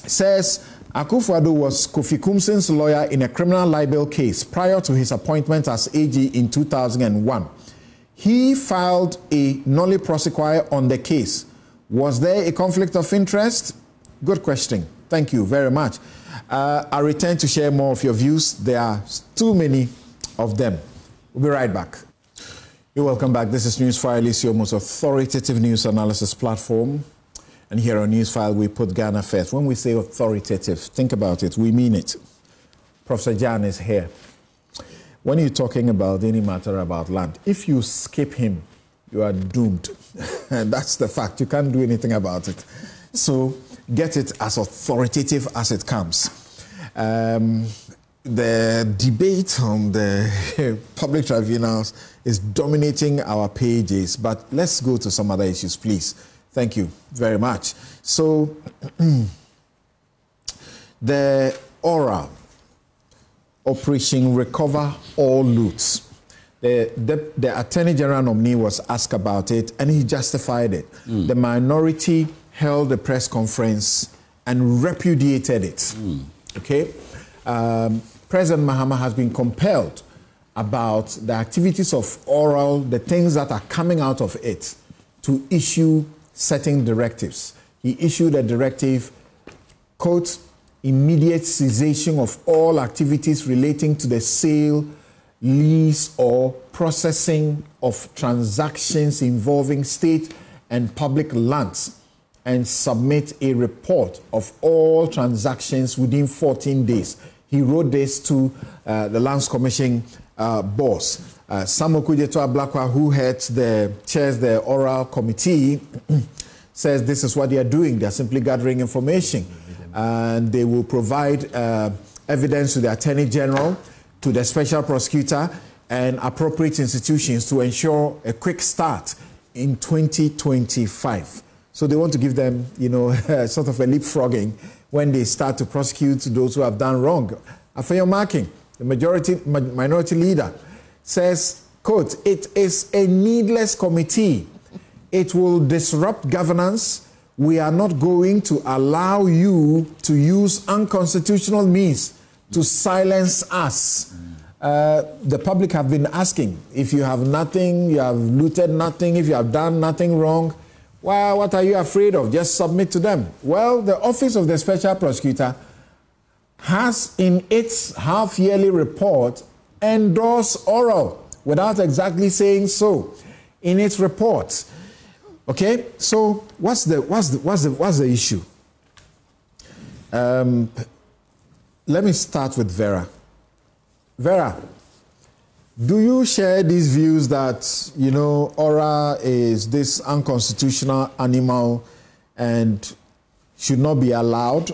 says Akufo-Addo was Kofi Kumsin's lawyer in a criminal libel case prior to his appointment as AG in 2001. He filed a nolle prosequi on the case. Was there a conflict of interest? Good question. Thank you very much. I return to share more of your views. There are too many of them. We'll be right back. You're welcome back. This is Newsfile, it's your most authoritative news analysis platform. And here on Newsfile, we put Ghana first. When we say authoritative, think about it. We mean it. Professor Jan is here. When you're talking about any matter about land, if you skip him, you are doomed. And that's the fact. You can't do anything about it. So get it as authoritative as it comes. The debate on the public tribunals is dominating our pages, but let's go to some other issues, please. Thank you very much. So the ORA, Operation Recover All Loots. The Attorney General nominee was asked about it, and he justified it. The minority held a press conference and repudiated it. Okay? President Mahama has been compelled about the activities of oral, the things that are coming out of it, to issue certain directives. He issued a directive, quote, immediate cessation of all activities relating to the sale, lease, or processing of transactions involving state and public lands, and submit a report of all transactions within 14 days. He wrote this to the Lands Commission boss. Samuel Kudjeto Ablakwa, who chairs the oral committee, says this is what they are doing. They are simply gathering information, and they will provide evidence to the Attorney General, to the Special Prosecutor, and appropriate institutions to ensure a quick start in 2025. So they want to give them, sort of a leapfrogging when they start to prosecute those who have done wrong. After marking, the minority leader says, quote, it is a needless committee. It will disrupt governance. We are not going to allow you to use unconstitutional means to silence us. The public have been asking, if you have nothing, you have looted nothing, if you have done nothing wrong, well, what are you afraid of? Just submit to them. Well, the Office of the Special Prosecutor has in its half-yearly report endorsed oral without exactly saying so in its report. Okay, so what's the issue? Let me start with Vera. Vera, do you share these views that, Ora is this unconstitutional animal and should not be allowed?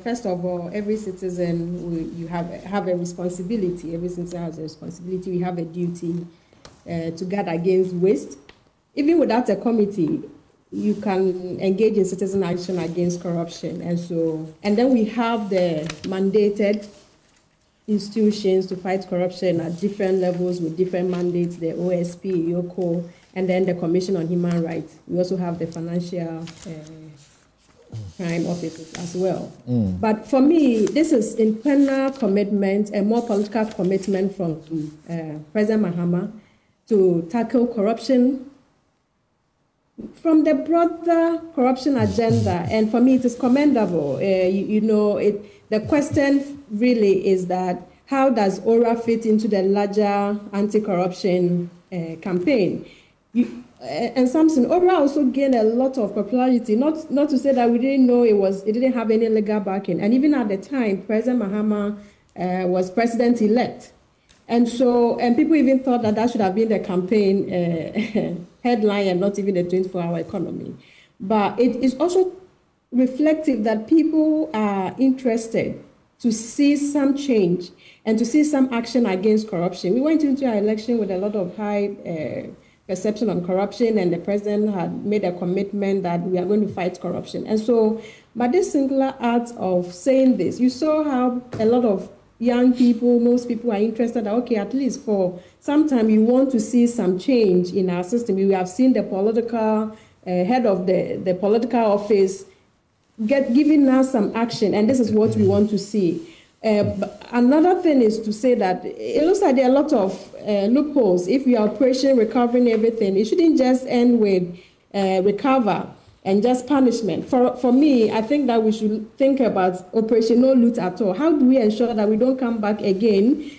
First of all, every citizen, you have a responsibility. Every citizen has a responsibility. We have a duty to guard against waste. Even without a committee, you can engage in citizen action against corruption. And then we have the mandated institutions to fight corruption at different levels with different mandates, the OSP, YOCO, and then the Commission on Human Rights. We also have the financial crime officers as well. But for me, this is internal commitment, a more political commitment from President Mahama to tackle corruption from the broader corruption agenda. And for me, it is commendable. The question really is that how does ORA fit into the larger anti-corruption campaign? And Samson, ORA also gained a lot of popularity, not to say that we didn't know it didn't have any legal backing. And even at the time, President Mahama was president-elect. And people even thought that should have been the campaign headline and not even the 24-hour economy. But it is also reflective that people are interested to see some change and to see some action against corruption. We went into our election with a lot of high perception on corruption, and the president had made a commitment that we are going to fight corruption. But this singular act of saying this, you saw how a lot of young people, most people are interested that, okay, at least for some time you want to see some change in our system. We have seen the political head of the political office giving us some action, and this is what we want to see. Another thing is to say that it looks like there are a lot of loopholes. If we are operation recovering everything, it shouldn't just end with recover and just punishment. For me, I think that we should think about operation no loot at all. How do we ensure that we don't come back again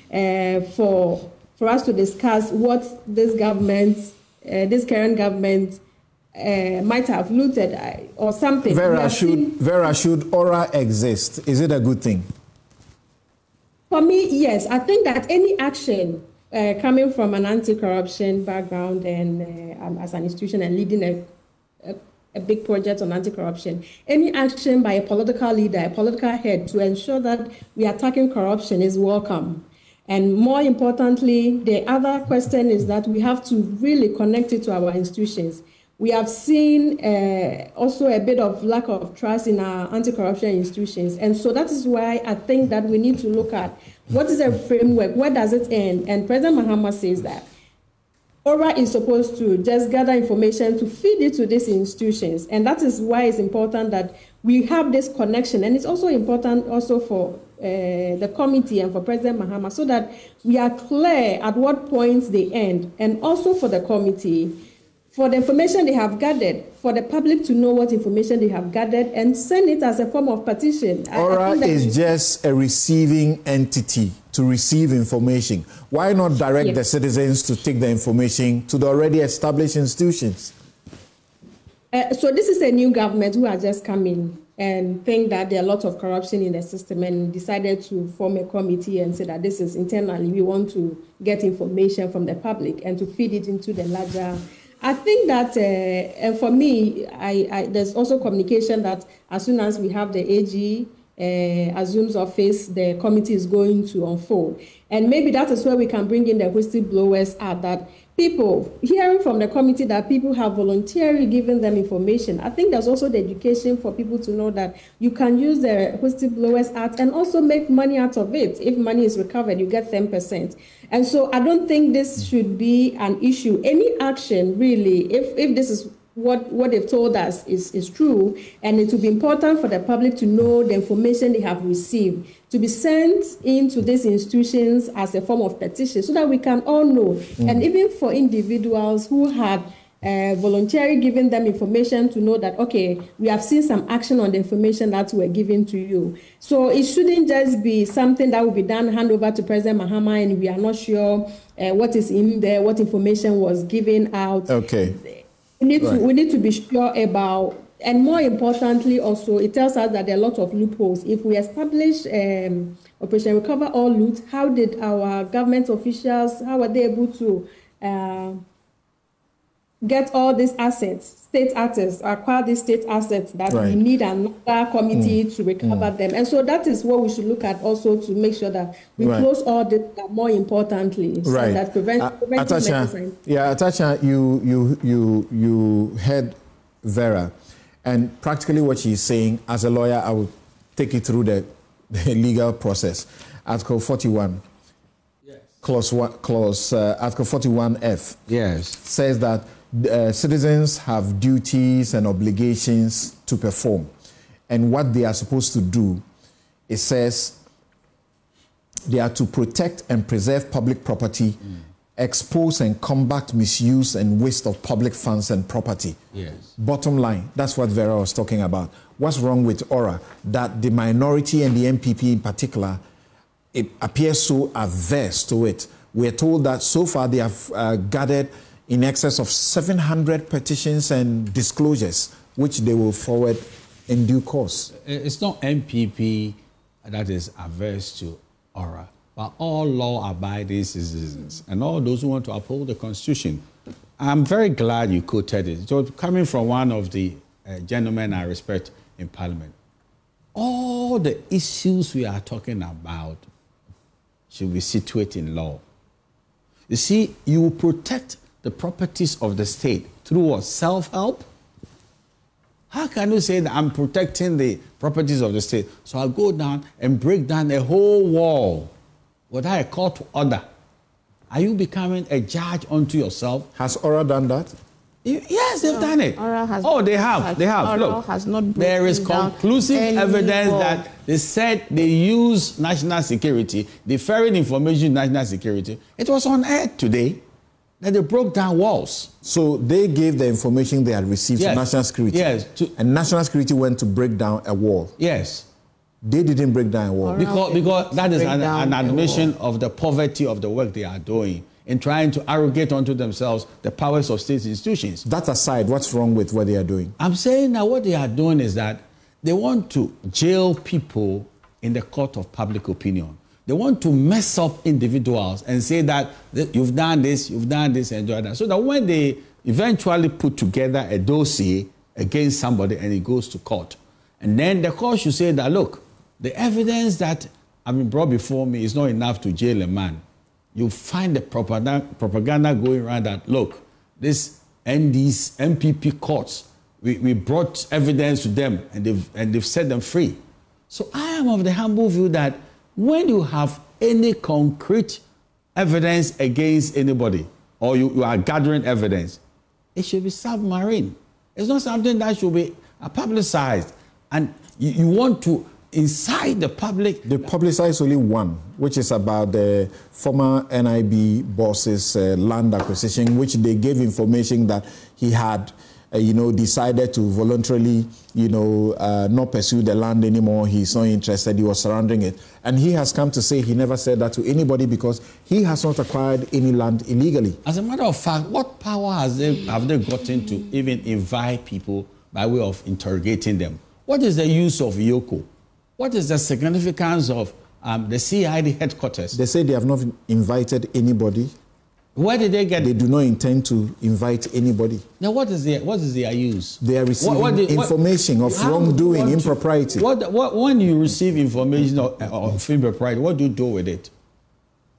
for us to discuss what this government, this current government, might have looted or something? Vera, should ORA exist? Is it a good thing? For me, yes. I think that any action coming from an anti-corruption background and as an institution and leading a big project on anti-corruption, any action by a political leader, a political head to ensure that we are attacking corruption is welcome. And more importantly, the other question is that we have to really connect it to our institutions. We have seen also a bit of lack of trust in our anti-corruption institutions. And so that is why I think that we need to look at what is a framework, where does it end? And President Mahama says that ORA is supposed to just gather information to feed it to these institutions. And that is why it's important that we have this connection. And it's also important also for the committee and for President Mahama, so that we are clear at what points they end. And also for the committee, for the information they have gathered, for the public to know what information they have gathered and send it as a form of petition. ORA is just a receiving entity to receive information. Why not direct the citizens to take the information to the already established institutions? So this is a new government who has just come in and think that there are lots of corruption in the system and decided to form a committee and say that this is internally, we want to get information from the public and to feed it into the larger. I think that, and for me, there's also communication that as soon as we have the AG assumes office, the committee is going to unfold. And maybe that is where we can bring in the whistleblowers at that people, hearing from the committee that people have voluntarily given them information. I think there's also the education for people to know that you can use the Whistleblowers Act and also make money out of it. If money is recovered, you get 10%. And so I don't think this should be an issue. Any action, really, if this is what they've told us is true, and it will be important for the public to know the information they have received, to be sent into these institutions as a form of petition so that we can all know. And even for individuals who had voluntarily given them information to know that, okay, we have seen some action on the information that were given to you. So it shouldn't just be something that will be done, hand over to President Mahama, and we are not sure what is in there, what information was given out. Okay. We need to be sure about, and more importantly also, it tells us that there are a lot of loopholes. If we establish Operation Recover All Loot, how did our government officials, how were they able to get all these assets, state assets, acquire these state assets that we need another committee to recover them? And so that is what we should look at also, to make sure that we close all this, more importantly, so that preventive medicine. Yeah, Atacha, you heard Vera, and practically what she's saying, as a lawyer, I will take you through the legal process. Article 41, Article 41F, says that citizens have duties and obligations to perform, and what they are supposed to do, it says they are to protect and preserve public property, expose and combat misuse and waste of public funds and property. Bottom line, that's what Vera was talking about. What's wrong with ORA? That the minority and the MPP in particular, it appears so averse to it. We're told that so far they have gathered in excess of 700 petitions and disclosures, which they will forward in due course. It's not MPP that is averse to ORA, but all law-abiding citizens and all those who want to uphold the Constitution. I'm very glad you quoted it. So coming from one of the gentlemen I respect in Parliament, all the issues we are talking about should be situated in law. You see, you will protect the properties of the state through what? Self-help? How can you say that I'm protecting the properties of the state? So I'll go down and break down a whole wall without a court order. Are you becoming a judge unto yourself? Has ORA done that? Yes, they've done it. They have. Look, has not there is conclusive evidence that they said they use national security, deferring information to national security. It was on air today that they broke down walls. So they gave the information they had received to national security. And national security went to break down a wall. They didn't break down a wall. Because that is an admission of the poverty of the work they are doing in trying to arrogate unto themselves the powers of state institutions. That aside, what's wrong with what they are doing? I'm saying that what they are doing is that they want to jail people in the court of public opinion. They want to mess up individuals and say that you've done this, and that. So that when they eventually put together a dossier against somebody and it goes to court, and then the court should say that, look, the evidence that have been brought before me is not enough to jail a man. You find the propaganda going around that, look, these MPP courts, we brought evidence to them and they've set them free. So I am of the humble view that when you have any concrete evidence against anybody, or you are gathering evidence, it should be submarine. It's not something that should be publicized. And you want to incite the public. They publicize only one, which is about the former NIB boss's land acquisition, which they gave information that he had, decided to voluntarily, not pursue the land anymore. He's not interested. He was surrendering it. And he has come to say he never said that to anybody because he has not acquired any land illegally. As a matter of fact, what power have they gotten to even invite people by way of interrogating them? What is the use of Yoko? What is the significance of the CID headquarters? They say they have not invited anybody. Where did they get? They do not intend to invite anybody. Now, what is their use? They are receiving information of wrongdoing, impropriety. When you receive information of impropriety, what do you do with it?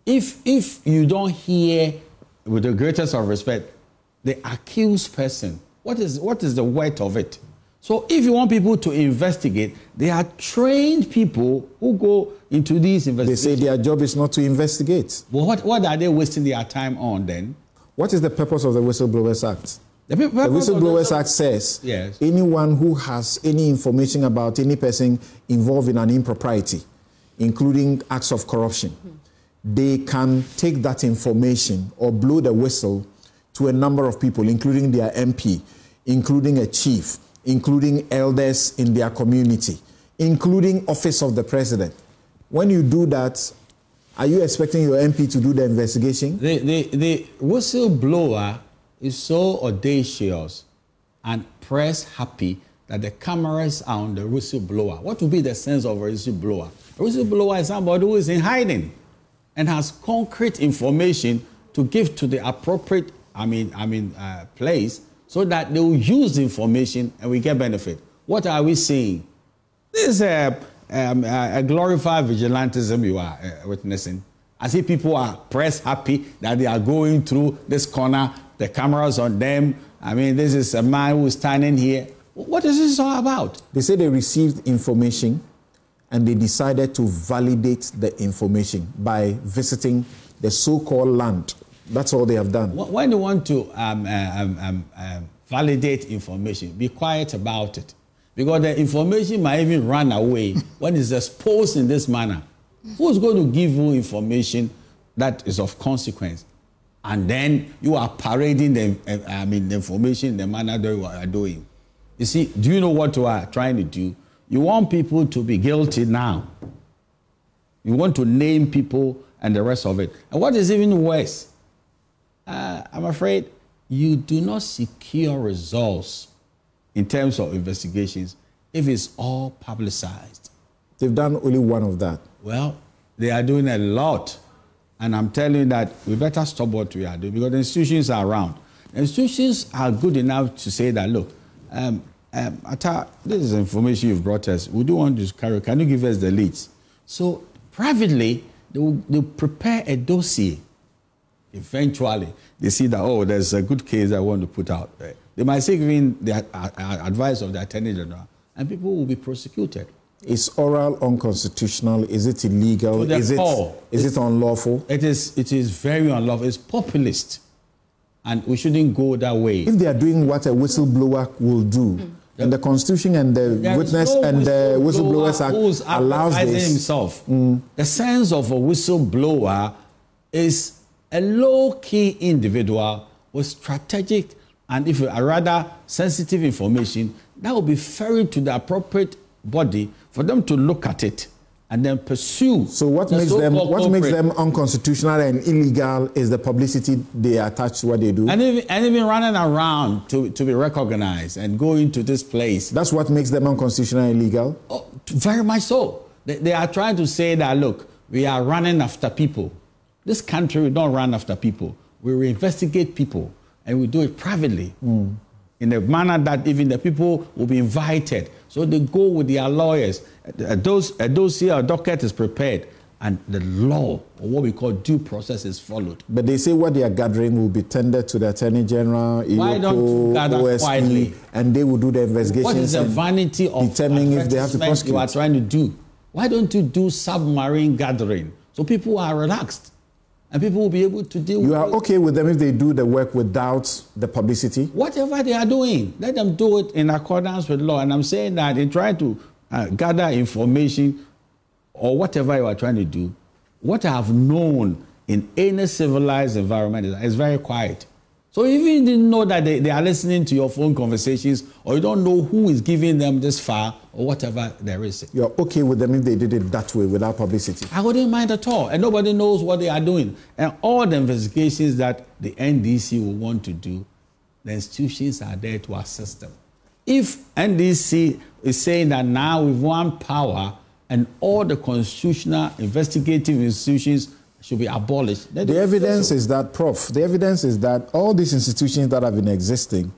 If you don't hear, with the greatest of respect, the accused person, what is the weight of it? So if you want people to investigate, they are trained people who go into these investigations. They say their job is not to investigate. Well, what are they wasting their time on then? What is the purpose of the Whistleblowers Act? The Whistleblowers Act says anyone who has any information about any person involved in an impropriety, including acts of corruption, they can take that information or blow the whistle to a number of people, including their MP, including a chief, including elders in their community, including office of the president. When you do that, are you expecting your MP to do the investigation? The whistleblower is so audacious and press happy that the cameras are on the whistleblower. What would be the sense of a whistleblower? A whistleblower is somebody who is in hiding and has concrete information to give to the appropriate place, so that they will use the information and we get benefit. What are we seeing? This is a glorified vigilantism you are witnessing. I see people are press happy that they are going through this corner, the cameras on them. This is a man who is standing here. What is this all about? They say they received information and they decided to validate the information by visiting the so-called land. That's all they have done. When you want to validate information, be quiet about it. Because the information might even run away when it's exposed in this manner. Who's going to give you information that is of consequence? And then you are parading the information in the manner that you are doing. You see, do you know what you are trying to do? You want people to be guilty now. You want to name people and the rest of it. And what is even worse, I'm afraid you do not secure results in terms of investigations if it's all publicized. They've done only one of that. Well, they are doing a lot. And I'm telling you that we better stop what we are doing because the institutions are around. The institutions are good enough to say that, look, this is information you've brought us. We do want to carry. Can you give us the leads? So privately, they'll prepare a dossier. Eventually, they see that, oh, there's a good case I want to put out. They might seek in the advice of the Attorney General, and people will be prosecuted. Is oral unconstitutional? Is it illegal? Is it unlawful? It is very unlawful. It's populist, and we shouldn't go that way. If they are doing what a whistleblower will do, and the Constitution and the Witness and the Whistleblowers Act allows this. Himself. The sense of a whistleblower is a low-key individual with strategic and if a rather sensitive information that will be ferried to the appropriate body for them to look at it and then pursue. So what makes them unconstitutional and illegal is the publicity they attach to what they do. And even running around to be recognized and going to this place. That's what makes them unconstitutional and illegal? Oh, very much so. They are trying to say that, look, we are running after people. This country, we don't run after people. We investigate people, and we do it privately in a manner that even the people will be invited. So they go with their lawyers. A dossier, a docket is prepared, and the law, or what we call due process, is followed. But they say what they are gathering will be tendered to the Attorney General, Why don't you gather OSP, quietly? And they will do the investigations. What is the vanity of determining if they have to prosecute? You are trying to do? Why don't you do submarine gathering so people are relaxed? and people will be able to deal with it. You are okay with them if they do the work without the publicity? Whatever they are doing, let them do it in accordance with law. And I'm saying that in trying to gather information or whatever you are trying to do, what I have known in any civilized environment is very quiet. So if you didn't know that they are listening to your phone conversations, or you don't know who is giving them this file or whatever there is. You're okay with them if they did it that way without publicity? I wouldn't mind at all. And nobody knows what they are doing. And all the investigations that the NDC will want to do, the institutions are there to assist them. If NDC is saying that now we've won power and all the constitutional investigative institutions should be abolished. The evidence is that, Prof, the evidence is that all these institutions that have been existing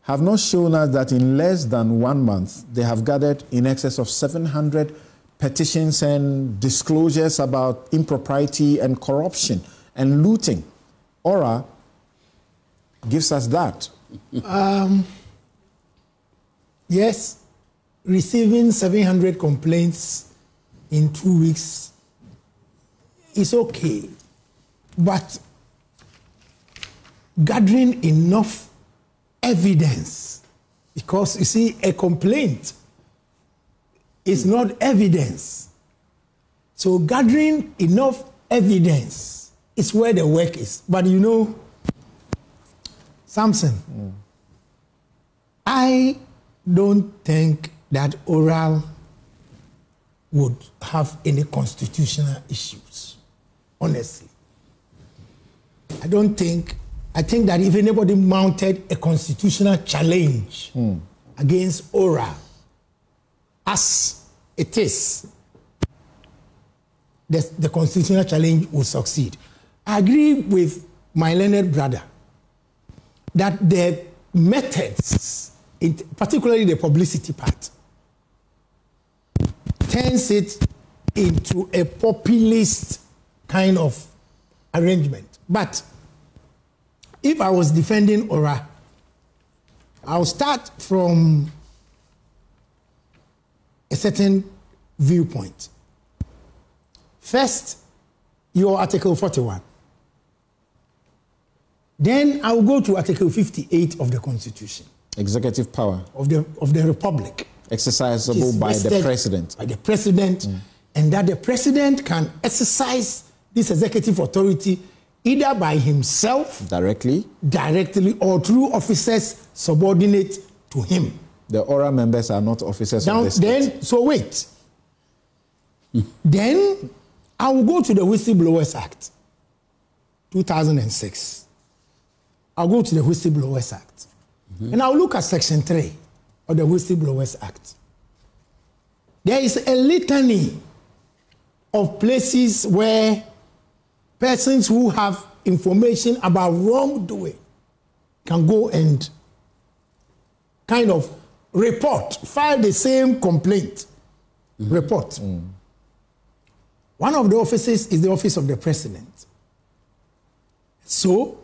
have not shown us that in less than 1 month, they have gathered in excess of 700 petitions and disclosures about impropriety and corruption and looting. Aura gives us that. Yes, receiving 700 complaints in 2 weeks is okay, but gathering enough evidence, because you see, a complaint is not evidence. So gathering enough evidence is where the work is. But you know, Samson, I don't think that oral would have any constitutional issues. Honestly, I think that if anybody mounted a constitutional challenge against ORA, as it is, the constitutional challenge will succeed. I agree with my learned brother that the methods, particularly the publicity part, turns it into a populist kind of arrangement. But if I was defending ORA, I'll start from a certain viewpoint. First, your Article 41. Then I'll go to Article 58 of the Constitution. Executive power. Of the Republic. Exercisable by the President. By the President. And that the President can exercise this executive authority either by himself, directly, or through officers subordinate to him. The ORA members are not officers of the state. So wait. Then I will go to the Whistleblowers Act, 2006. I'll go to the Whistleblowers Act. And I'll look at Section 3 of the Whistleblowers Act. There is a litany of places where persons who have information about wrongdoing can go and kind of file the same complaint, report. One of the offices is the office of the President. So,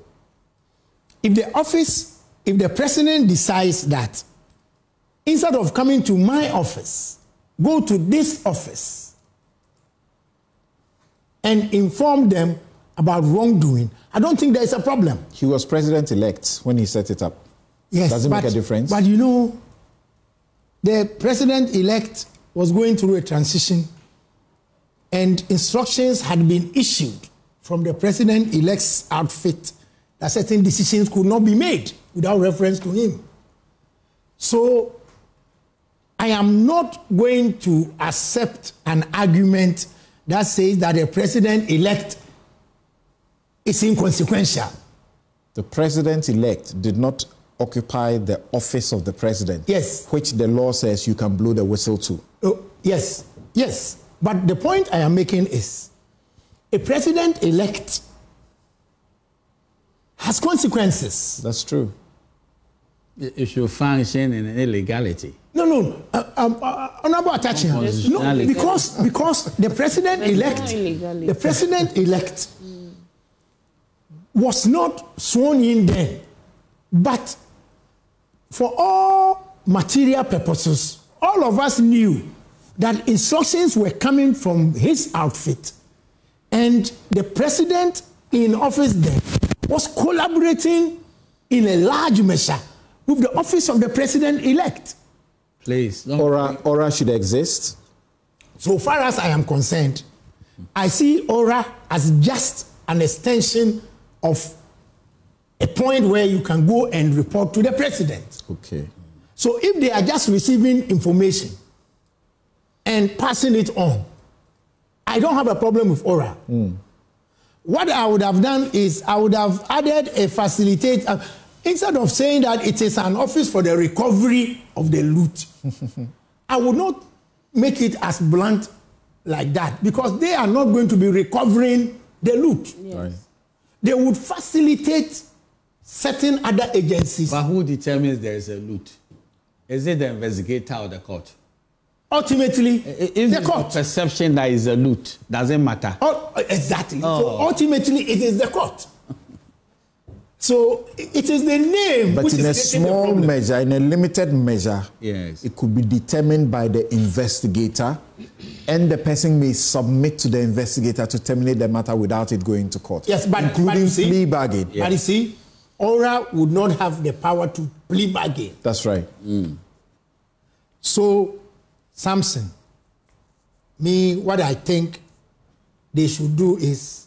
if the President decides that instead of coming to my office, go to this office and inform them about wrongdoing, I don't think there is a problem. He was president-elect when he set it up. Yes. Does it make a difference? But you know, the president-elect was going through a transition and instructions had been issued from the president-elect's outfit that certain decisions could not be made without reference to him. So I am not going to accept an argument that says that the president-elect is inconsequential. The president-elect did not occupy the office of the president. Yes. Which the law says you can blow the whistle to. Yes, yes. But the point I am making is a president-elect has consequences. That's true. It should function in illegality. No. Honorable attaching. No, because the president-elect was not sworn in then, but for all material purposes, all of us knew that instructions were coming from his outfit, and the president in office then was collaborating in a large measure with the office of the president-elect. Please. Aura should exist. So far as I am concerned, I see Aura as just an extension of a point where you can go and report to the president. Okay. So if they are just receiving information and passing it on, I don't have a problem with Aura. What I would have done is I would have added a facilitator. Instead of saying that it is an office for the recovery of the loot, I would not make it as blunt like that, because they are not going to be recovering the loot. Yes. Right. They would facilitate certain other agencies. But who determines there is a loot? Is it the investigator or the court? Ultimately, if the court perception that is a loot, doesn't matter. Exactly. So ultimately, it is the court. So it is the name. But which in a is small measure, in a limited measure, yes, it could be determined by the investigator, and the person may submit to the investigator to terminate the matter without it going to court. Yes, but including plea bargain. Yes. But you see, Aura would not have the power to plea bargain. That's right. So, Samson, what I think they should do is,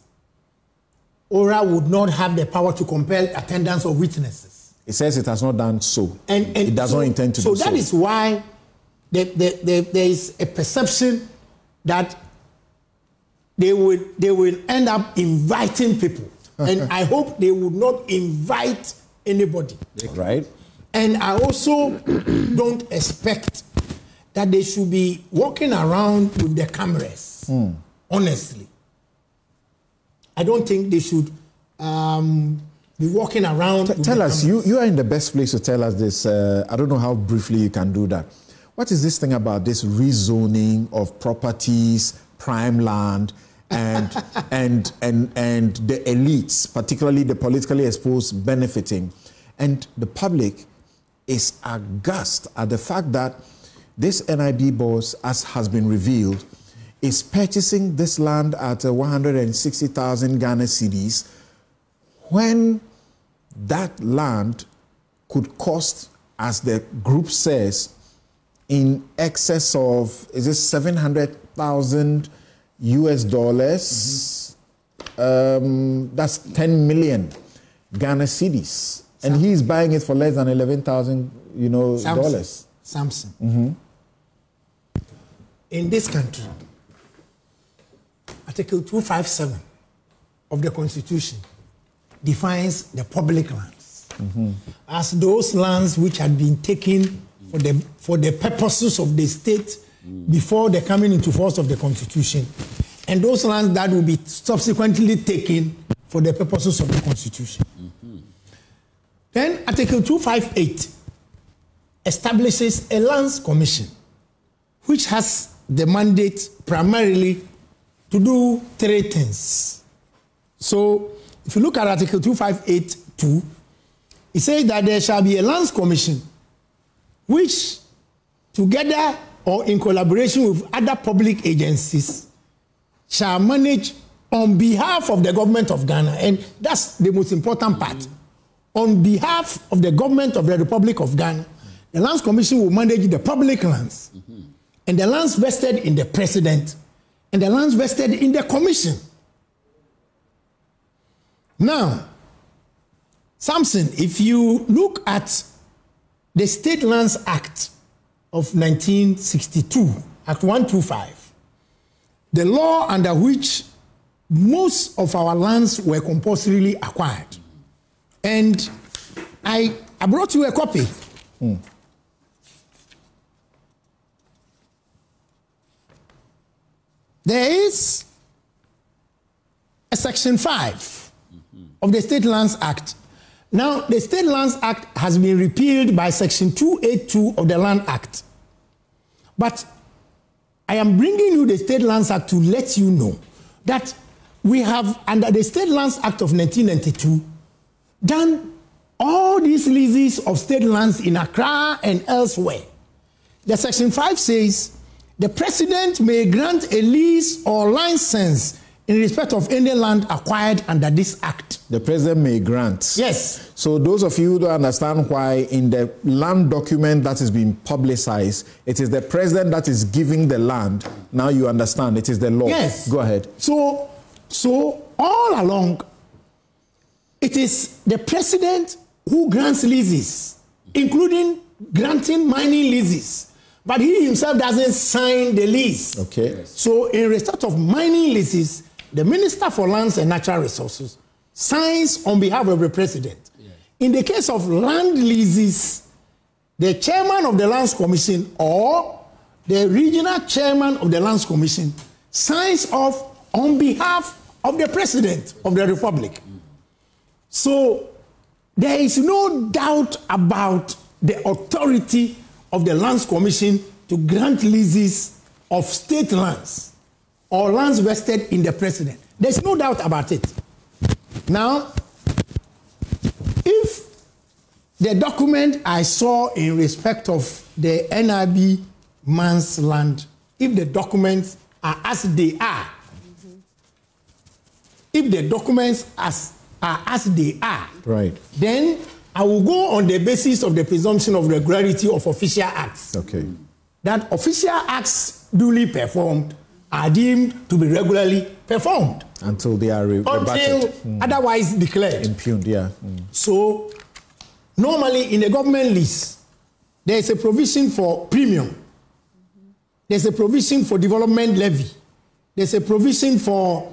Aura would not have the power to compel attendance of witnesses. It says it has not done so. And it does not intend to do so. So that is why there is a perception that they will end up inviting people. And I hope they would not invite anybody. Right. And I also don't expect that they should be walking around with the cameras. Honestly. I don't think they should be walking around. Tell us, you are in the best place to tell us this. I don't know how briefly you can do that. What is this thing about this rezoning of properties, prime land, and the elites, particularly the politically exposed, benefiting? And the public is aghast at the fact that this NIB boss, as has been revealed, is purchasing this land at 160,000 Ghana cedis, when that land could cost, as the group says, in excess of, is it 700,000 US dollars? That's 10 million Ghana cedis. And he's buying it for less than 11,000, dollars. Samson. In this country, Article 257 of the Constitution defines the public lands as those lands which had been taken for the purposes of the state before the coming into force of the Constitution, and those lands that will be subsequently taken for the purposes of the Constitution. Then Article 258 establishes a lands commission, which has the mandate primarily to do three things. So, if you look at Article 258(2), it says that there shall be a lands commission which, together or in collaboration with other public agencies, shall manage on behalf of the government of Ghana, and that's the most important part. On behalf of the government of the Republic of Ghana, the Lands Commission will manage the public lands, and the lands vested in the president, and the lands vested in the commission. Now, Samson, if you look at the State Lands Act of 1962, Act 125, the law under which most of our lands were compulsorily acquired. And I brought you a copy. There is a Section 5 of the State Lands Act. Now, the State Lands Act has been repealed by Section 282 of the Land Act. But I am bringing you the State Lands Act to let you know that we have, under the State Lands Act of 1992, done all these leases of state lands in Accra and elsewhere. The Section 5 says, the president may grant a lease or license in respect of any land acquired under this act. The president may grant. Yes. So those of you who don't understand why in the land document that is being publicized, it is the president that is giving the land. Now you understand, it is the law. Yes. Go ahead. So all along, it is the president who grants leases, including granting mining leases. But he himself doesn't sign the lease. Okay. Yes. So in respect of mining leases, the Minister for Lands and Natural Resources signs on behalf of the president. Yes. In the case of land leases, the chairman of the Lands Commission or the regional chairman of the Lands Commission signs off on behalf of the president of the Republic. So there is no doubt about the authority of the Lands Commission to grant leases of state lands or lands vested in the president. There's no doubt about it. Now, if the document I saw in respect of the NIB man's land, if the documents are as they are, if the documents are as they are, right, then I will go on the basis of the presumption of regularity of official acts. Okay. That official acts duly performed are deemed to be regularly performed. Until they are until otherwise declared. Impugned, yeah. So, normally in a government lease, there is a provision for premium. There's a provision for development levy. There's a provision for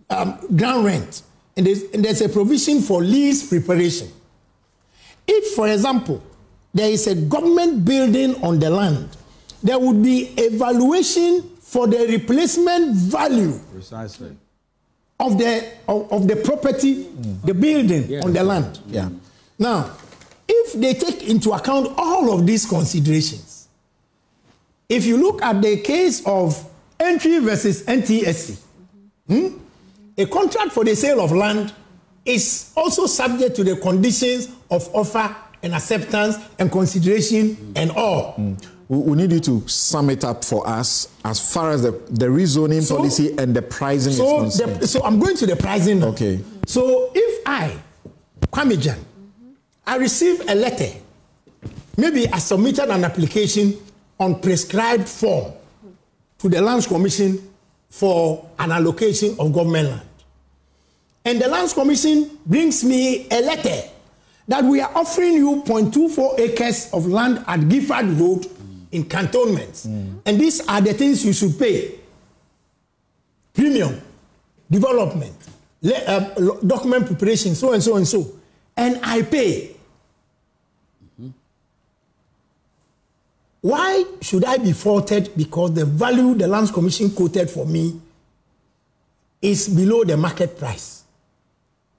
ground rent. And there's a provision for lease preparation. If, for example, there is a government building on the land, there would be evaluation for the replacement value precisely of the property, the building on the land. Yeah. Now, if they take into account all of these considerations, if you look at the case of entry versus NTSC, a contract for the sale of land is also subject to the conditions of offer and acceptance and consideration and all. We need you to sum it up for us as far as the rezoning policy and the pricing is concerned. So I'm going to the pricing now. Okay. So if I, Kwame, I receive a letter, maybe I submitted an application on prescribed form to the Lands Commission for an allocation of government land. And the Lands Commission brings me a letter that we are offering you 0.24 acres of land at Gifford Road in cantonments. And these are the things you should pay. Premium, development, document preparation, so and so and so. And I pay. Why should I be faulted because the value the Lands Commission quoted for me is below the market price?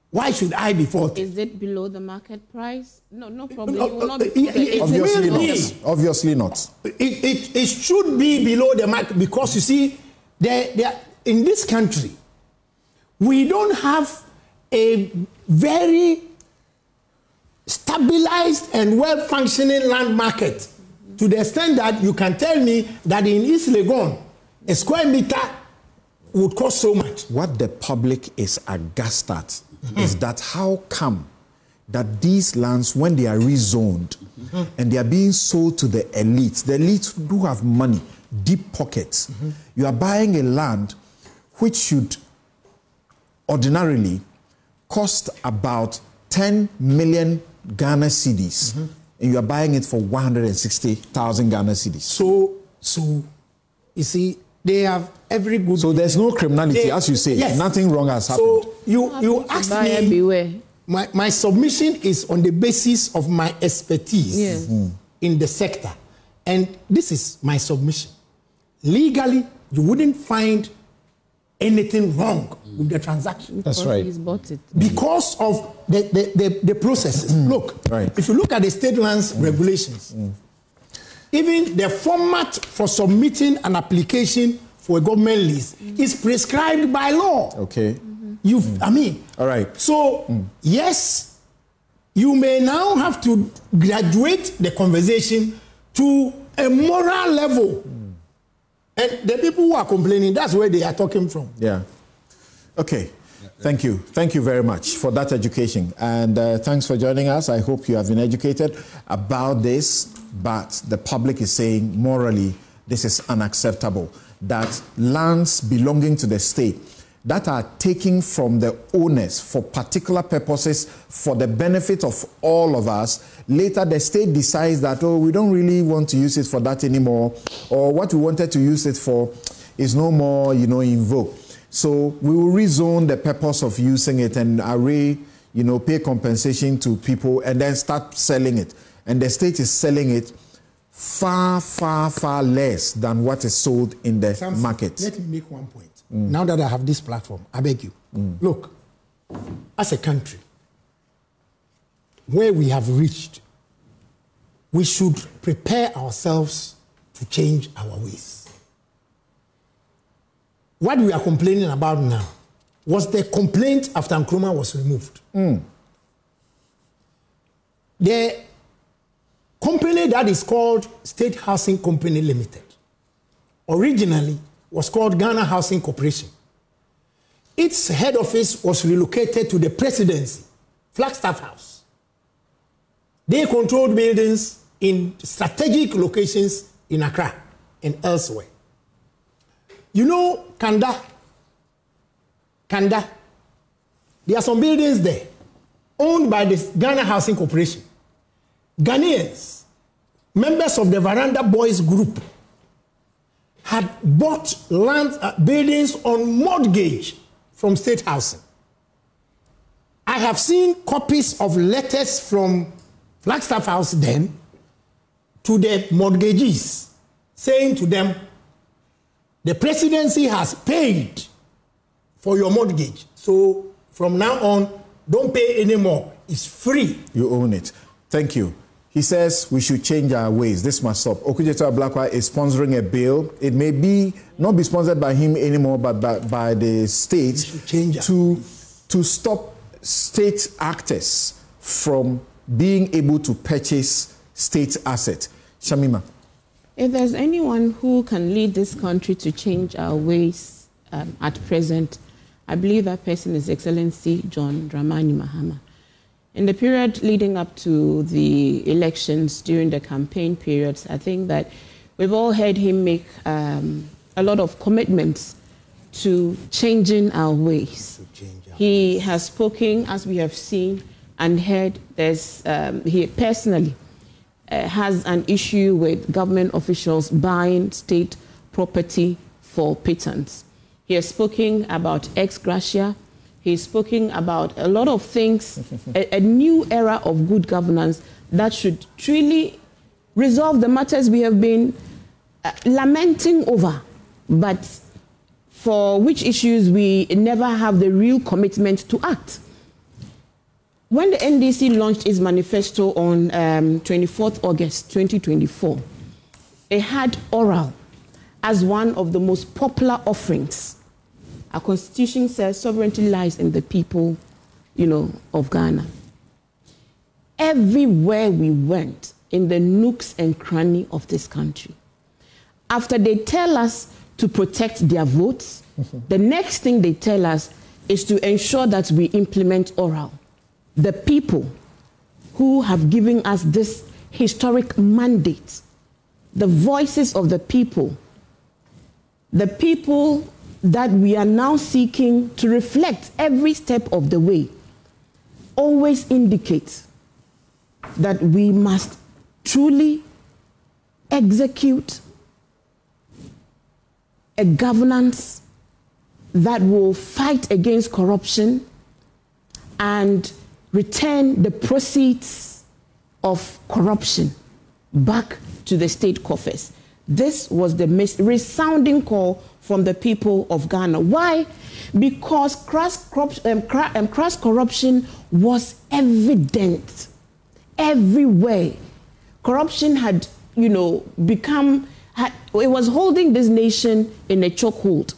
Why should I be faulted? Is it below the market price? No problem. You will not obviously not. Obviously not. It should be below the market because you see, in this country, we don't have a very stabilized and well-functioning land market to the extent that you can tell me that in East Legon, a square meter would cost so much. What the public is aghast at is that how come that these lands, when they are rezoned and they are being sold to the elites do have money, deep pockets, you are buying a land which should ordinarily cost about 10 million Ghana cedis, and you are buying it for 160,000 Ghana cedis. So, you see, they have every good... So there's no criminality, as you say. Yes. Nothing wrong has happened. So you asked me... Beware. My submission is on the basis of my expertise in the sector. And this is my submission. Legally, you wouldn't find anything wrong with the transaction. That's right. He's bought it. Because of the processes. Look, if you look at the state lands regulations, even the format for submitting an application for a government lease is prescribed by law. Okay. All right. So, yes, you may now have to graduate the conversation to a moral level. And the people who are complaining, that's where they are talking from. Yeah. Okay. Thank you. Thank you very much for that education. And thanks for joining us. I hope you have been educated about this, but the public is saying morally this is unacceptable. That lands belonging to the state that are taken from the owners for particular purposes for the benefit of all of us, later the state decides that, oh, we don't really want to use it for that anymore, or what we wanted to use it for is no more, in vogue. So we will rezone the purpose of using it and pay compensation to people and then start selling it. And the state is selling it far, far, far less than what is sold in the market. Let me make one point. Now that I have this platform, I beg you. Look, as a country, where we have reached, we should prepare ourselves to change our ways. What we are complaining about now was the complaint after Nkrumah was removed. The company that is called State Housing Company Limited originally was called Ghana Housing Corporation. Its head office was relocated to the presidency, Flagstaff House. They controlled buildings in strategic locations in Accra and elsewhere. You know Kanda? There are some buildings there owned by the Ghana Housing Corporation. Ghanaians, members of the Veranda Boys group, had bought land buildings on mortgage from State Housing. I have seen copies of letters from Flagstaff House then to the mortgagees saying to them, the presidency has paid for your mortgage. So from now on, don't pay anymore. It's free. You own it. Thank you. He says we should change our ways. This must stop. Okudzeto Ablakwa is sponsoring a bill. It may not be sponsored by him anymore, but by the state to stop state actors from being able to purchase state assets. Shamima. If there's anyone who can lead this country to change our ways at present, I believe that person is Excellency John Dramani Mahama. In the period leading up to the elections, during the campaign periods, I think that we've all heard him make a lot of commitments to changing our ways. He has spoken, as we have seen and heard, he personally has an issue with government officials buying state property for pittance. He has spoken about ex gratia. He's spoken about a lot of things, a new era of good governance that should truly resolve the matters we have been lamenting over, but for which issues we never have the real commitment to act. When the NDC launched its manifesto on 24th August 2024, it had oral as one of the most popular offerings. Our constitution says sovereignty lies in the people, of Ghana. Everywhere we went, in the nooks and crannies of this country, after they tell us to protect their votes, the next thing they tell us is to ensure that we implement oral. The people who have given us this historic mandate, the voices of the people that we are now seeking to reflect every step of the way, always indicate that we must truly execute a governance that will fight against corruption and return the proceeds of corruption back to the state coffers. This was the resounding call from the people of Ghana. Why? Because crass corruption was evident everywhere. Corruption had, it was holding this nation in a chokehold.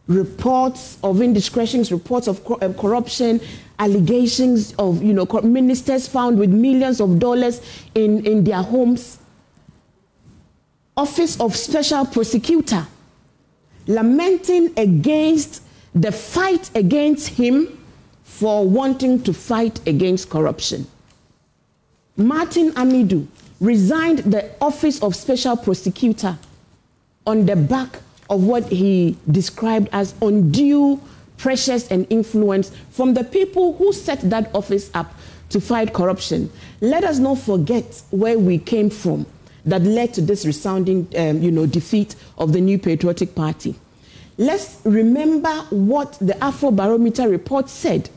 Reports of indiscretions, reports of corruption, allegations of, ministers found with millions of dollars in their homes. Office of Special Prosecutor lamenting against the fight against him for wanting to fight against corruption. Martin Amidu resigned the office of special prosecutor on the back of what he described as undue pressures and influence from the people who set that office up to fight corruption. Let us not forget where we came from that led to this resounding defeat of the New Patriotic Party. Let's remember what the Afrobarometer report said,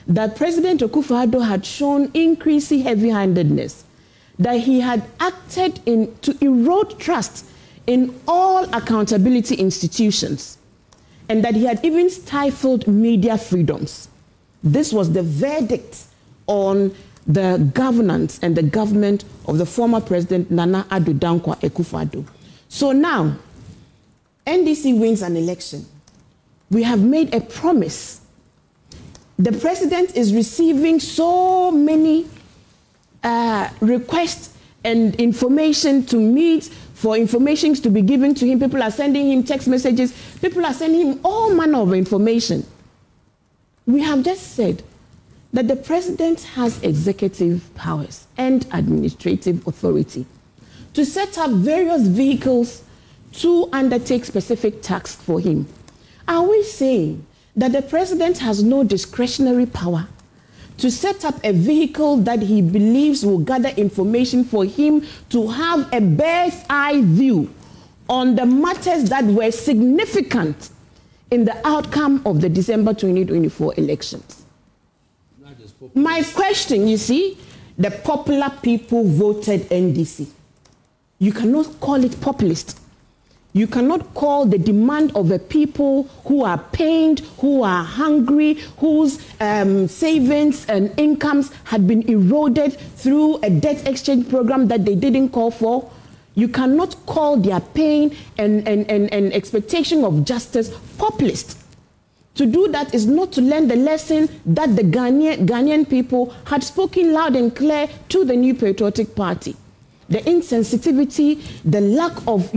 that President Akufo-Addo had shown increasing heavy-handedness, that he had acted to erode trust in all accountability institutions, and that he had even stifled media freedoms. This was the verdict on the governance and the government of the former President Nana Addo Dankwa Akufo-Addo. So now, NDC wins an election. We have made a promise. The president is receiving so many requests and information to meet, for information to be given to him. People are sending him text messages. People are sending him all manner of information. We have just said that the president has executive powers and administrative authority to set up various vehicles to undertake specific tasks for him. Are we saying that the president has no discretionary power to set up a vehicle that he believes will gather information for him to have a bird's eye view on the matters that were significant in the outcome of the December 2024 elections? My question, you see, the popular people voted NDC. You cannot call it populist. You cannot call the demand of a people who are pained, who are hungry, whose savings and incomes had been eroded through a debt exchange program that they didn't call for. You cannot call their pain and expectation of justice populist. To do that is not to learn the lesson that the Ghanaian people had spoken loud and clear to the New Patriotic Party. The insensitivity, the lack of,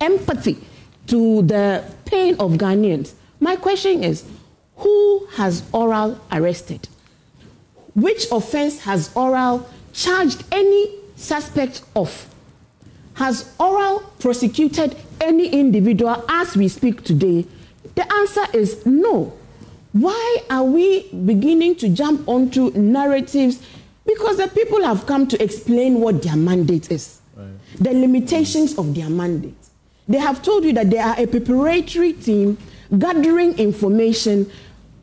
empathy to the pain of Ghanaians. My question is, who has Oral arrested? Which offense has Oral charged any suspect of? Has Oral prosecuted any individual as we speak today? The answer is no. Why are we beginning to jump onto narratives? Because the people have come to explain what their mandate is, the limitations of their mandate. They have told you that they are a preparatory team gathering information,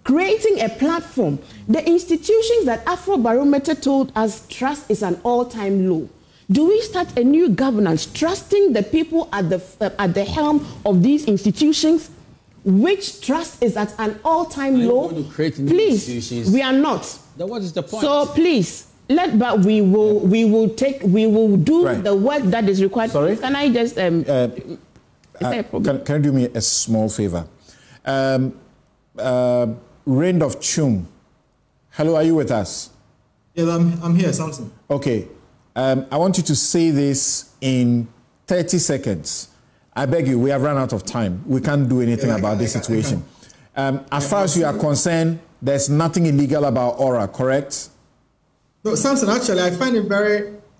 creating a platform. The institutions that Afrobarometer told us trust is an all-time low. Do we start a new governance trusting the people at the helm of these institutions, which trust is at an all-time low? Please, we are not. Then what is the point? So please, we will do the work that is required. Sorry? Can I just can you do me a small favor? Rain of Chum. Hello, are you with us? Yes, I'm here, Samson. Okay. I want you to say this in 30 seconds. I beg you, we have run out of time. We can't do anything about this situation. As far as you are concerned, there's nothing illegal about Aura, correct? No, Samson, actually, I find it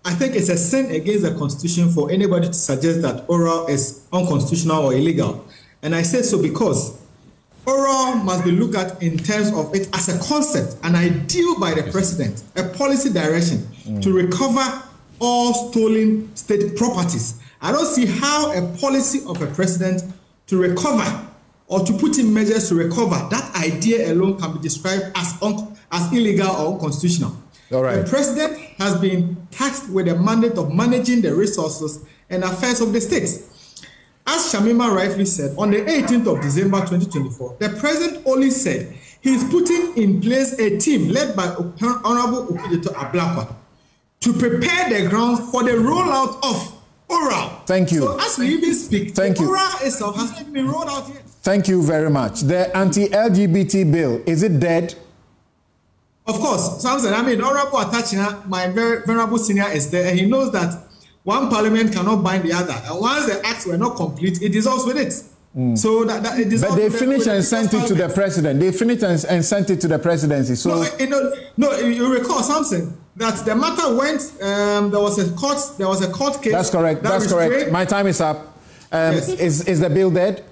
I think it's a sin against the Constitution for anybody to suggest that Aura is unconstitutional or illegal. And I say so because Aura must be looked at in terms of it as a concept, an ideal by the president, a policy direction to recover all stolen state properties. I don't see how a policy of a president to recover or to put in measures to recover, that idea alone can be described as illegal or unconstitutional. All right. The president has been tasked with the mandate of managing the resources and affairs of the states. As Shamima rightly said, on the 18th of December 2024, the president only said he is putting in place a team led by Honorable Okoyeto Ablakwa to prepare the grounds for the rollout of Aura. Thank you. So as we even speak, Aura itself has not been rolled out yet. Thank you very much. The anti-LGBT bill, is it dead? Of course, Samson, Honorable Atachina, my very venerable senior, is there, and he knows that one parliament cannot bind the other. And once the acts were not complete, it dissolves with it. So that it is. But they finished and sent it to the president. They finished and sent it to the presidency. So no, you recall something that the matter went. There was a court case. That's correct. That's correct. My time is up. Yes. Is the bill dead?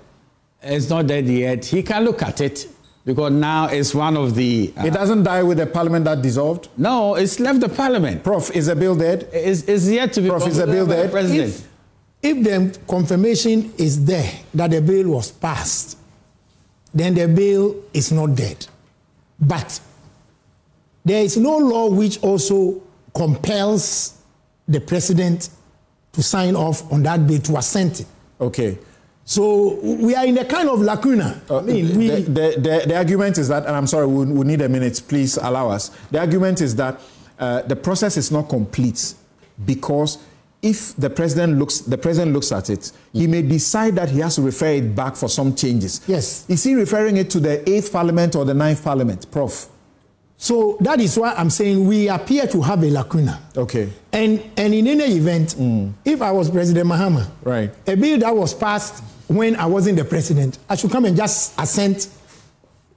It's not dead yet. He can look at it because now it's one of the. It doesn't die with the parliament that dissolved. No, it's left the parliament. Prof, is the bill dead? It's yet to be. Prof, is the bill dead? President. If the confirmation is there that the bill was passed, then the bill is not dead. But there is no law which also compels the president to sign off on that bill, to assent it. Okay. So we are in a kind of lacuna. I mean, the argument is that, and I'm sorry, we need a minute, please allow us. The argument is that the process is not complete because if the president looks at it, he may decide that he has to refer it back for some changes. Yes. Is he referring it to the 8th Parliament or the 9th Parliament, Prof? So that is why I'm saying we appear to have a lacuna. Okay. And in any event, if I was President Mahama, right, a bill that was passed when I wasn't the president, I should come and just assent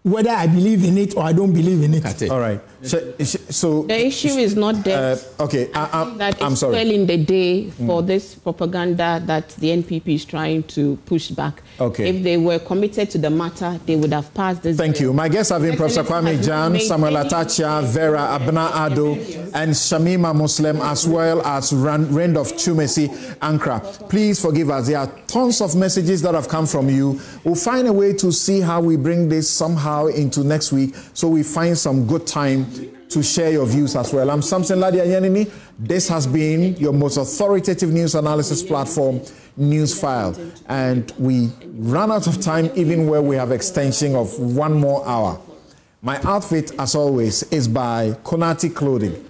whether I believe in it or I don't believe in it. All right. So the issue is not that. Okay, I'm sorry. Well in the day for this propaganda that the NPP is trying to push back. Okay. If they were committed to the matter, they would have passed this. Thank you. My guests have been Professor Kwame Jan, Samuel Atachia, Vera Abna Ado, and Shamima Muslim, as well as Randolph Chumesi Ankra. Please forgive us. There are tons of messages that have come from you. We'll find a way to see how we bring this somehow into next week, so we find some good time to share your views as well. I'm Samson Lardy Anyenini. This has been your most authoritative news analysis platform, Newsfile. And we run out of time even where we have extension of 1 more hour. My outfit, as always, is by Konati Clothing.